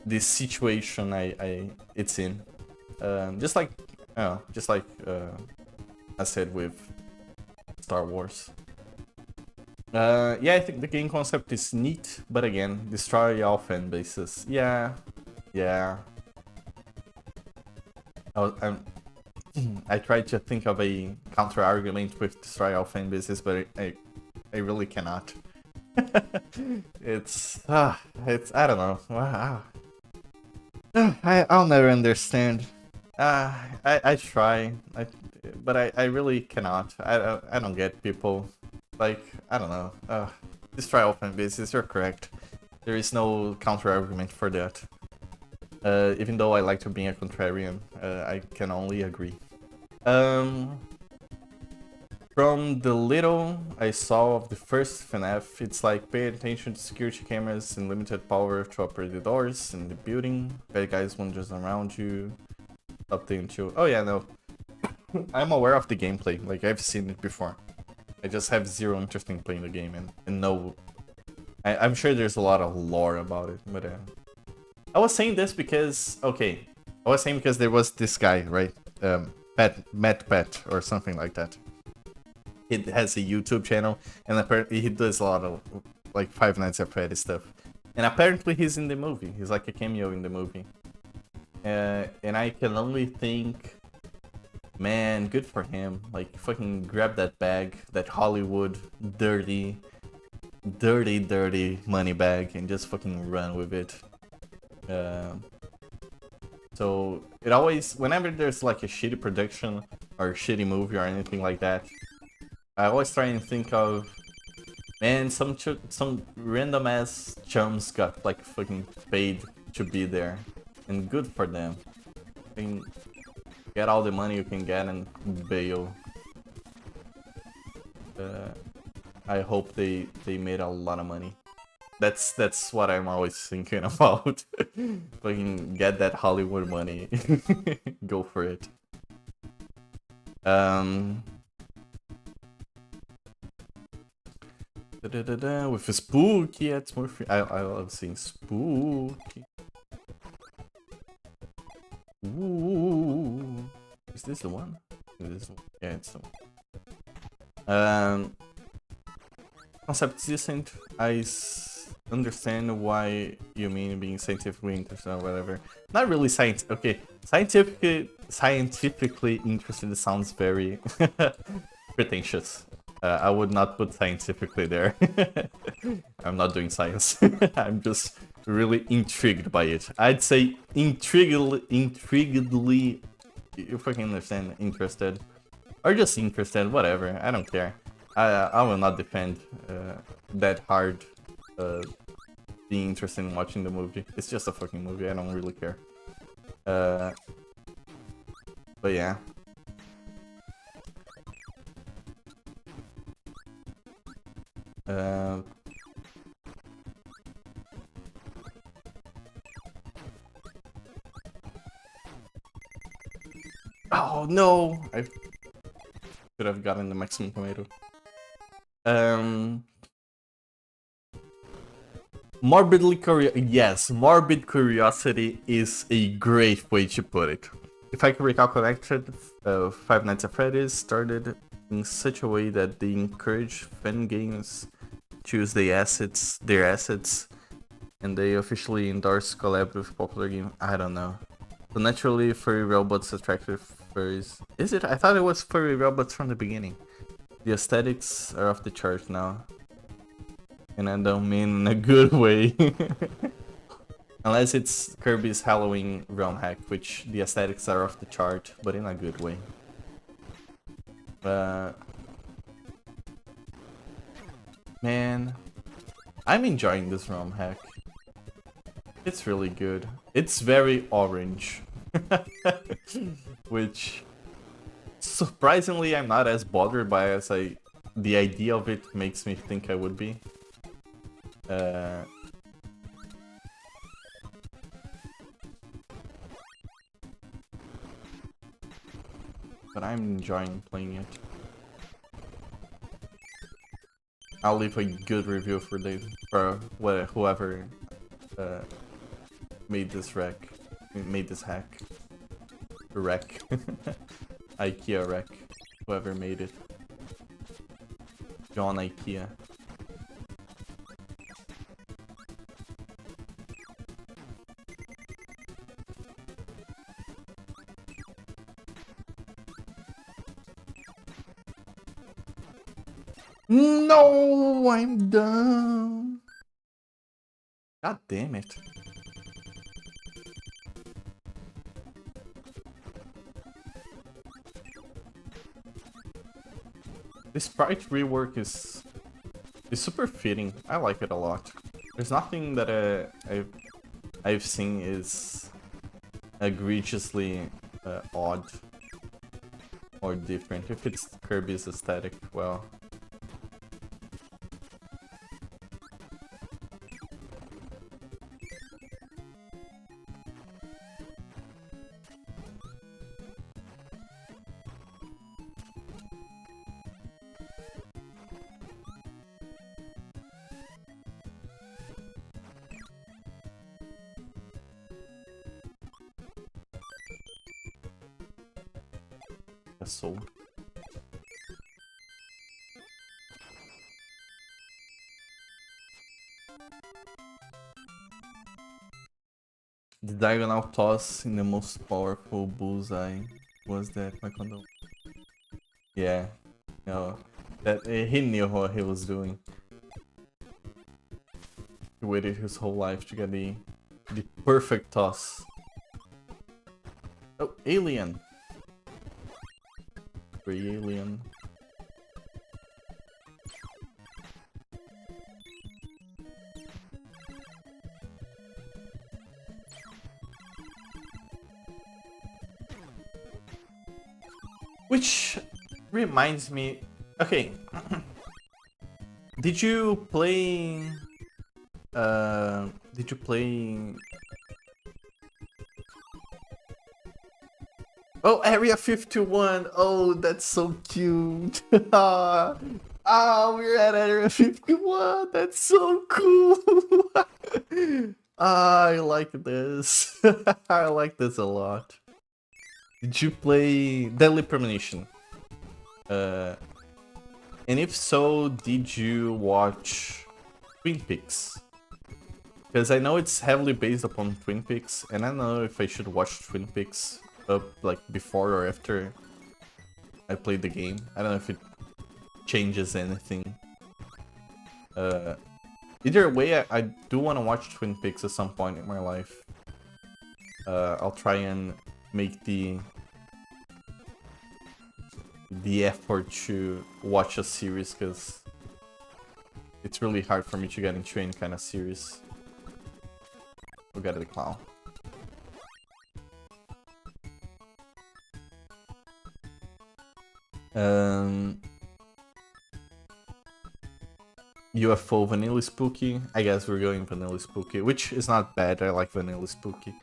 the situation it's in. Just like I said with Star Wars. Yeah, I think the game concept is neat, but again, destroy all fan bases. Yeah. I tried to think of a counter argument with destroy all fan bases, but I really cannot. It's I don't know. Wow. I'll never understand. I try, but I really cannot. I don't get people. Like, I don't know. Destroy all fan bases, you're correct. There is no counter argument for that. Even though I like to be a contrarian, I can only agree. From the little I saw of the first FNAF, it's like pay attention to security cameras and limited power to operate the doors in the building. Bad guys wanders around you. Updating to. Oh yeah, no. I'm aware of the gameplay. Like, I've seen it before. I just have zero interest in playing the game and no. I'm sure there's a lot of lore about it, but I was saying this because okay, I was saying because there was this guy, right? Matt Pet or something like that. He has a YouTube channel, and apparently he does a lot of like Five Nights at Freddy's stuff. And apparently he's in the movie. He's like a cameo in the movie. And I can only think, man, good for him. Like, fucking grab that bag, that Hollywood dirty money bag, and just fucking run with it. So it always, whenever there's like a shitty production or a shitty movie or anything like that, I always try and think of, man, some random ass chums got like fucking paid to be there, and good for them. I mean, get all the money you can get and bail. I hope they made a lot of money. That's what I'm always thinking about. Fucking get that Hollywood money. Go for it. With a spooky, it's more free. I love seeing spooky. Ooh. Is this the one? Is this one? Yeah, it's the one. Concept decent. I understand why you mean being scientifically interested or whatever. Not really okay. Scientifically interested sounds very pretentious. I would not put scientifically there. I'm not doing science. I'm just really intrigued by it. I'd say intriguedly, you fucking understand, interested. Or just interested, whatever, I don't care. I will not defend that hard being interested in watching the movie. It's just a fucking movie, I don't really care. But yeah. Oh no! I should have gotten the maximum tomato. Morbid curiosity is a great way to put it. If I can recall correctly, Five Nights at Freddy's started in such a way that they encourage fan games to use their assets And they officially endorsed collab with popular game. I don't know. So naturally, furry robots attractive furries. Is it? I thought it was furry robots from the beginning. The aesthetics are off the chart now. And I don't mean in a good way. Unless it's Kirby's Halloween realm hack, which the aesthetics are off the chart, but in a good way. Man, I'm enjoying this ROM hack. It's really good. It's very orange. Which, surprisingly, I'm not as bothered by as the idea of it makes me think I would be. But I'm enjoying playing it. I'll leave a good review for whoever made this hack. IKEA wreck. Whoever made it. John IKEA. No, I'm done. God damn it. This sprite rework is super fitting. I like it a lot. There's nothing that I've seen is egregiously odd or different. If it's Kirby's aesthetic, well. So the diagonal toss in the most powerful bullseye was that my condom. Yeah, no, that he knew what he was doing. He waited his whole life to get the perfect toss. Oh, alien. Alien. Which reminds me, okay. Did you play Oh, Area 51! Oh, that's so cute! Ah, we're at Area 51! That's so cool! I like this. I like this a lot. Did you play Deadly Premonition? And if so, did you watch Twin Peaks? Because I know it's heavily based upon Twin Peaks, and I don't know if I should watch Twin Peaks up like before or after I played the game. I don't know if it changes anything. Either way, I do want to watch Twin Peaks at some point in my life. I'll try and make the effort to watch a series, because it's really hard for me to get into any kind of series. We'll get the clown. UFO Vanilla Spooky. I guess we're going Vanilla Spooky, which is not bad. I like Vanilla Spooky.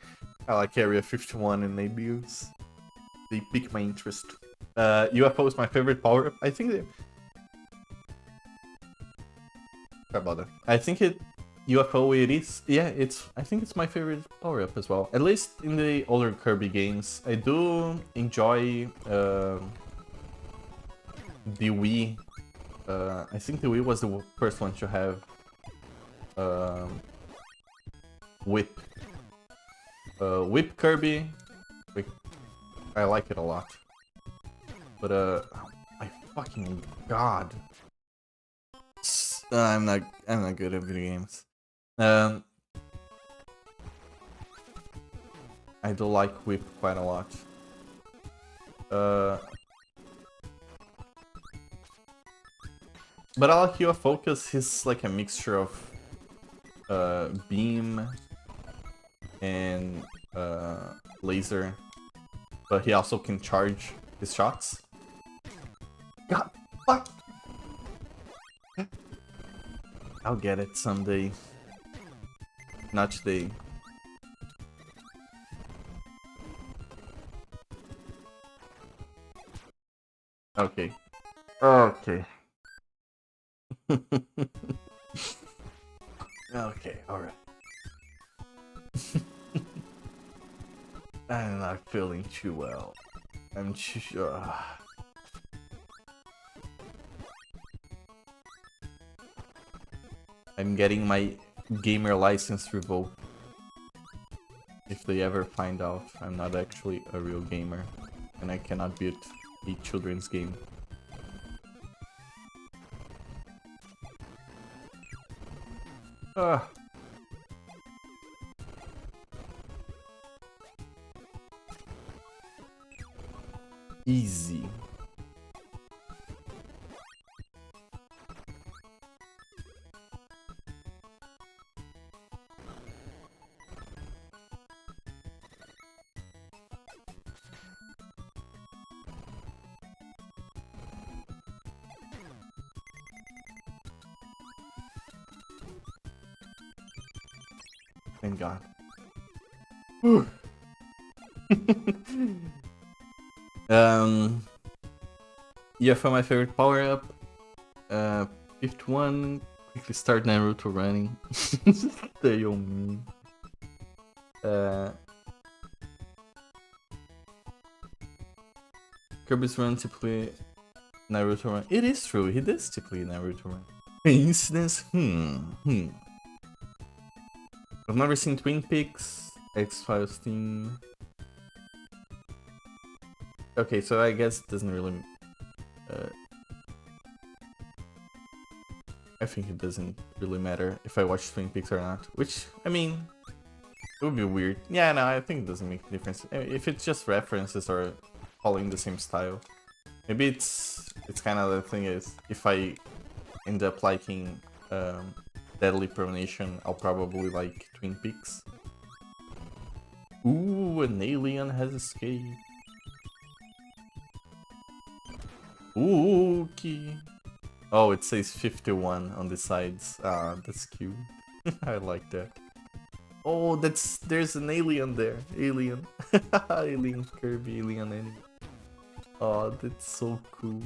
I like Area 51 and Nabius. They pique my interest. UFO is my favorite power-up. I think they... Sorry about that. I think UFO it is... Yeah, I think it's my favorite power-up as well. At least in the older Kirby games. I do enjoy the Wii. I think the Wii was the first one to have Whip. Whip Kirby. I like it a lot. But my fucking god. I'm not good at video games. I do like Whip quite a lot. But I like your focus. He's like a mixture of beam and laser, but he also can charge his shots. God, fuck! I'll get it someday. Not today. Okay. Okay. Okay, alright. I'm not feeling too well. I'm I'm getting my gamer license revoked. If they ever find out I'm not actually a real gamer and I cannot beat a children's game. Easy. Thank God. Yeah, for my favorite power-up, 51, quickly start Naruto running. Stay on me. Kirby's run to play Naruto run. It is true, he does to play Naruto run. Coincidence? I've never seen Twin Peaks, X-Files team. Okay, so I guess it doesn't really... I think it doesn't really matter if I watch Twin Peaks or not. Which, I mean, it would be weird. Yeah, no, I think it doesn't make a difference. If it's just references or following the same style. Maybe it's kind of the thing is, if I end up liking Deadly Premonition, I'll probably like Twin Peaks. Ooh, an alien has escaped. Ooh, key. Oh, it says 51 on the sides. Ah, that's cute. I like that. Oh, there's an alien there. Alien. Alien Kirby, alien enemy. Oh, that's so cool.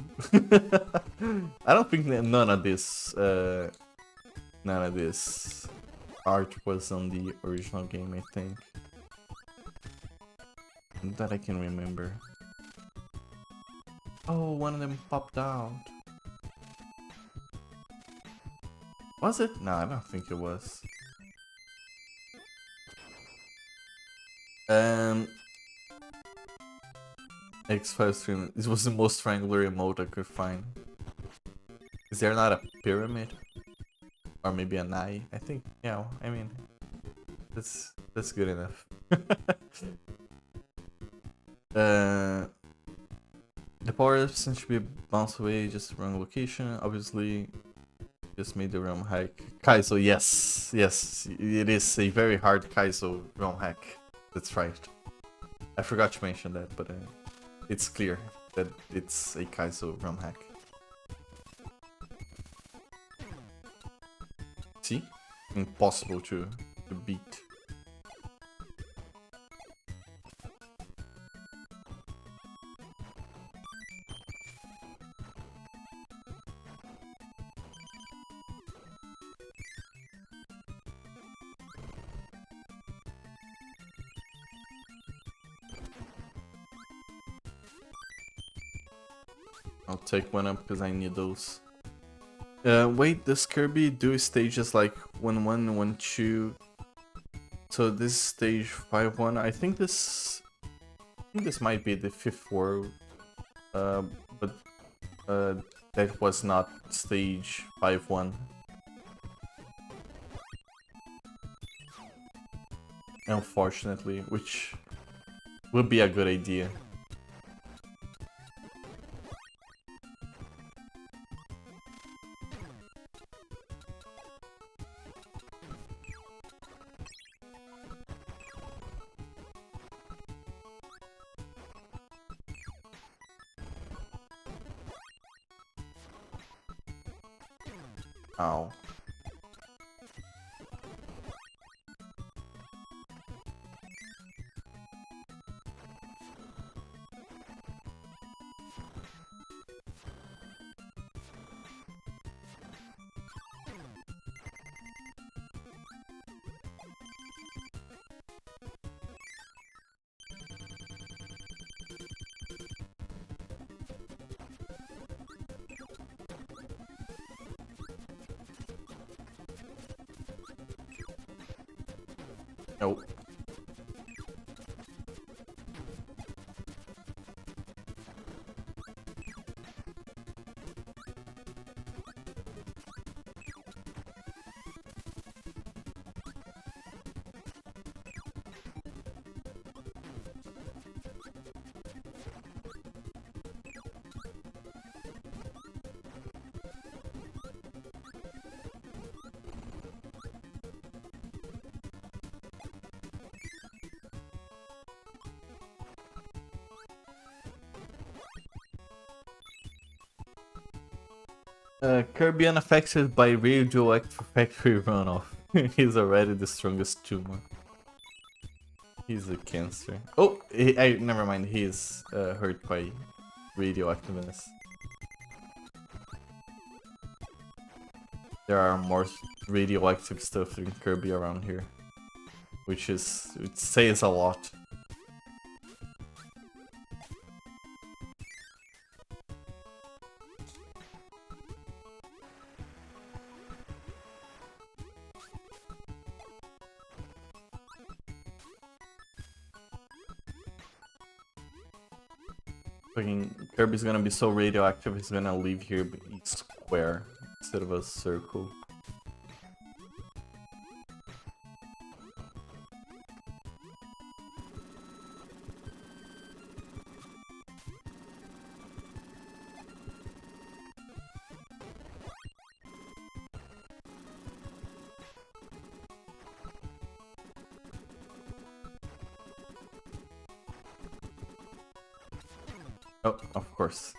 I don't think that none of this art was on the original game, I think. That I can remember. Oh, one of them popped out. Was it? No, I don't think it was. X-Files stream. This was the most triangular emote I could find. Is there not a pyramid? Or maybe an eye? I think, yeah, I mean, that's good enough. The power-ups seem to be bounce away, just wrong location. Obviously, just made the realm hack. Kaizo, yes, it is a very hard Kaizo realm hack. That's right. I forgot to mention that, but it's clear that it's a Kaizo realm hack. See? Impossible to beat. I'll take one up because I need those. Wait, does Kirby do stages like 1-1, 1-2? so this is stage 5-1. I think this might be the 5th world. But that was not stage 5-1. Unfortunately, which would be a good idea. Ow. Nope. Kirby unaffected by radioactive factory runoff. He's already the strongest tumor. He's a cancer. Oh, never mind. He's hurt by radioactiveness. There are more radioactive stuff in Kirby around here, it says a lot. Kirby's gonna be so radioactive, he's gonna leave here a square instead of a circle. Oh, of course.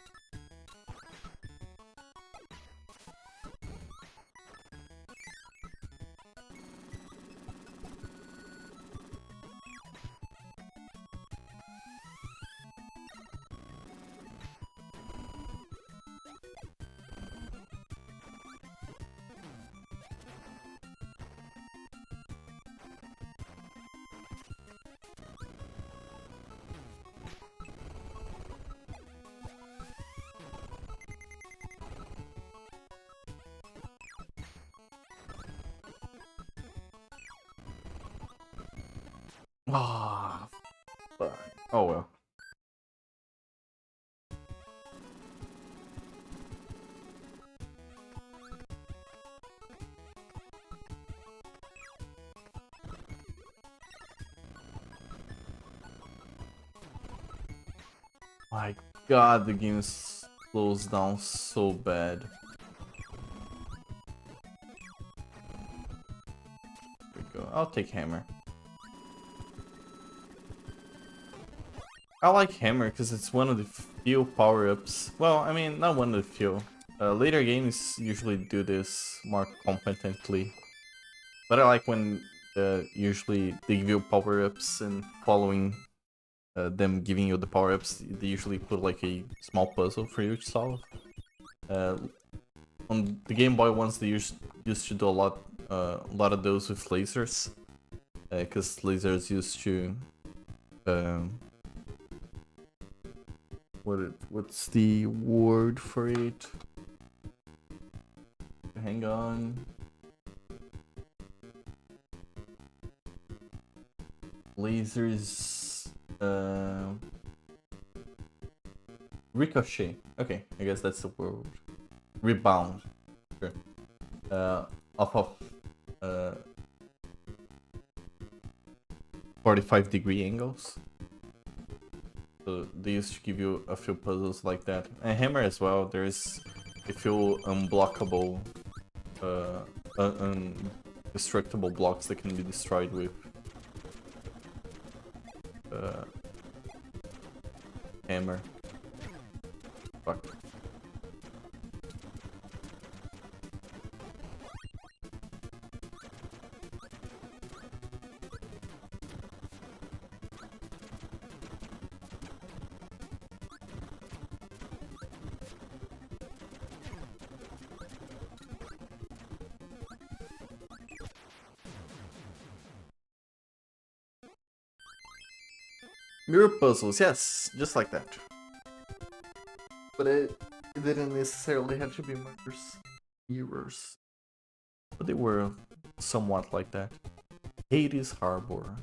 Ah, fuck. Oh well. My god, the game slows down so bad. There we go. I'll take hammer. I like hammer because it's one of the few power-ups. Well, I mean, not one of the few. Later games usually do this more competently. But I like when usually they give you power-ups and following them giving you the power-ups, they usually put like a small puzzle for you to solve. On the Game Boy ones, they used to do a lot of those with lasers. Because lasers used to... what's the word for it? Hang on. Lasers. Ricochet. Okay, I guess that's the word. Rebound. Sure. Off of 45-degree angles. So they used to give you a few puzzles like that. And Hammer as well, there's a few unblockable, indestructible blocks that can be destroyed with Hammer. Fuck. Mirror puzzles, yes, just like that. But it didn't necessarily have to be mirrors. But they were somewhat like that. Hades Harbor.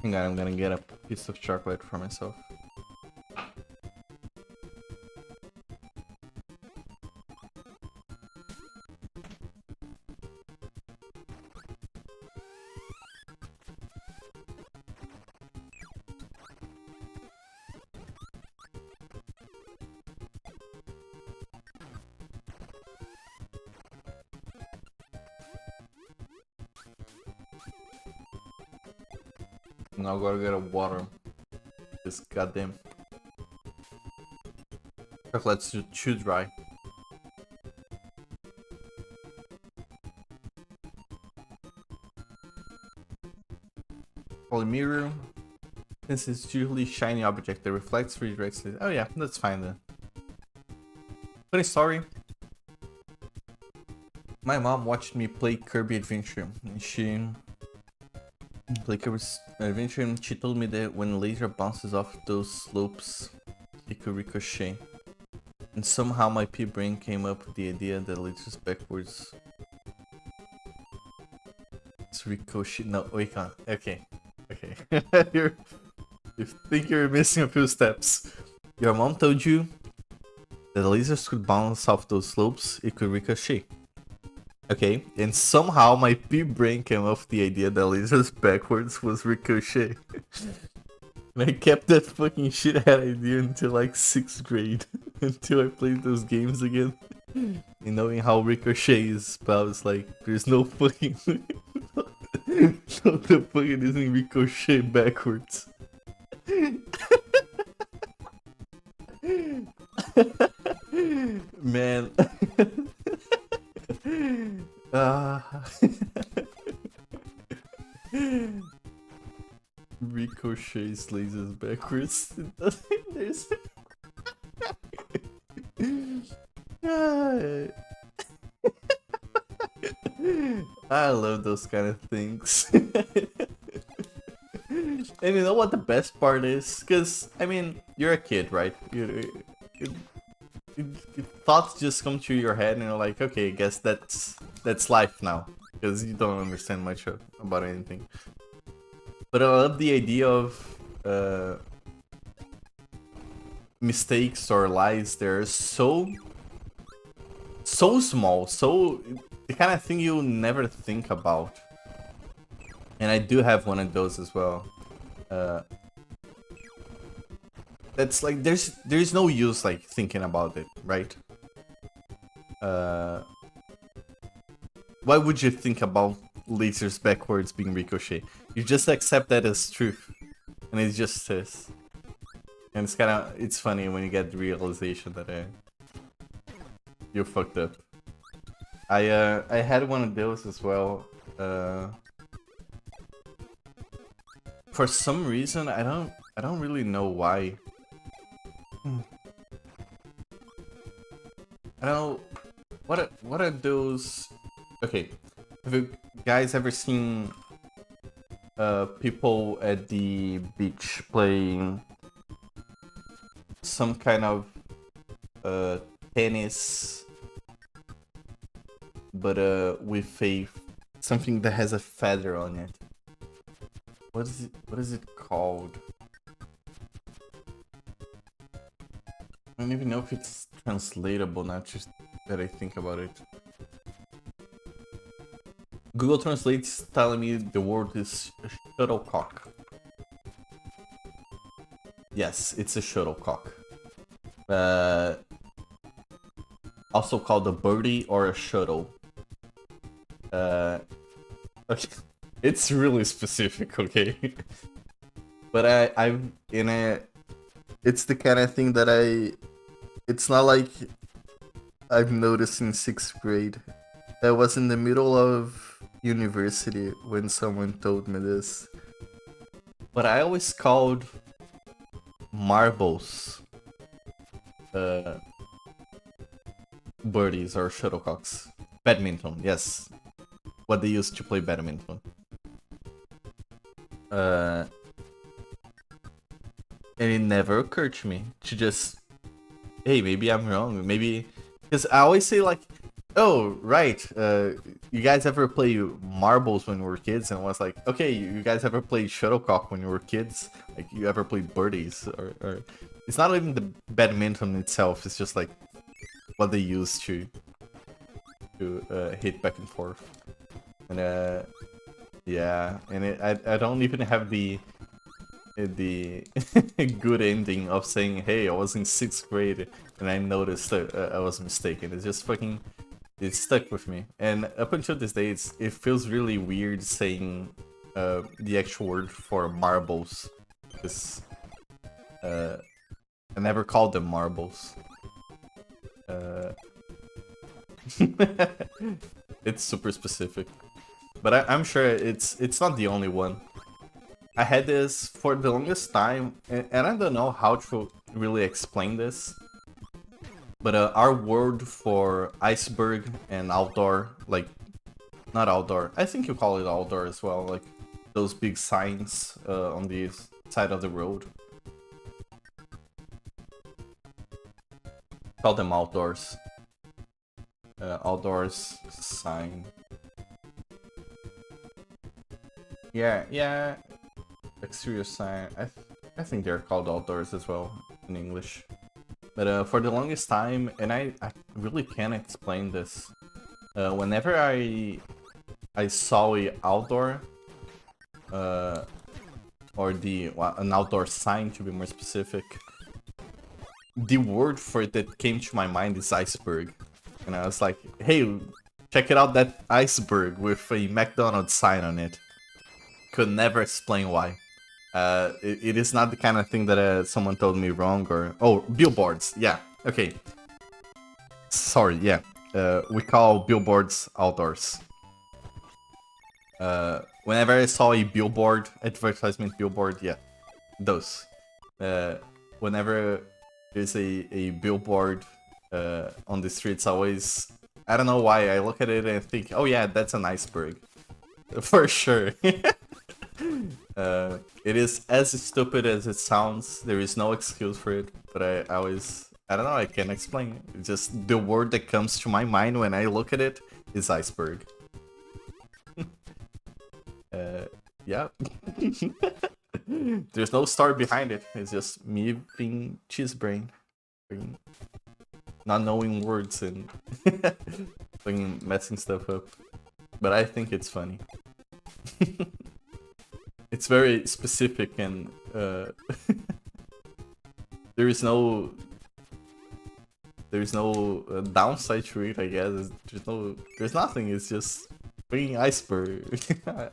Hang on, I'm gonna get a piece of chocolate for myself. Now I gotta get a water. This goddamn chocolate's too dry. Polymirror. Since it's usually shiny object that reflects, redirects it. Oh yeah, that's fine then. Funny story. My mom watched me play Kirby Adventure, and she played Kirby Adventure, and she told me that when laser bounces off those slopes, it could ricochet. And somehow my pea-brain came up with the idea that lasers backwards. It's ricochet. No, wait, can't. Okay. Okay. You think you're missing a few steps. Your mom told you that lasers could bounce off those slopes, it could ricochet. Okay, and somehow my pea-brain came up with the idea that lasers backwards was ricochet. And I kept that fucking shit-head idea until like 6th grade. Until I played those games again. And knowing how ricochet is spelled, it's like, there's no fucking... no, the fucking isn't ricochet backwards. Man. Ricochet's lasers backwards. There's... I love those kind of things. And you know what the best part is? Because, I mean, you're a kid, right? Thoughts just come to your head and you're like, okay, I guess that's life now. Because you don't understand much about anything. But I love the idea of mistakes or lies. They're so small, so the kind of thing you never think about. And I do have one of those as well. That's like there's no use like thinking about it, right? Why would you think about lasers backwards being ricochet? You just accept that as truth, and it just is. And it's funny when you get the realization that you fucked up. I had one of those as well. For some reason, I don't I don't really know why. I don't know what are those. Okay, have you guys ever seen people at the beach playing some kind of tennis, but with a something that has a feather on it? What is it? What is it called? I don't even know if it's translatable now, just that I think about it. Google Translate's telling me the word is shuttlecock. Yes, it's a shuttlecock. Also called a birdie or a shuttle. Okay. It's really specific, okay? But I'm in a... It's the kind of thing that it's not like I've noticed in 6th grade. I was in the middle of university when someone told me this. But I always called marbles birdies or shuttlecocks. Badminton, yes. What they used to play badminton. And it never occurred to me to just, hey, maybe I'm wrong. Maybe, because I always say like, oh, right, you guys ever play marbles when we were kids? And I was like, okay, you guys ever play shuttlecock when you were kids? Like, you ever play birdies? Or it's not even the badminton itself, it's just like what they use to hit back and forth. And yeah, and I don't even have the good ending of saying, hey, I was in 6th grade and I noticed that I was mistaken. It's just fucking, it stuck with me. And up until this day, it feels really weird saying the actual word for marbles. Because I never called them marbles. It's super specific. But I'm sure it's not the only one. I had this for the longest time, and I don't know how to really explain this. But our word for iceberg and outdoor, like, not outdoor, I think you call it outdoor as well, like those big signs on the side of the road. Call them outdoors. Outdoors sign. Yeah. Exterior sign. I think they're called outdoors as well in English. But for the longest time, and I really can't explain this. Whenever I saw a outdoor, or an outdoor sign to be more specific, the word for it that came to my mind is iceberg, and I was like, hey, check it out, that iceberg with a McDonald's sign on it. Could never explain why. It is not the kind of thing that someone told me wrong or... Oh, billboards, yeah, okay. Sorry, yeah. We call billboards outdoors. Whenever I saw a billboard, advertisement billboard, yeah, those. Whenever there's a billboard on the streets, always... I don't know why, I look at it and think, oh yeah, that's an iceberg. For sure. It is as stupid as it sounds. There is no excuse for it, but I always... I don't know, I can't explain it. It's just the word that comes to my mind when I look at it is iceberg. Yeah. There's no story behind it. It's just me being cheese brain. Not knowing words and messing stuff up. But I think it's funny. It's very specific and there is no downside to it, I guess. There's nothing. It's just bringing iceberg.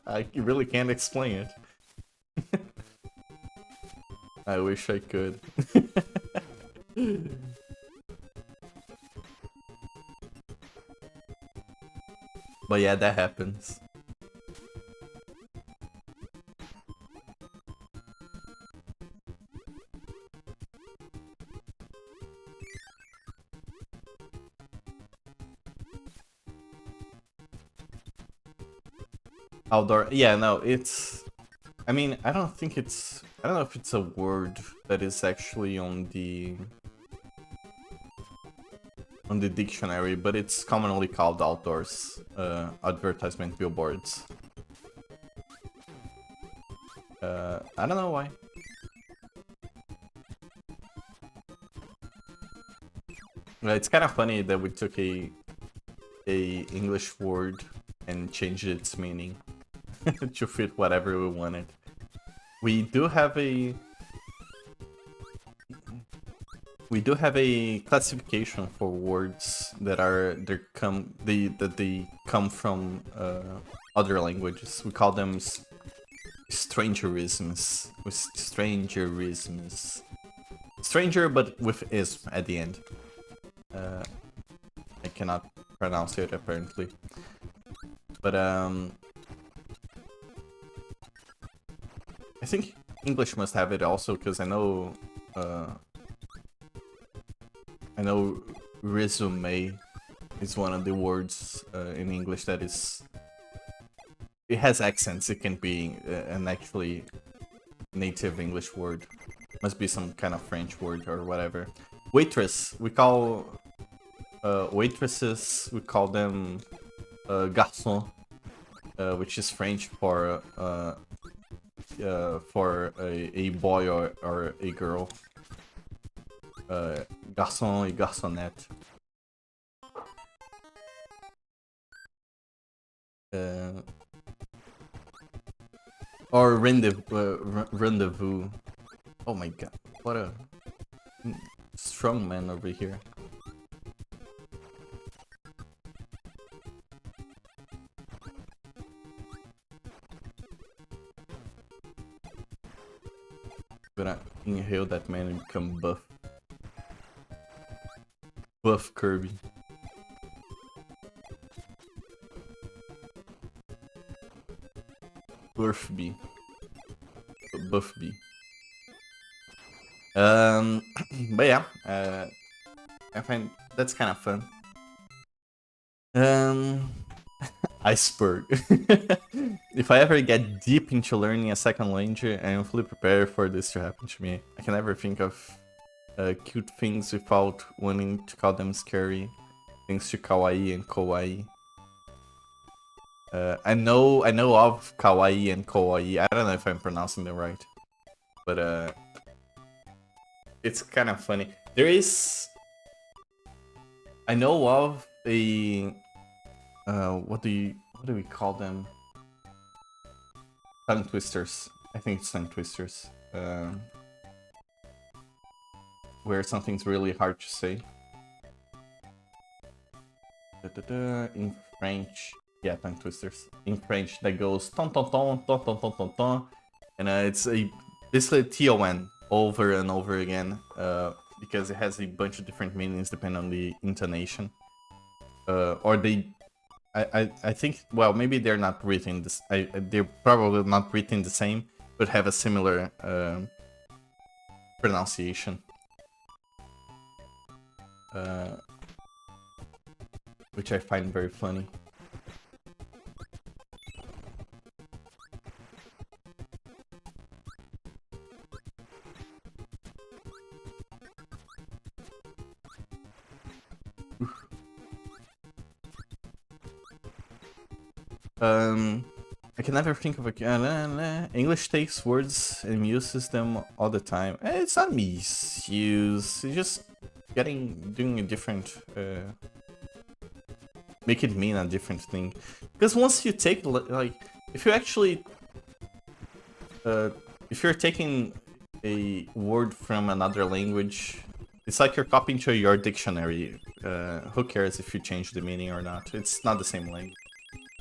I really can't explain it. I wish I could. But yeah, that happens. Outdoor. Yeah, no, it's. I mean, I don't think it's. I don't know if it's a word that is actually on the dictionary, but it's commonly called outdoors advertisement billboards. I don't know why. It's kind of funny that we took a English word and changed its meaning to fit whatever we wanted. We do have a classification for words that they come from other languages. We call them strangerisms. Stranger, but with ism at the end. I cannot pronounce it apparently, but I think English must have it also, because I know resume is one of the words in English that is. It has accents. It can be an actually native English word. Must be some kind of French word or whatever. Waitress. We call waitresses. We call them garçon, which is French for a boy or a girl. Garçon et garçonnette. Or rendezvous. Oh my god, what a strong man over here. Gonna inhale that man and become buff. Buff Kirby. Buff B. Buff B. But yeah, I find that's kind of fun. Iceberg. If I ever get deep into learning a second language, I am fully prepared for this to happen to me. I can never think of cute things without wanting to call them scary. Thanks to kawaii and kawaii. I know of kawaii and kawaii. I don't know if I'm pronouncing them right, but it's kind of funny. There is. I know of a. What do we call them? Tongue twisters. I think it's tongue twisters. Where something's really hard to say. In French. Yeah, tongue twisters. In French, that goes ton ton ton ton ton ton ton ton, and it's basically ton over and over again, because it has a bunch of different meanings depending on the intonation. Or I think, well, maybe they're not written this. They're probably not written the same, but have a similar pronunciation. Which I find very funny. I can never think of a English takes words and uses them all the time. It's not misuse. It's just doing a different. Make it mean a different thing. Because once you take like, if you actually, if you're taking a word from another language, it's like you're copying to your dictionary. Who cares if you change the meaning or not? It's not the same language.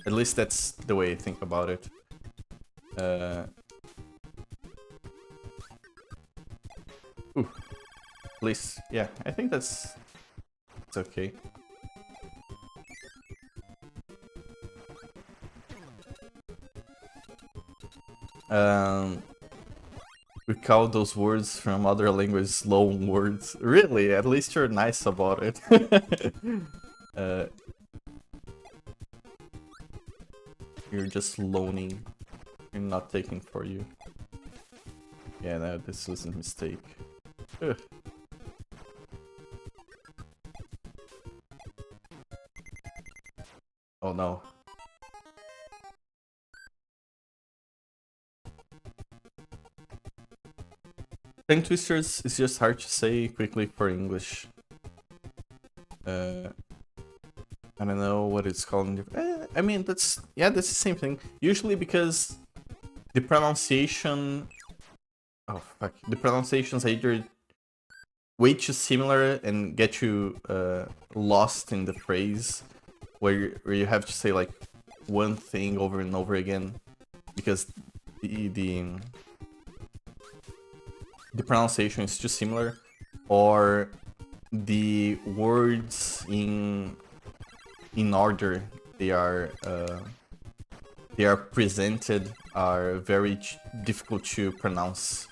At least that's the way I think about it. Ooh. At least, yeah, I think it's okay. We call those words from other languages loan words. Really? At least you're nice about it. You're just loaning. You're not taking for you. Yeah, no, this was a mistake. Ugh. Oh no. Tongue twisters is just hard to say quickly for English. I don't know what it's called. I mean, that's the same thing. Usually because the pronunciation. Oh fuck! The pronunciations are either way too similar and get you lost in the phrase, where you have to say like one thing over and over again, because the pronunciation is too similar, or the words in order they are presented are very difficult to pronounce,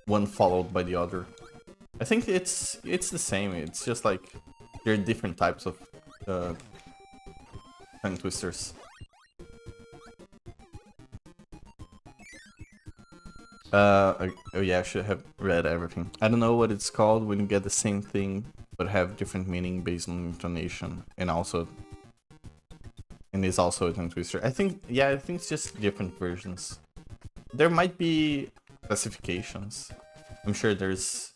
one followed by the other. I think it's the same. It's just like there are different types of tongue twisters. Oh yeah, I should have read everything. I don't know what it's called when you get the same thing but have different meaning based on intonation, and is also a tongue twister. I think it's just different versions. There might be classifications. I'm sure there's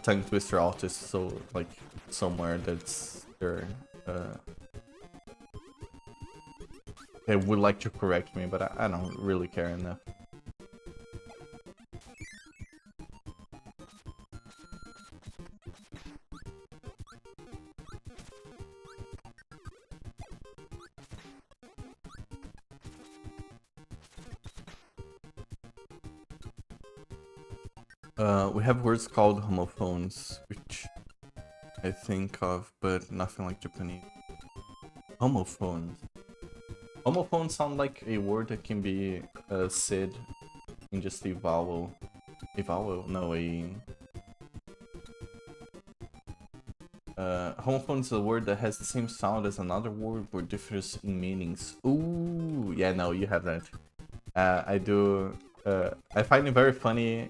tongue twister artists, so like somewhere that's there. They would like to correct me, but I don't really care enough. We have words called homophones, which I think of, but nothing like Japanese. Homophones. Homophones sound like a word that can be said in just a vowel. A vowel? No, homophones is a word that has the same sound as another word but differs in meanings. Ooh, yeah, no, you have that. I do. I find it very funny.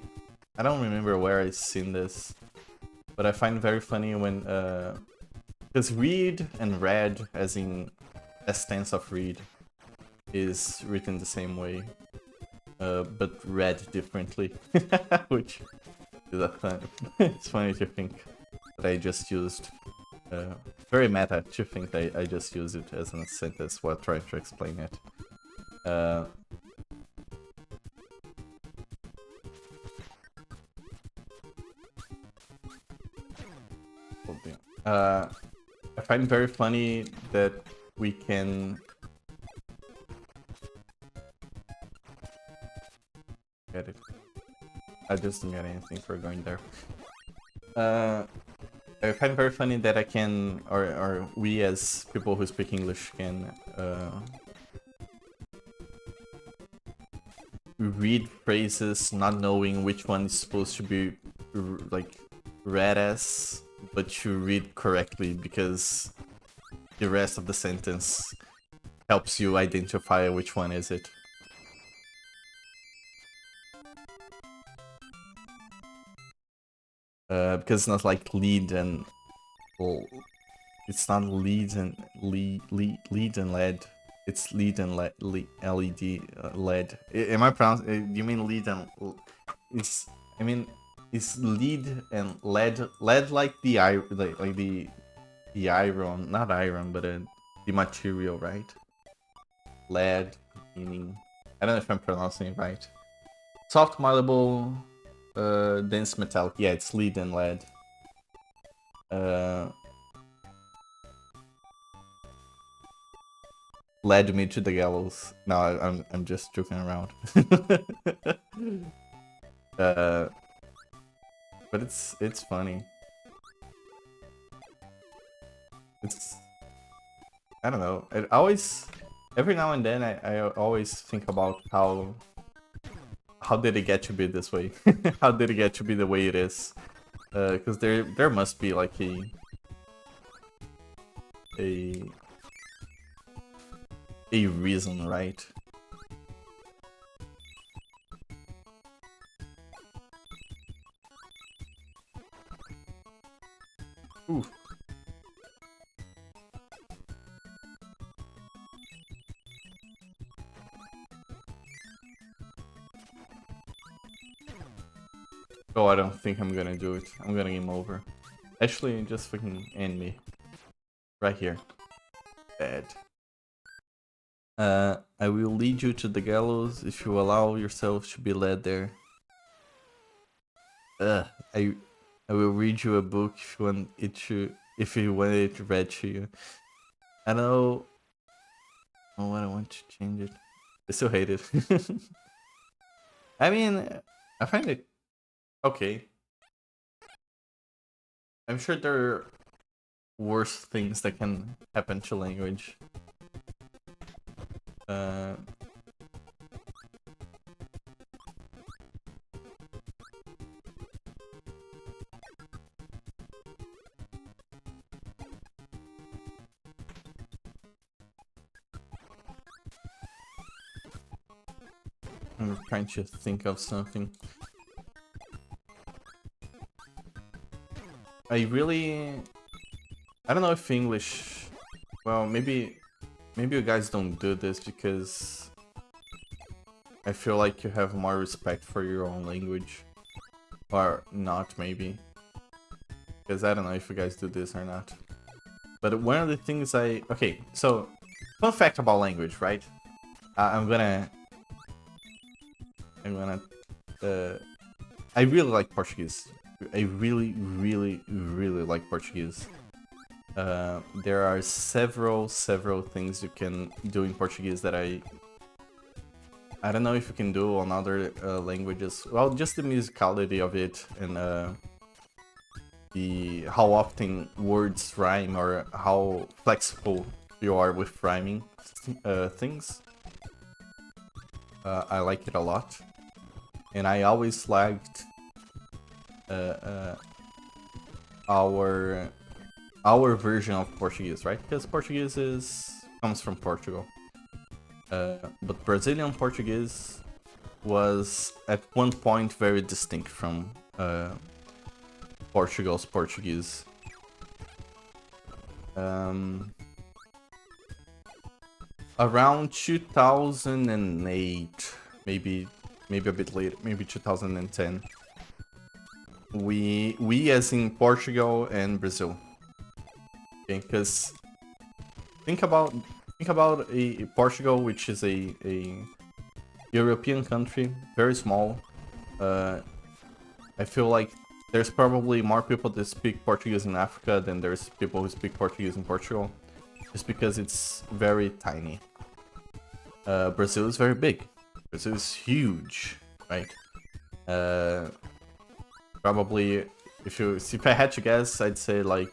I don't remember where I've seen this, but I find it very funny when because read and read, as in past tense of read, is written the same way, but read differently, which is a fun. It's funny to think that I just used. Very meta to think that I just used it as a sentence while trying to explain it. I find it very funny that we can get it. I just didn't get anything for going there. I find it very funny that I can, or we as people who speak English can read phrases not knowing which one is supposed to be like read as, but you read correctly because the rest of the sentence helps you identify which one is it. Because it's not like lead and... Well, it's not lead and lead and lead. It's lead and LED LED. Am I pronouncing? Do you mean lead and? It's. I mean, it's lead and lead. Lead like the the iron, not iron, but the material, right? Lead meaning. I don't know if I'm pronouncing it right. Soft, malleable, dense, metallic. Yeah, it's lead and lead. Led me to the gallows. No, I'm just joking around. But it's funny. It's, I don't know. It always, every now and then I always think about how did it get to be this way? How did it get to be the way it is? Because there must be like a a reason, right? Ooh. Oh, I don't think I'm gonna do it. I'm gonna game over. Actually, just fucking end me. Right here. Bad. I will lead you to the gallows if you allow yourself to be led there. I will read you a book if you want it to, if you want it read to you. I don't know. Oh, I don't want to change it. I still hate it. I mean, I find it okay. I'm sure there are worse things that can happen to language. I'm trying to think of something. I don't know if English. Well, maybe you guys don't do this because I feel like you have more respect for your own language, or not maybe. Because I don't know if you guys do this or not. But one of the things okay, so fun fact about language, right? I'm gonna I really like Portuguese. I really like Portuguese. There are several things you can do in Portuguese that I don't know if you can do on other languages. Well, just the musicality of it and the how often words rhyme or how flexible you are with rhyming things. I like it a lot, and I always liked our version of Portuguese, right? Because Portuguese comes from Portugal. But Brazilian Portuguese was at one point very distinct from Portugal's Portuguese. Around 2008, maybe a bit later, maybe 2010. We as in Portugal and Brazil. Okay, because think about a Portugal, which is a European country, very small. I feel like there's probably more people that speak Portuguese in Africa than there's people who speak Portuguese in Portugal, just because it's very tiny. Brazil is very big. Brazil is huge, right? Probably, if I had to guess, I'd say like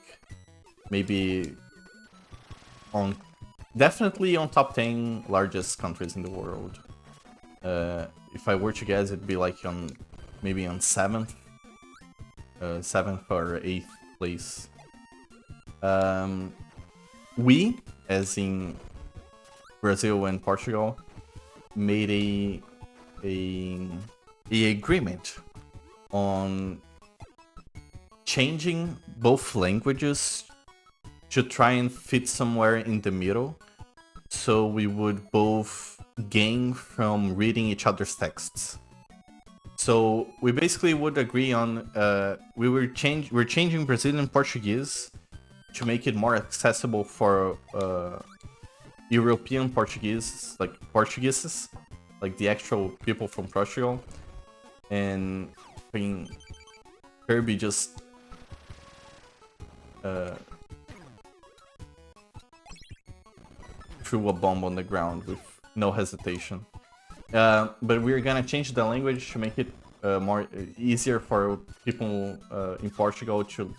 maybe definitely on top 10 largest countries in the world. If I were to guess, it'd be like maybe on 7th or 8th place. We, as in Brazil and Portugal, made a agreement on changing both languages to try and fit somewhere in the middle, so we would both gain from reading each other's texts. So we basically would agree on we're changing Brazilian Portuguese to make it more accessible for European Portuguese, like Portugueses, like the actual people from Portugal. And I mean, Kirby just threw a bomb on the ground with no hesitation. But we're gonna change the language to make it more easier for people in Portugal to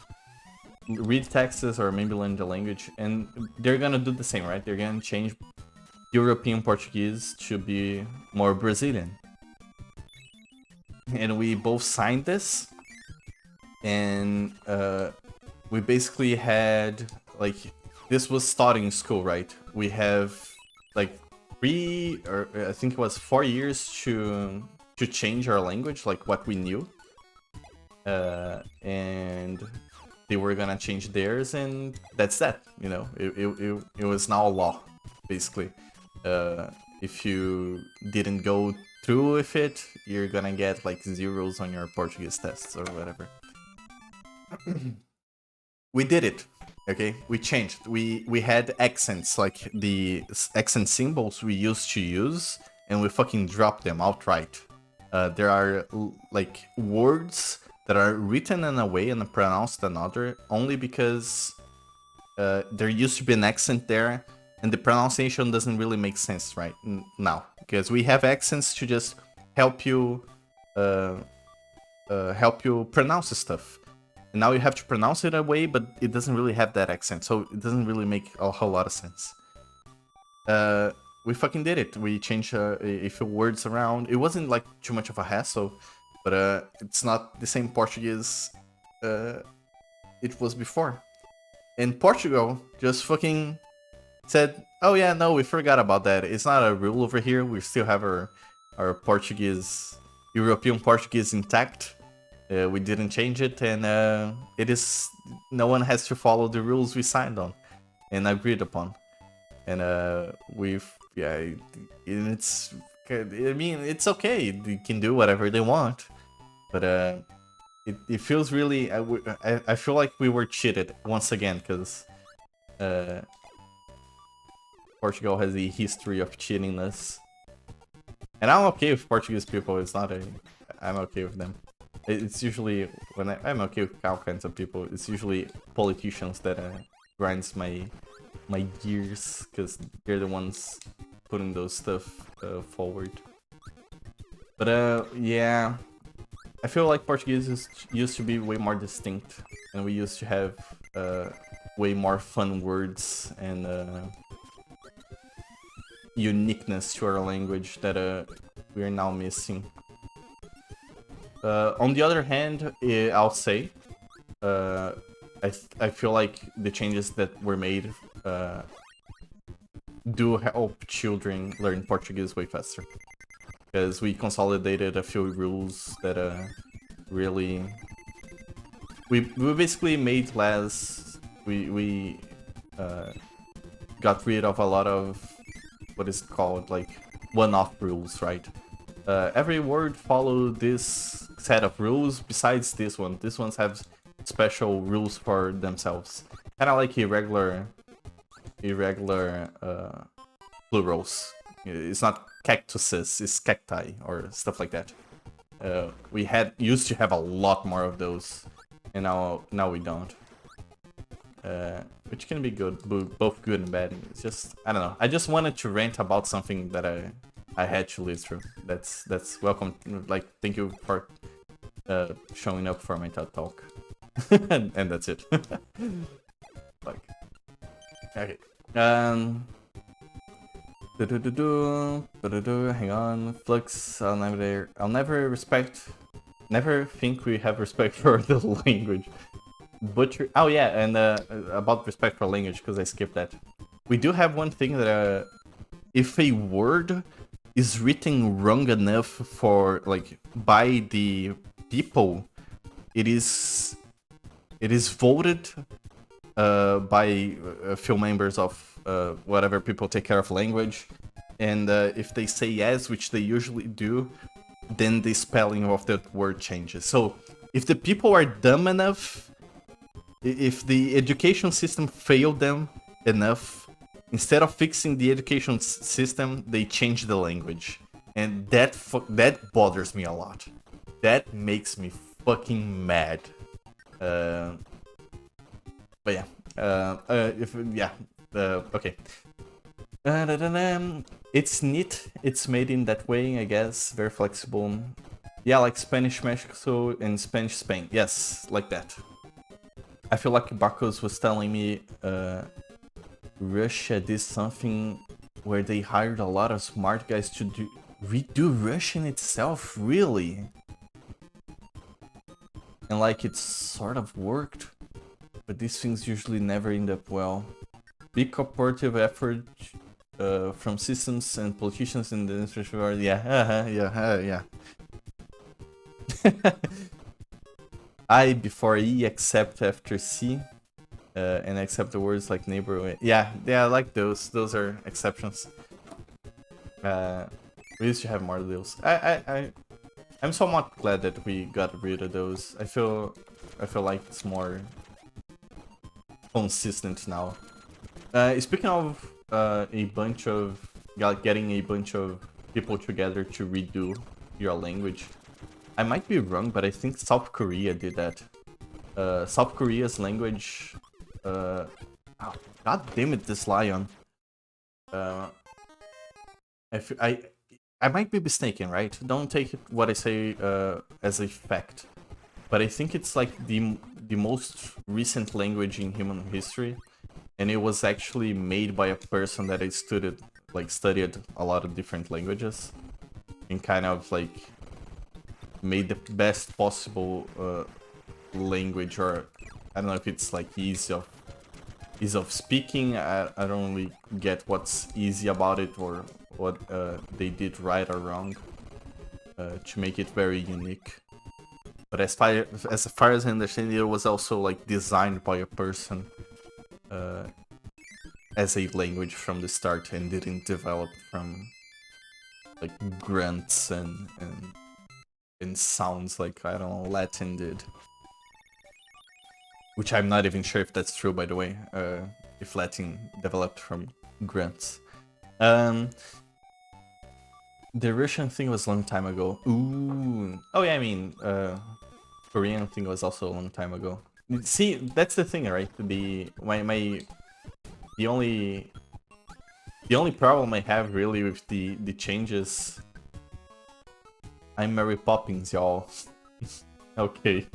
read texts or maybe learn the language. And they're gonna do the same, right? They're gonna change European Portuguese to be more Brazilian. And we both signed this, and we basically had, like, this was starting school, right? We have, like, or I think it was 4 years to change our language, like what we knew. And they were gonna change theirs, and that's that. You know, it was now law, basically. If you didn't go through with it, you're gonna get like zeros on your Portuguese tests or whatever. We did it. Okay, we changed. We had accents, like the accent symbols we used to use, and we fucking dropped them outright. There are like words that are written in a way and pronounced another, only because there used to be an accent there, and the pronunciation doesn't really make sense right now, because we have accents to just help you pronounce stuff. And now you have to pronounce it a way, but it doesn't really have that accent, so it doesn't really make a whole lot of sense. We fucking did it. We changed a few words around. It wasn't like too much of a hassle, but it's not the same Portuguese it was before. And Portugal just fucking said, oh yeah, no, we forgot about that. It's not a rule over here. We still have our Portuguese, European Portuguese intact. We didn't change it, and it is, no one has to follow the rules we signed on and agreed upon. And it's, I mean, it's okay. They can do whatever they want, but it feels really, I feel like we were cheated once again, because Portugal has a history of cheating us. And I'm okay with Portuguese people. It's not I'm okay with them. It's usually, when I'm okay with all kinds of people, it's usually politicians that grinds my gears, because they're the ones putting those stuff forward. But yeah, I feel like Portuguese used to be way more distinct, and we used to have way more fun words and uniqueness to our language that we are now missing. On the other hand, I'll say, I feel like the changes that were made do help children learn Portuguese way faster. Because we consolidated a few rules that really... We basically made less... We got rid of a lot of what is called, like, one-off rules, right? Every word followed this set of rules besides this one. These ones have special rules for themselves. Kind of like irregular plurals. It's not cactuses, it's cacti or stuff like that. We used to have a lot more of those, and now we don't. Which can be good, both good and bad. It's just, I don't know. I just wanted to rant about something that I had to live through. That's welcome. Like, thank you for showing up for my TED talk. and that's it. Like, okay. Hang on. Flux. I'll never think we have respect for the language. Butcher. Oh yeah, and about respect for language, because I skipped that. We do have one thing that if a word is written wrong enough for, like, by the people, it is voted by a few members of whatever people take care of language, and if they say yes, which they usually do, then the spelling of that word changes. So if the people are dumb enough, if the education system failed them enough, instead of fixing the education system, they change the language. And that bothers me a lot. That makes me fucking mad. But yeah. Okay. It's neat. It's made in that way, I guess. Very flexible. Yeah, like Spanish Mexico and Spanish Spain. Yes, like that. I feel like Bacchus was telling me Russia did something where they hired a lot of smart guys to redo Russian itself, really? And like, it sort of worked, but these things usually never end up well. Big cooperative effort from systems and politicians in the industry. Yeah, yeah. I before E, except after C, and except the words like neighbor. Yeah, I like those. Those are exceptions. We used to have more of those. I'm somewhat glad that we got rid of those. I feel like it's more consistent now. Speaking of getting a bunch of people together to redo your language, I might be wrong, but I think South Korea did that. South Korea's language. Oh, God damn it, this lion. I might be mistaken, right? Don't take what I say as a fact. But I think it's like the most recent language in human history, and it was actually made by a person that studied a lot of different languages, and kind of like made the best possible language, or I don't know if it's like ease of speaking. I don't really get what's easy about it or what they did right or wrong to make it very unique. But as far as I understand, it was also like designed by a person as a language from the start, and didn't develop from like grunts and sounds like, I don't know, Latin did. Which I'm not even sure if that's true, by the way, if Latin developed from grunts. The Russian thing was a long time ago. Ooh. Oh yeah, I mean, Korean thing was also a long time ago. See, that's the thing, right? The only problem I have really with the changes. I'm Mary Poppins, y'all. Okay.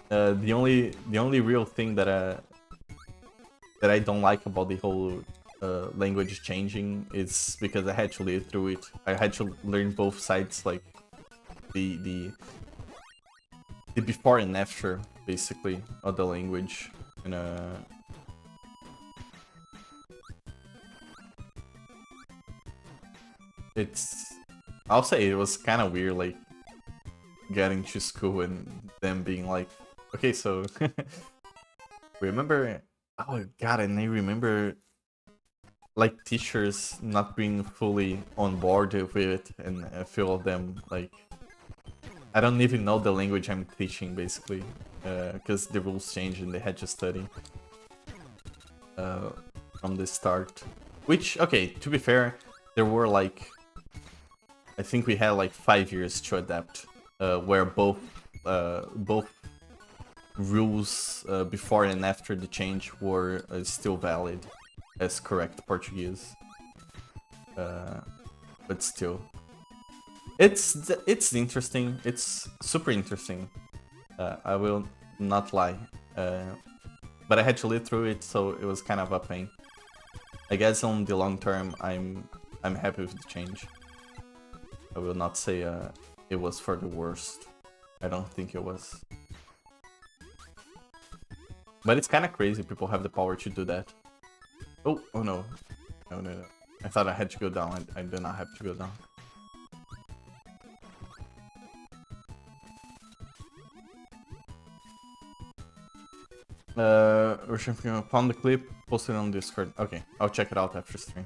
The only real thing that I don't like about the whole language changing is because I had to live through it. I had to learn both sides, like the before and after, basically, of the language. And I'll say it was kind of weird, like getting to school and them being like, okay, so remember, oh god, and I remember like teachers not being fully on board with it, and a few of them like, I don't even know the language I'm teaching, basically, because the rules changed and they had to study from the start. Which, okay, to be fair, there were like, I think we had like 5 years to adapt, where both rules before and after the change were still valid as correct Portuguese. But still, it's interesting. It's super interesting. I will not lie. But I had to live through it, so it was kind of a pain. I guess on the long term, I'm happy with the change. I will not say it was for the worst. I don't think it was. But it's kind of crazy people have the power to do that. Oh no. No. I thought I had to go down. I did not have to go down. We're found the clip, posted on Discord. Okay, I'll check it out after stream.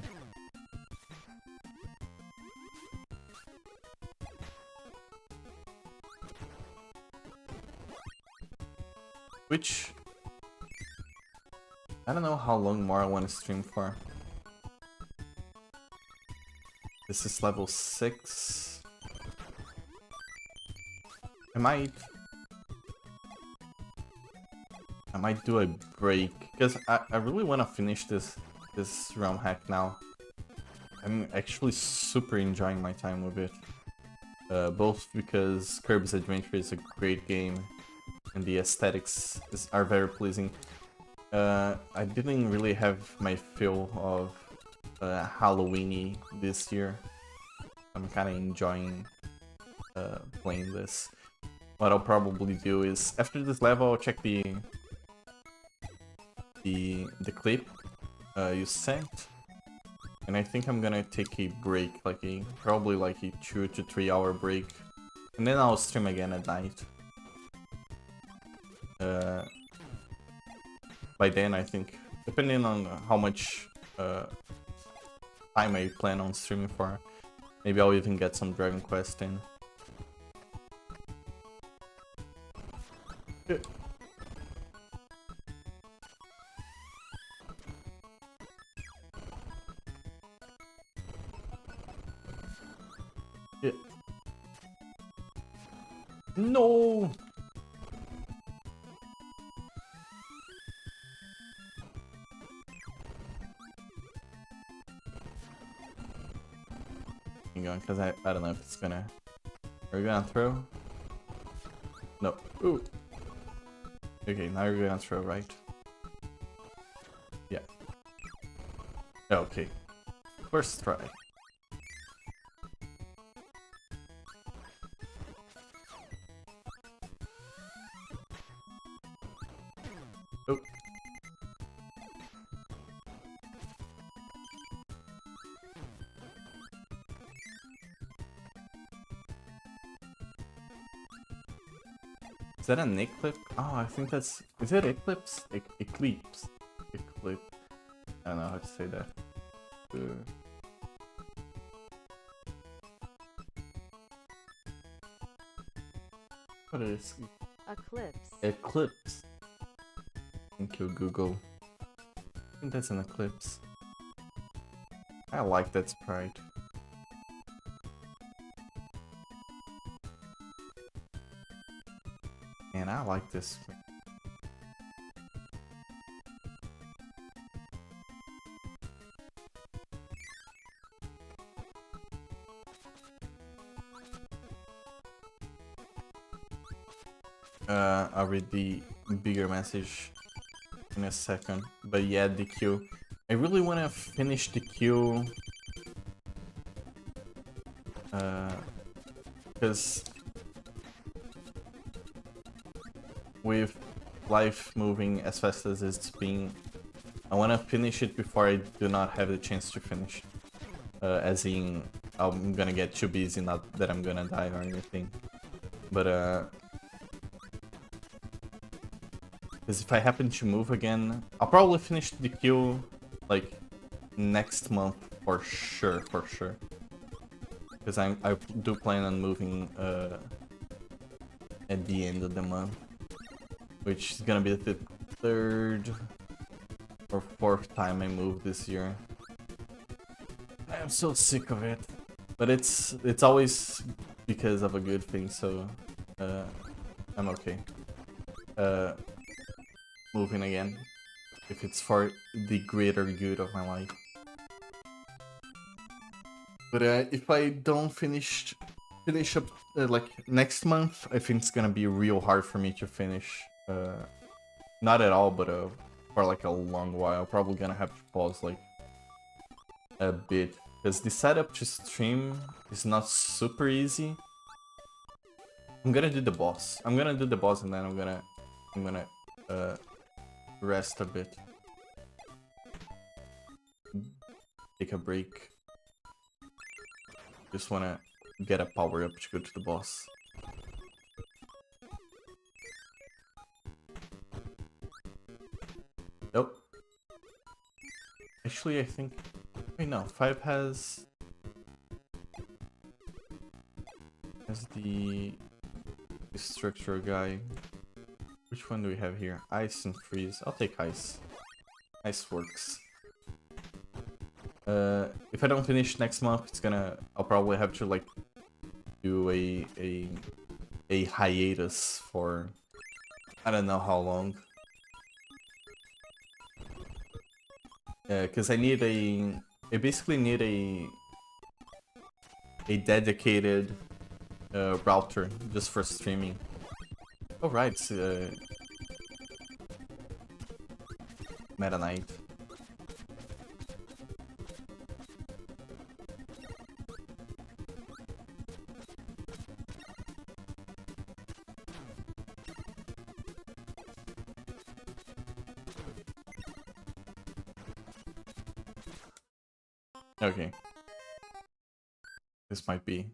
Which, I don't know how long more I want to stream for. This is level 6. I might do a break, because I really want to finish this realm hack now. I'm actually super enjoying my time with it. Both because Kirby's Adventure is a great game, and the aesthetics are very pleasing. I didn't really have my fill of Halloween-y this year. I'm kind of enjoying playing this. What I'll probably do is, after this level, I'll check the clip you sent, And I think I'm gonna take a break, probably like a 2 to 3 hour break. And then I'll stream again at night. By then I think, depending on how much time I plan on streaming for, maybe I'll even get some Dragon Quest in. Yeah. Yeah. No! Hang on, because I don't know if it's gonna... Are we gonna throw? No. Ooh! Okay, now you're gonna throw, right? Yeah. Okay. First try. Oh. Is that an eclipse? Oh, I think that's... Is it eclipse? Eclipse. Eclipse. I don't know how to say that. What is it? Eclipse. Eclipse. Thank you, Google. I think that's an eclipse. I like that sprite. And I like this. I'll read the bigger message in a second. But yeah, the queue. I really want to finish the queue. Because with life moving as fast as it's been, I want to finish it before I do not have the chance to finish. As in, I'm gonna get too busy, not that I'm gonna die or anything. But because if I happen to move again, I'll probably finish the queue like next month for sure, Because I do plan on moving at the end of the month, which is gonna be the third or fourth time I move this year. I'm so sick of it, but it's always because of a good thing, so I'm okay. Moving again, if it's for the greater good of my life. But if I don't finish up like next month, I think it's gonna be real hard for me to finish. Not at all, but for like a long while. Probably gonna have to pause like a bit, because the setup to stream is not super easy. I'm gonna do the boss. I'm gonna do the boss, and then I'm gonna rest a bit. Take a break. Just wanna get a power up to go to the boss. Nope. Actually, I think... Wait, no. 5 has the structure guy. Which one do we have here? Ice and freeze. I'll take ice. Ice works. If I don't finish next month, I'll probably have to like do a hiatus for I don't know how long. Because I basically need a dedicated router just for streaming. Oh right, it's Meta Knight. Okay. This might be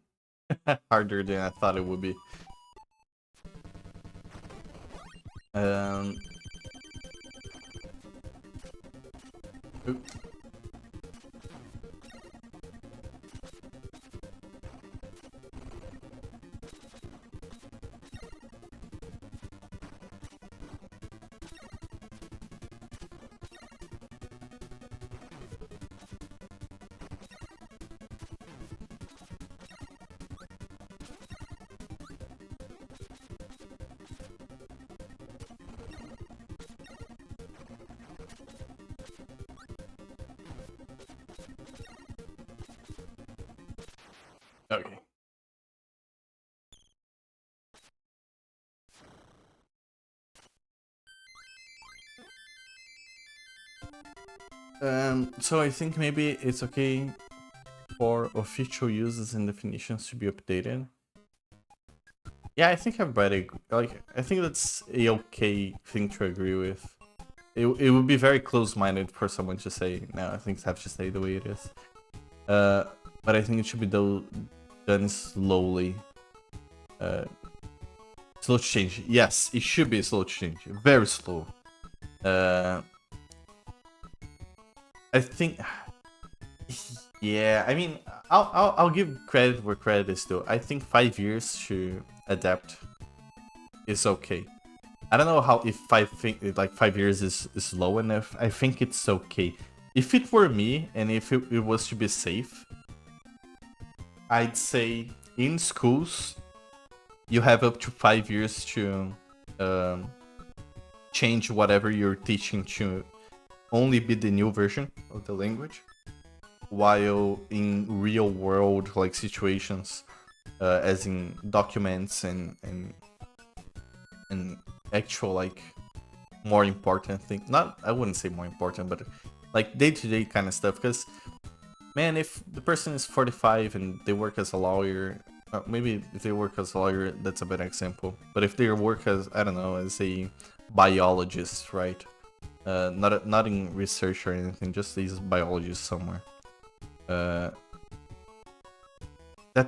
harder than I thought it would be. Oop. Okay. So I think maybe it's okay for official uses and definitions to be updated. Yeah, I think everybody, like, I think that's a okay thing to agree with. It would be very close-minded for someone to say, no, things have to stay the way it is. But I think it should be done slowly. Slow to change. Yes, it should be slow to change. Very slow. I think... Yeah, I mean, I'll give credit where credit is due. I think 5 years to adapt is okay. I don't know how if 5 years is low enough. I think it's okay. If it were me and if it was to be safe, I'd say in schools you have up to 5 years to change whatever you're teaching to only be the new version of the language, while in real world like situations, as in documents and actual like more important thing, not, I wouldn't say more important, but like day-to-day kind of stuff, because man, if the person is 45 and they work as a lawyer, maybe if they work as a lawyer, that's a bad example, but if they work as, I don't know, as a biologist, right, not in research or anything, just as a biologist somewhere, that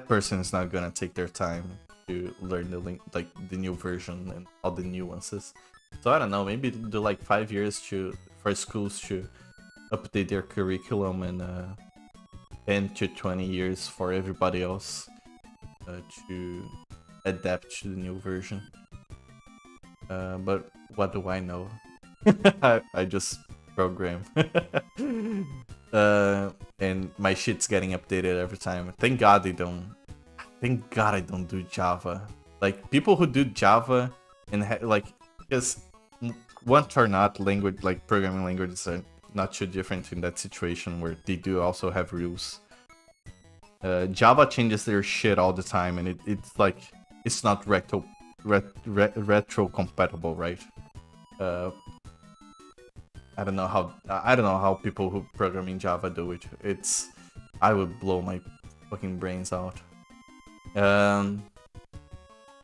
person is not gonna take their time to learn the new version and all the nuances. So I don't know, maybe do like 5 years for schools to update their curriculum, and 10 to 20 years for everybody else to adapt to the new version. But what do I know? I just program. And my shit's getting updated every time. Thank God I don't do Java. Like, people who do Java and because once or not, language, like programming languages, are not too different in that situation where they do also have rules. Java changes their shit all the time, and it's like, it's not retro compatible, right? I don't know how people who program in Java do it. I would blow my fucking brains out. And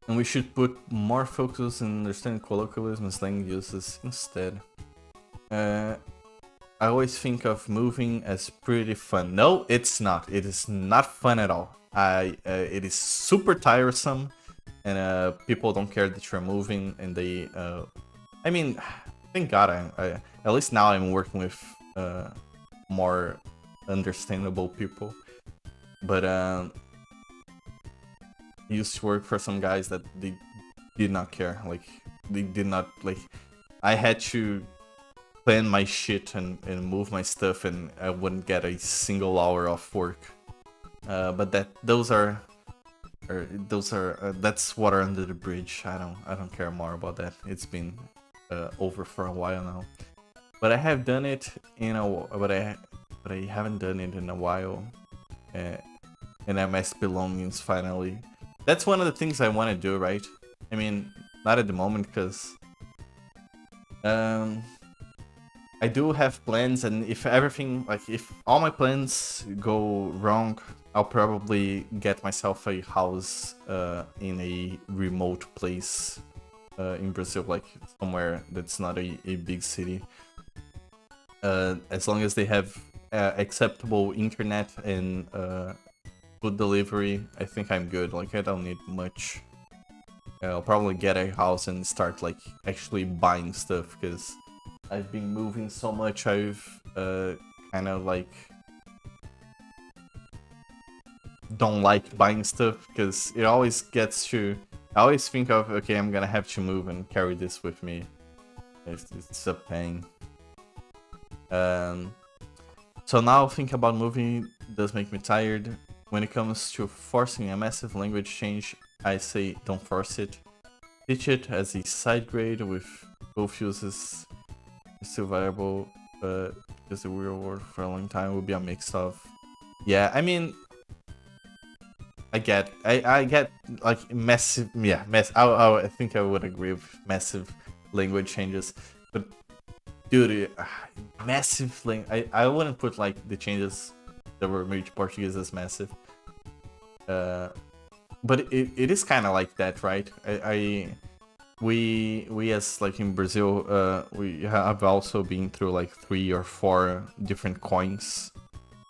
we should put more focus on understanding colloquialism and slang uses instead. I always think of moving as pretty fun. No, it's not. It is not fun at all. It is super tiresome, and people don't care that you're moving, and they. I mean, thank God I at least now I'm working with more understandable people, but used to work for some guys that they did not care. Like, they did not, like, I had to plan my shit and move my stuff, and I wouldn't get a single hour of work. But those are that's water under the bridge. I don't care more about that. It's been over for a while now. But I have done it but I haven't done it in a while. And MS belongings finally. That's one of the things I want to do, right? I mean, not at the moment, because I do have plans, and if all my plans go wrong, I'll probably get myself a house in a remote place in Brazil, like somewhere that's not a big city. As long as they have acceptable internet and food delivery, I think I'm good. Like, I don't need much. I'll probably get a house and start like actually buying stuff, because I've been moving so much. I've kind of like don't like buying stuff, because it always gets to. I always think of, okay, I'm gonna have to move and carry this with me. It's a pain. So now think about moving does make me tired. When it comes to forcing a massive language change, I say don't force it. Teach it as a side grade with both uses still viable, but because the real world for a long time will be a mix of. Yeah, I mean, I get like massive, yeah, I think I would agree with massive language changes, but dude, massive I wouldn't put like the changes that were made to Portuguese as massive. But it is kind of like that, right? We as like in Brazil, we have also been through like 3 or 4 different coins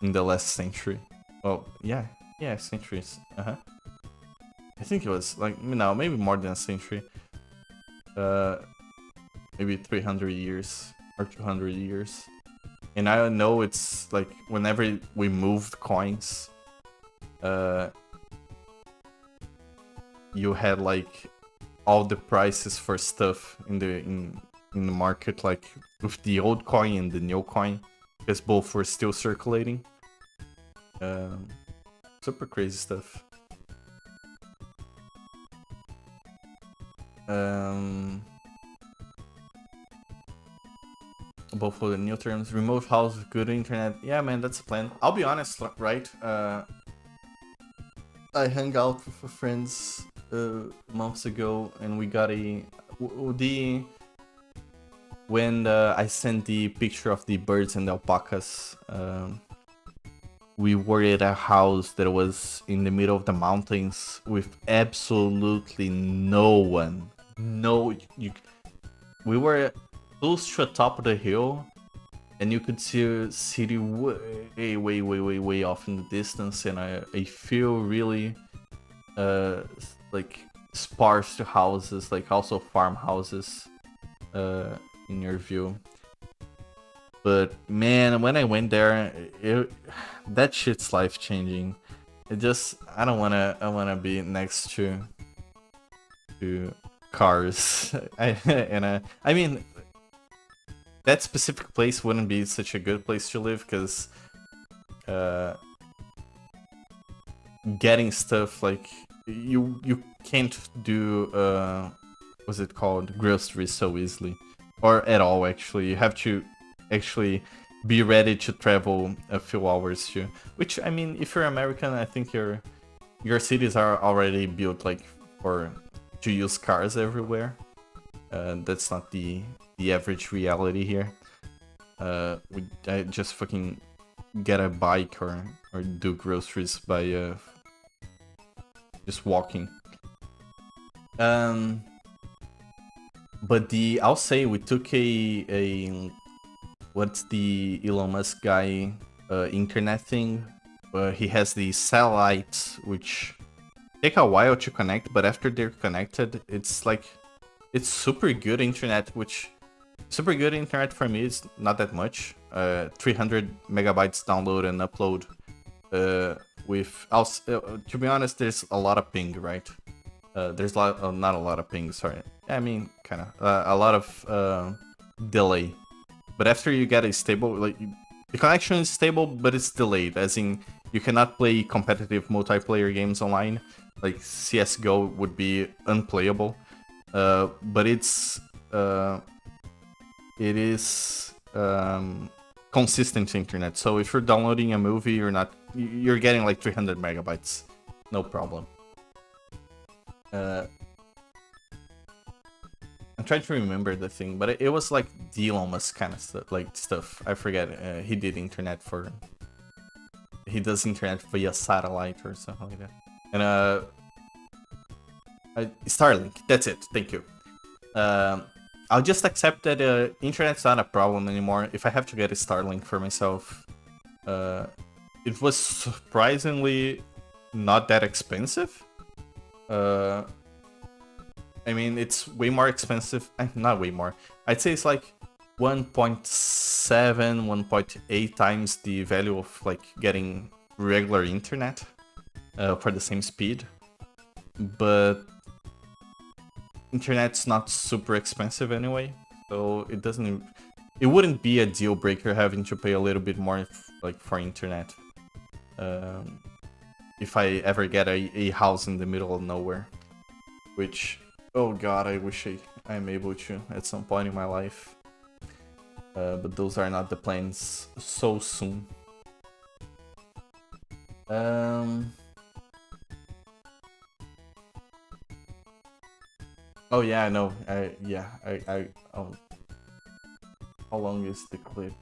in the last century. Oh yeah, centuries. I think it was like, no, maybe more than a century. Maybe 300 years or 200 years. And I know it's like whenever we moved coins, you had like all the prices for stuff in the market, like with the old coin and the new coin, because both were still circulating. Super crazy stuff. Both for the new terms, remote house with good internet. Yeah, man, that's a plan. I'll be honest, right? I hung out with friends months ago, and we got when I sent the picture of the birds and the alpacas. We were at a house that was in the middle of the mountains with absolutely no one. We were close to the top of the hill, and you could see a city way off in the distance, and I feel really like sparse to houses, like also farmhouses in your view. But man, when I went there, that shit's life changing. I don't wanna be next to cars. I mean, that specific place wouldn't be such a good place to live, because getting stuff like you can't do what's it called, groceries so easily, or at all. Actually, you have to actually be ready to travel a few hours to. Which, I mean, if you're American, I think your cities are already built like to use cars everywhere. That's not the average reality here. I just fucking get a bike or do groceries by just walking. But I'll say we took a what's the Elon Musk guy internet thing? He has the satellites, which take a while to connect, but after they're connected, it's super good internet. Which super good internet for me is not that much. 300 megabytes download and upload. With to be honest, there's a lot of ping, right? There's not a lot of ping. Sorry, I mean kind of a lot of delay. But after you get a stable, like the connection is stable, but it's delayed, as in you cannot play competitive multiplayer games online. Like CS:GO would be unplayable. But it is consistent internet. So if you're downloading a movie, you're getting like 300 megabytes, no problem. I'm trying to remember the thing, but it was like the Elon Musk kind of stuff. I forget. He did internet he does internet via satellite or something like that. And Starlink. That's it. Thank you. I'll just accept that internet's not a problem anymore. If I have to get a Starlink for myself, Uh, it was surprisingly not that expensive. Uh, I mean, it's way more expensive. Not way more. I'd say it's like 1.7, 1.8 times the value of like getting regular internet for the same speed. But internet's not super expensive anyway, so it wouldn't be a deal breaker having to pay a little bit more like for internet. If I ever get a house in the middle of nowhere, which, oh god, I wish I'm able to at some point in my life. But those are not the plans so soon. Oh yeah, I know. Oh. How long is the clip?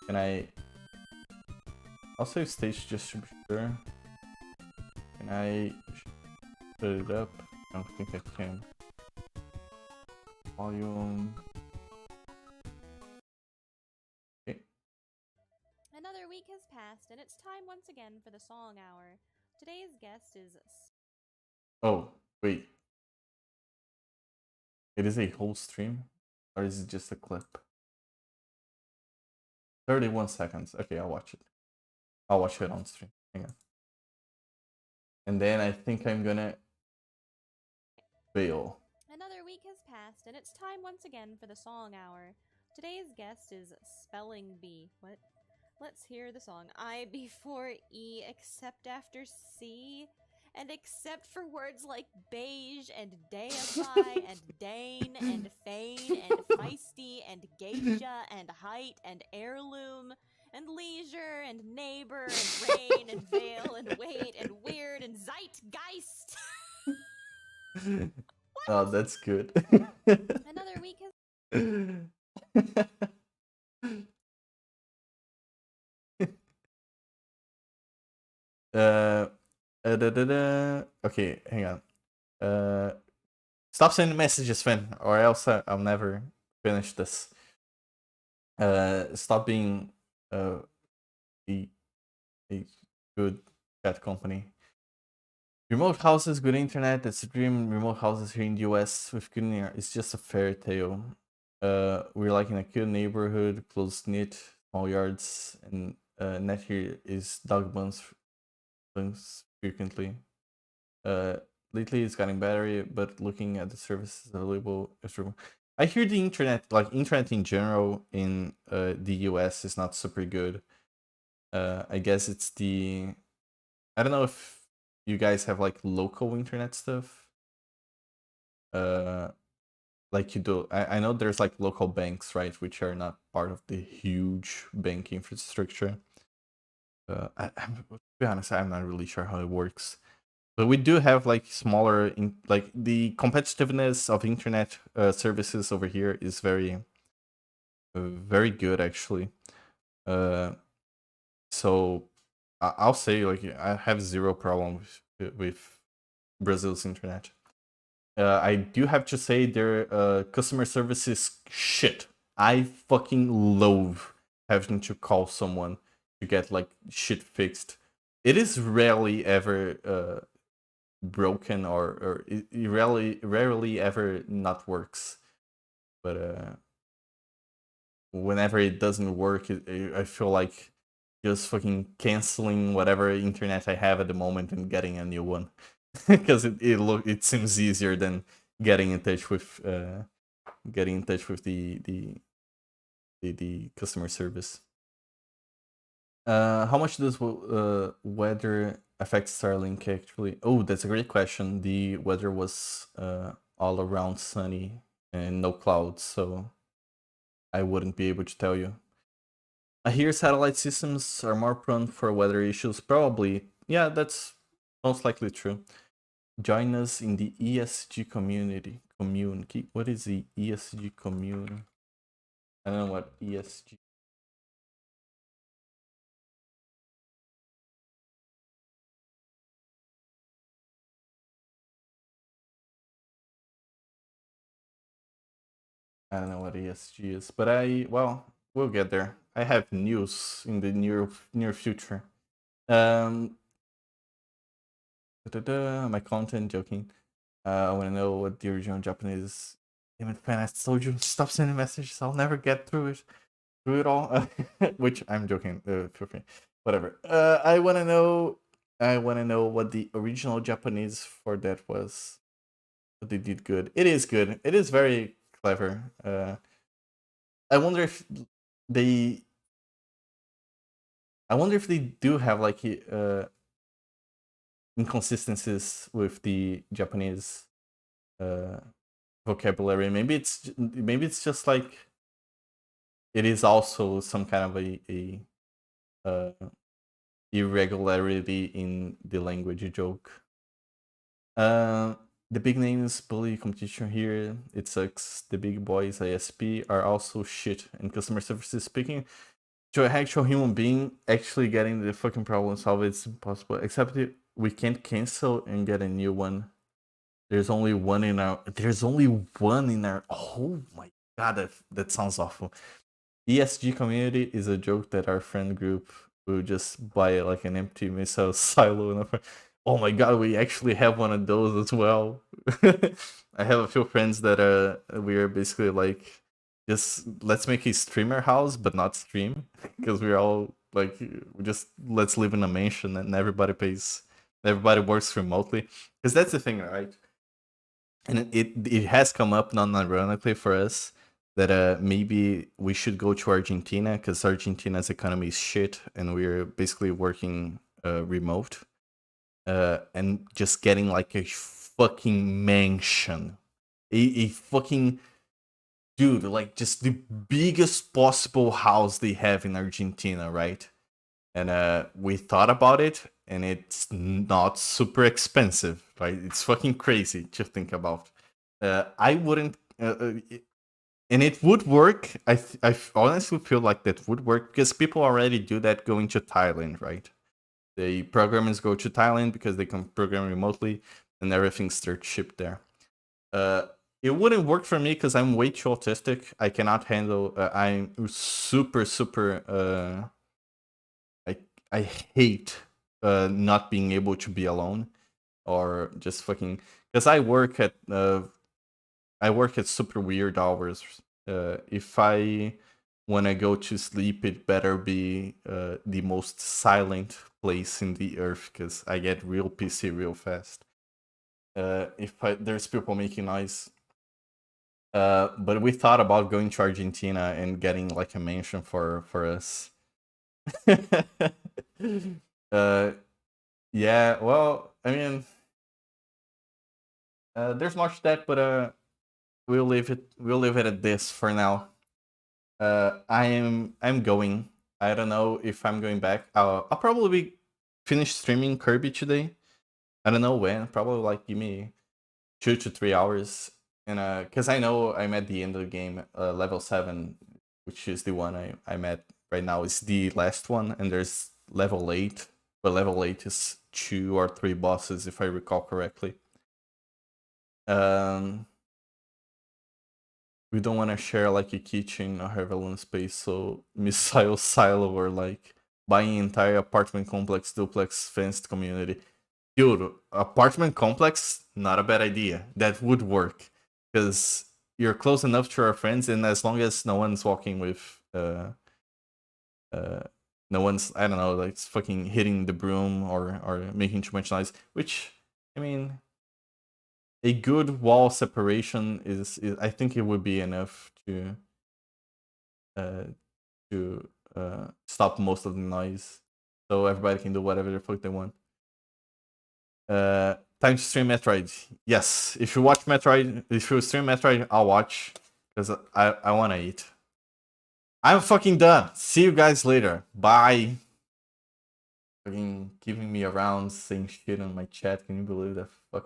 Can I... I'll save stage just to be sure. Can I put it up? I don't think I can. Volume. Okay. Another week has passed, and it's time once again for the Song Hour. Today's guest is... Oh, wait. It is a whole stream? Or is it just a clip? 31 seconds. Okay, I'll watch it. I'll watch it on stream. Hang on. And then I think I'm gonna bail. Another week has passed, and it's time once again for the Song Hour. Today's guest is Spelling Bee. What? Let's hear the song. I before E except after C, and except for words like beige and deify and dane and feign and feisty and geisha and height and heirloom and leisure and neighbor and rain and veil and weight and weird and zeitgeist. Oh, that's good. Another week has... Okay, hang on. Stop sending messages, Finn, or else I'll never finish this. Stop being a good chat company. Remote houses, good internet. That's the dream. Remote houses here in the US with good internet. It's just a fairy tale. We're like in a cute neighborhood, close knit, small yards, and net here is dog buns frequently. Lately it's getting better, but looking at the services available, I hear the internet, like internet in general in the US is not super good. I guess it's I don't know if you guys have like local internet stuff. Like you do. I know there's like local banks, right, which are not part of the huge bank infrastructure. To be honest, I'm not really sure how it works. But we do have like smaller, like the competitiveness of internet services over here is very, very good actually. So I'll say like I have zero problem with Brazil's internet. I do have to say their customer service is shit. I fucking loathe having to call someone to get like shit fixed. It is rarely ever broken or it rarely ever not works. But whenever it doesn't work, I feel like just fucking canceling whatever internet I have at the moment and getting a new one. Because it seems easier than getting in touch with the customer service. How much does weather affect Starlink actually? Oh, that's a great question. The weather was all around sunny and no clouds, so I wouldn't be able to tell you. I hear satellite systems are more prone for weather issues. Probably, yeah, that's most likely true. Join us in the ESG community. What is the ESG commune? I don't know what ESG. I don't know what ESG is, but we'll get there. I have news in the near future. My content, joking. I want to know what the original Japanese. Damn it, fan! I told you stop sending messages. I'll never get through it all. Which I'm joking. Feel free. Whatever. I want to know. I want to know what the original Japanese for that was. But they did good. It is good. It is very clever. I wonder if they. I wonder if they do have like inconsistencies with the Japanese vocabulary. Maybe it's just like it is also some kind of a irregularity in the language joke. The big names bully competition here. It sucks. The big boys ISP are also shit, and customer service is speaking to an actual human being actually getting the fucking problem solved. It's impossible. Except we can't cancel and get a new one. There's only one in our. Oh my god, that sounds awful. ESG community is a joke that our friend group will just buy like an empty missile silo. Oh my god, we actually have one of those as well. I have a few friends that we are basically like, just let's make a streamer house but not stream, because we're all like, just let's live in a mansion and everybody works remotely, because that's the thing, right? And it has come up non-ironically for us that maybe we should go to Argentina, because Argentina's economy is shit and we're basically working remote, and just getting like a fucking mansion, a fucking dude, like just the biggest possible house they have in Argentina, right? And we thought about it, and it's not super expensive, right? It's fucking crazy to think about. I wouldn't, and it would work. I honestly feel like that would work, because people already do that going to Thailand, right? The programmers go to Thailand because they can program remotely, and everything starts shipped there. It wouldn't work for me because I'm way too autistic. I cannot handle. I'm super. I hate not being able to be alone, or just fucking, because I work at super weird hours. If I want to go to sleep, it better be the most silent place in the earth, because I get real pissy real fast. If there's people making noise. But we thought about going to Argentina and getting like a mansion for us. Yeah, well, I mean, there's much that, but we'll leave it at this for now. I'm going. I don't know if I'm going back. I'll probably finish streaming Kirby today. I don't know when. Probably like give me 2 to 3 hours, and because I know I'm at the end of the game, level 7, which is the one I'm at right now, is the last one, and there's level 8, but level 8 is 2 or 3 bosses if I recall correctly. We don't want to share like a kitchen or have alone space, so missile silo or like buying entire apartment complex, duplex, fenced community. Dude, apartment complex, not a bad idea. That would work, because you're close enough to our friends, and as long as no one's walking with no one's, I don't know, like fucking hitting the broom or making too much noise, which, I mean, a good wall separation is I think it would be enough to stop most of the noise, so everybody can do whatever the fuck they want. Time to stream Metroid. Yes, if you stream Metroid, I'll watch, because I want to eat. I'm fucking done. See you guys later. Bye. Fucking giving me around, saying shit on my chat. Can you believe that?